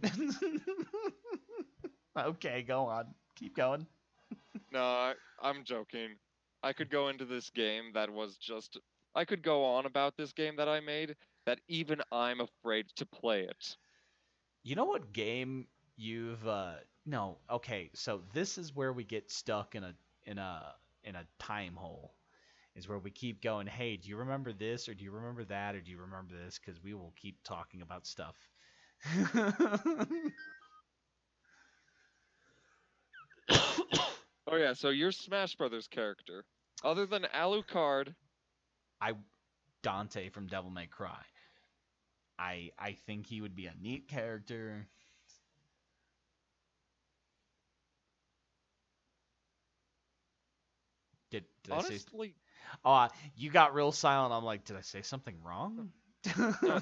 Okay, go on. Keep going. No, I'm joking. I could go into this game that was just. I could go on about this game that I made that even I'm afraid to play it. You know what game you've no, okay, so this is where we get stuck in a in a time hole. Is where we keep going, "Hey, do you remember this or do you remember that or do you remember this?" Cuz we will keep talking about stuff. Oh yeah, so your Smash Brothers character, other than Alucard, I Dante from Devil May Cry. I think he would be a neat character. Did I say? honestly, Oh, you got real silent. I'm like, did I say something wrong? no,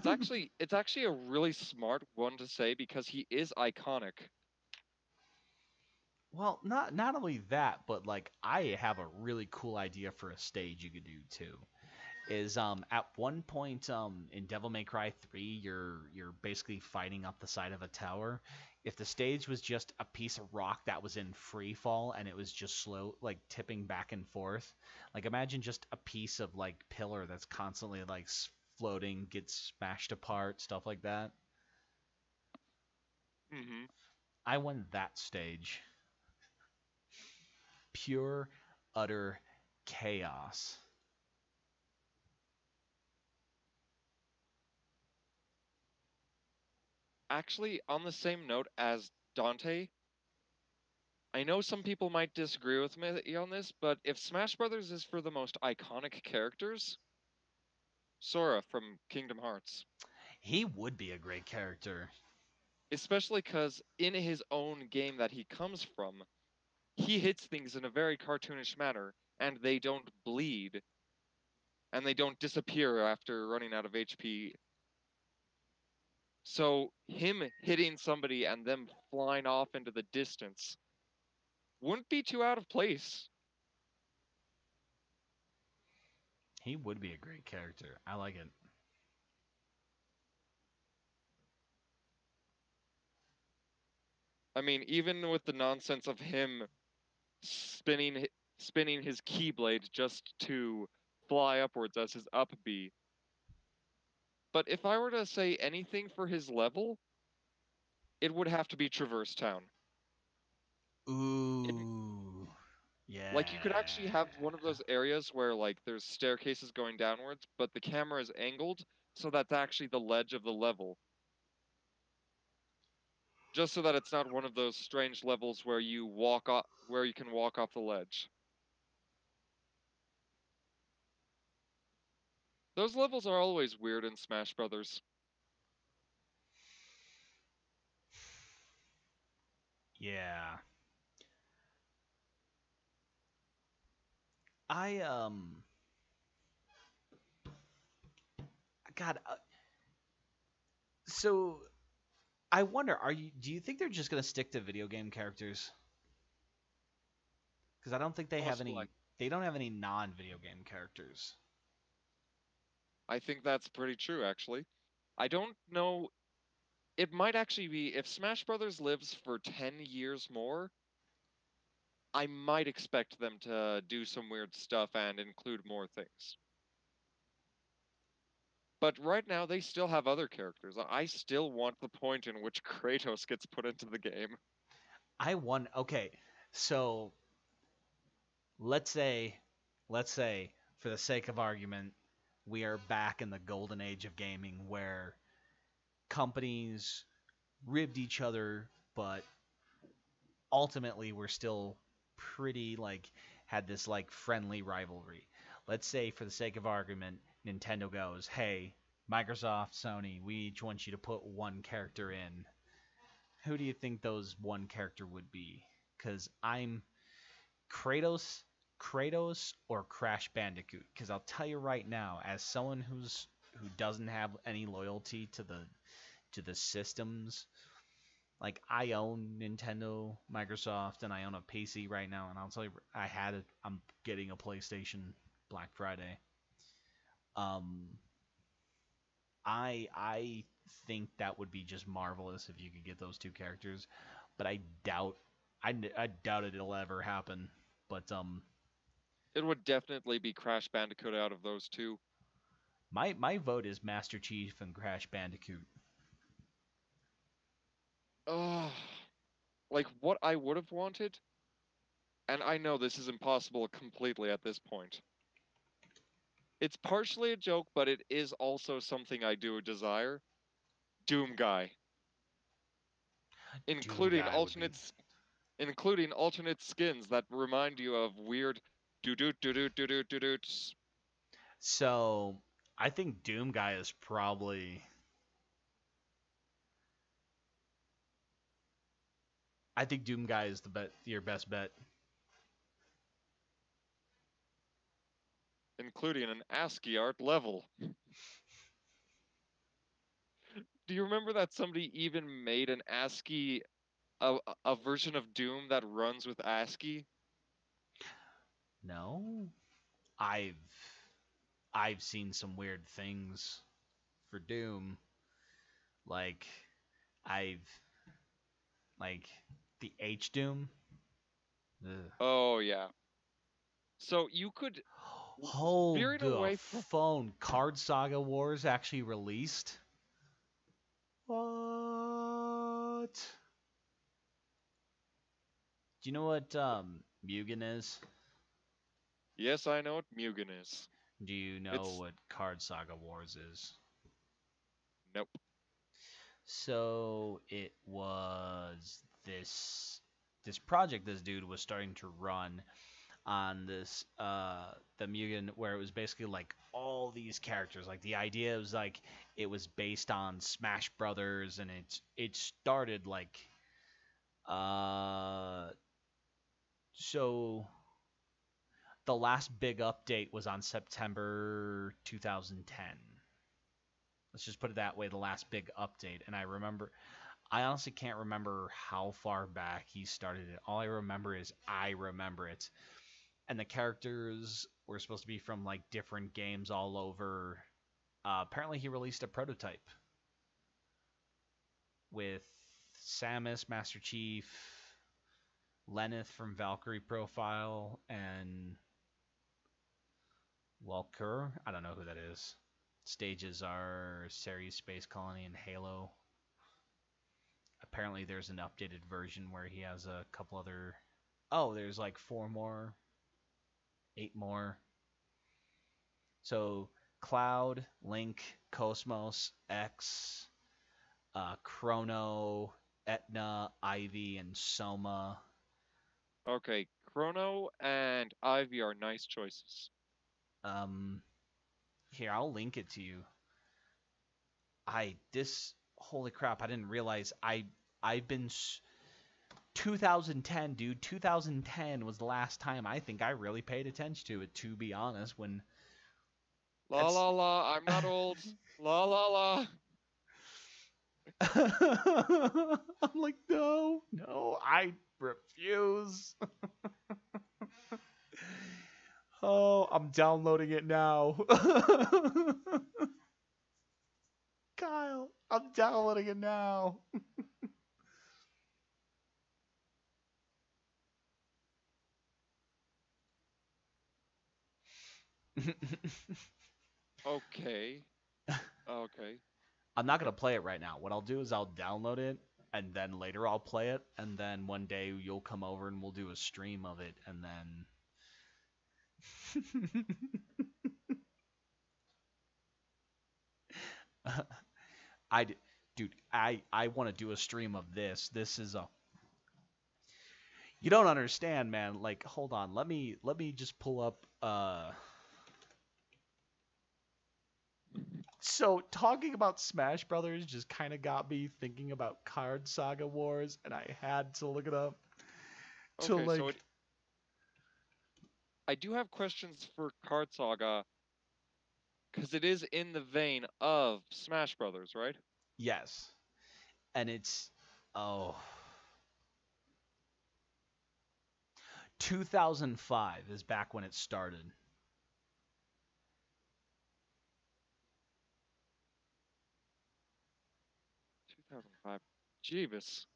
it's actually a really smart one to say because he is iconic. Well, not only that, but like I have a really cool idea for a stage you could do too. Is at one point in Devil May Cry 3, you're basically fighting up the side of a tower. If the stage was just a piece of rock that was in free fall and it was just slow like tipping back and forth, like imagine just a piece of like pillar that's constantly like floating, gets smashed apart, stuff like that. Hmm. I want that stage. Pure utter chaos. Actually, on the same note as Dante, I know some people might disagree with me on this, but if Smash Brothers is for the most iconic characters, Sora from Kingdom Hearts. He would be a great character. Especially because in his own game that he comes from, he hits things in a very cartoonish manner, and they don't bleed, and they don't disappear after running out of HP. So, him hitting somebody and them flying off into the distance wouldn't be too out of place. He would be a great character. I like it. I mean, even with the nonsense of him spinning spinning his keyblade just to fly upwards as his up B. But if I were to say anything for his level, it would have to be Traverse Town. It, Ooh. Yeah. like you could actually have one of those areas where like there's staircases going downwards, but the camera is angled, so that's actually the ledge of the level. Just so that it's not one of those strange levels where you walk off where you can walk off the ledge. Those levels are always weird in Smash Brothers. Yeah. I God, so I wonder, do you think they're just going to stick to video game characters? Cuz I don't think Possible. they don't have any non-video game characters. I think that's pretty true, actually. I don't know. It might actually be if Smash Brothers lives for 10 years more, I might expect them to do some weird stuff and include more things. But right now, they still have other characters. I still want the point in which Kratos gets put into the game. Okay, so let's say, for the sake of argument, we are back in the golden age of gaming where companies ribbed each other, but ultimately we're still pretty like had this like friendly rivalry. Let's say for the sake of argument, Nintendo goes, "Hey, Microsoft, Sony, we each want you to put one character in." Who do you think those one character would be? Cuz I'm Kratos, Kratos or Crash Bandicoot. Cuz I'll tell you right now, as someone who doesn't have any loyalty to the systems, like I own Nintendo, Microsoft, and I own a PC right now. And I'll tell you, I'm getting a PlayStation Black Friday. Um, I think that would be just marvelous if you could get those two characters, but I doubt it'll ever happen. But It would definitely be Crash Bandicoot out of those two. my vote is Master Chief and Crash Bandicoot. Ugh. Like, what I would have wanted, and I know this is impossible completely at this point. It's partially a joke, but it is also something I do desire. Doom Guy. Doom Including Guy would be. including alternate skins that remind you of weird doo doo doo doo doo doo doo doots. So I think Doom Guy is probably. I think Doom Guy is your best bet. Including an ASCII art level. Do you remember that somebody even made an ASCII a version of Doom that runs with ASCII? No, I've I've seen some weird things for Doom. Like I've like the H Doom. Ugh. Oh yeah. So you could Hold veering the away from phone. Card Saga Wars actually released. What? Do you know what Mugen is? Yes, I know what Mugen is. Do you know It's what Card Saga Wars is? nope. So it was this project this dude was starting to run on this the Mugen, where it was basically like all these characters. Like the idea was like it was based on Smash Brothers, and it started like uh so the last big update was on September 2010. Let's just put it that way, the last big update. And I honestly can't remember how far back he started it. All I remember is I remember it. And the characters were supposed to be from like different games all over. Apparently, he released a prototype with Samus, Master Chief, Lenneth from Valkyrie Profile, and Walker. I don't know who that is. Stages are Ceres Space Colony and Halo. Apparently, there's an updated version where he has a couple other. Oh, there's like 4 more, 8 more. So Cloud, Link, Cosmos, X, Chrono, Etna, Ivy, and Soma. Okay, Chrono and Ivy are nice choices. Um, Here, I'll link it to you. Holy crap! I didn't realize I've been 2010, dude. 2010 was the last time I think I really paid attention to it. To be honest, when La la la, I'm not old. La la la. I'm like, no, no, I refuse. Oh, I'm downloading it now. Kyle, I'm downloading it now. Okay. Okay. I'm not gonna play it right now. What I'll do is I'll download it, and then later I'll play it, and then one day you'll come over and we'll do a stream of it, and then. Dude, I want to do a stream of this. This is a. You don't understand, man. Like, hold on. Let me just pull up. So talking about Smash Brothers just kind of got me thinking about Card Saga Wars, and I had to look it up. Okay, so I do have questions for Card Saga, because it is in the vein of Smash Brothers, right? Yes, and it's 2005 is back when it started. 2005. Jeebus.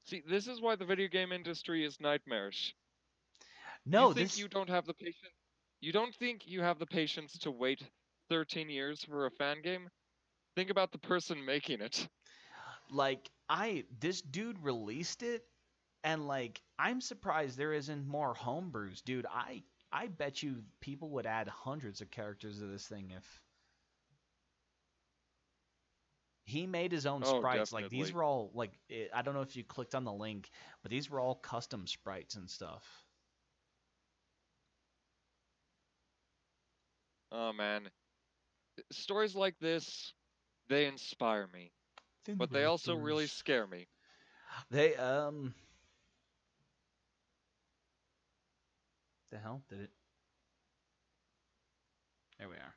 See, this is why the video game industry is nightmarish. No, you think you don't have the patience? You don't think you have the patience to wait 13 years for a fan game? Think about the person making it. Like, this dude released it, and like, I'm surprised there isn't more homebrews, dude. I bet you people would add hundreds of characters to this thing if he made his own sprites. Definitely. Like, these were all like, I don't know if you clicked on the link, but these were all custom sprites and stuff. Oh man, stories like this, they inspire me, but they also really scare me. They the hell did it? There we are.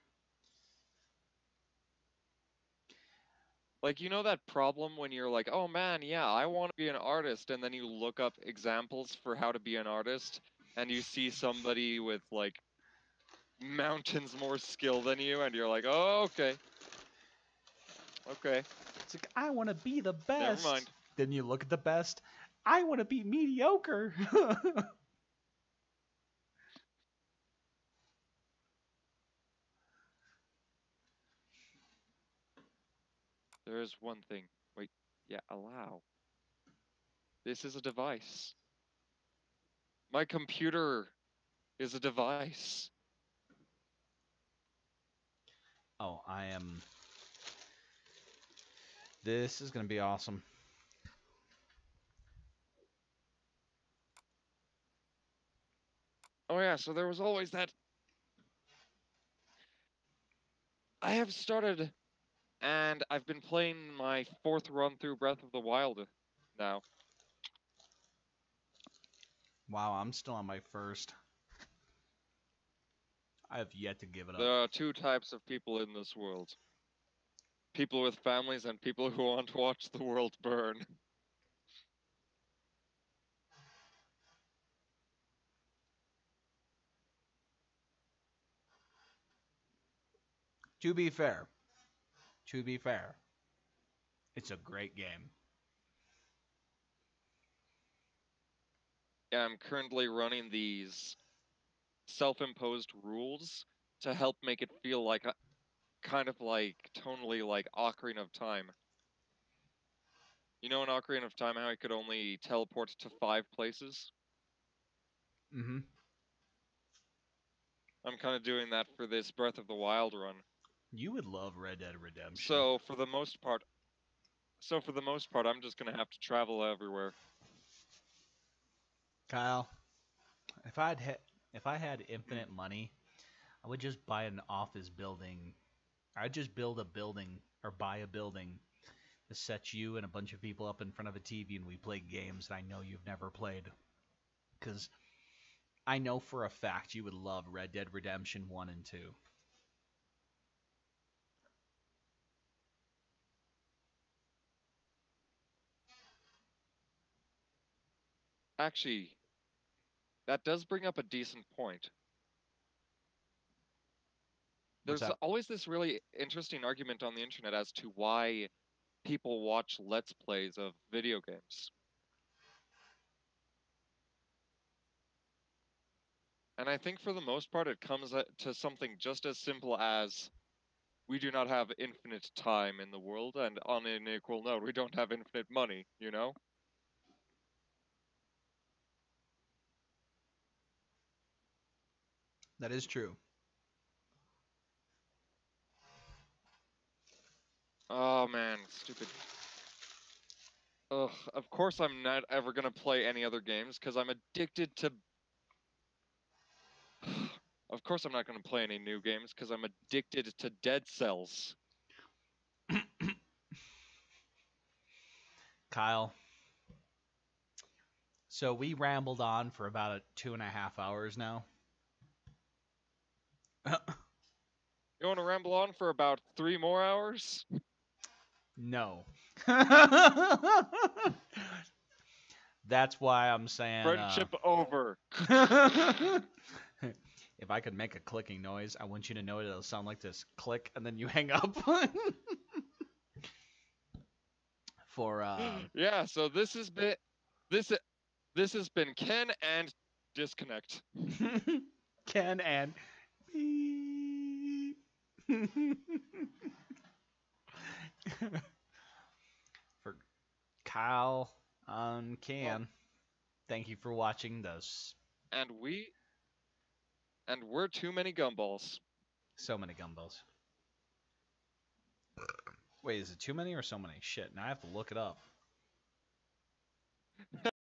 Like, you know that problem when you're like, oh man, yeah, I want to be an artist, and then you look up examples for how to be an artist, and you see somebody with like mountains more skill than you, and you're like, oh, okay. Okay. It's like, I want to be the best. Never mind. Then you look at the best. I want to be mediocre. There is one thing. Wait, yeah, allow. This is a device. My computer is a device. Oh, I am. This is going to be awesome. Oh yeah, so there was always that. I have started, and I've been playing my 4th run through Breath of the Wild now. Wow, I'm still on my first. I have yet to give it up. There are 2 types of people in this world. People with families and people who want to watch the world burn. To be fair, it's a great game. Yeah, I'm currently running these self-imposed rules to help make it feel like a kind of like tonally like Ocarina of Time. You know in Ocarina of Time how I could only teleport to 5 places? Mm-hmm. I'm kind of doing that for this Breath of the Wild run. You would love Red Dead Redemption. So for the most part, I'm just gonna have to travel everywhere. Kyle, if I had infinite money, I would just buy an office building. I'd just build a building or buy a building to set you and a bunch of people up in front of a TV and we play games that I know you've never played. Because I know for a fact you would love Red Dead Redemption 1 and 2. Actually, that does bring up a decent point. What's There's up? always this really interesting argument on the internet as to why people watch Let's Plays of video games. And I think for the most part it comes to something just as simple as we do not have infinite time in the world, and on an equal note, we don't have infinite money, you know? That is true. Oh man, stupid. Ugh, of course I'm not ever gonna play any other games, because I'm addicted to... Of course I'm not gonna play any new games, because I'm addicted to Dead Cells. Kyle. So we rambled on for about 2.5 hours now. You wanna ramble on for about 3 more hours? No. That's why I'm saying... Friendship over. If I could make a clicking noise, I want you to know it'll sound like this. Click, and then you hang up. For, Yeah, so this has been... This has been Ken and Disconnect. Ken and... For Kyle on Can, thank you for watching this. And we're too many gumballs. So many gumballs. Wait, is it too many or so many? Shit, now I have to look it up.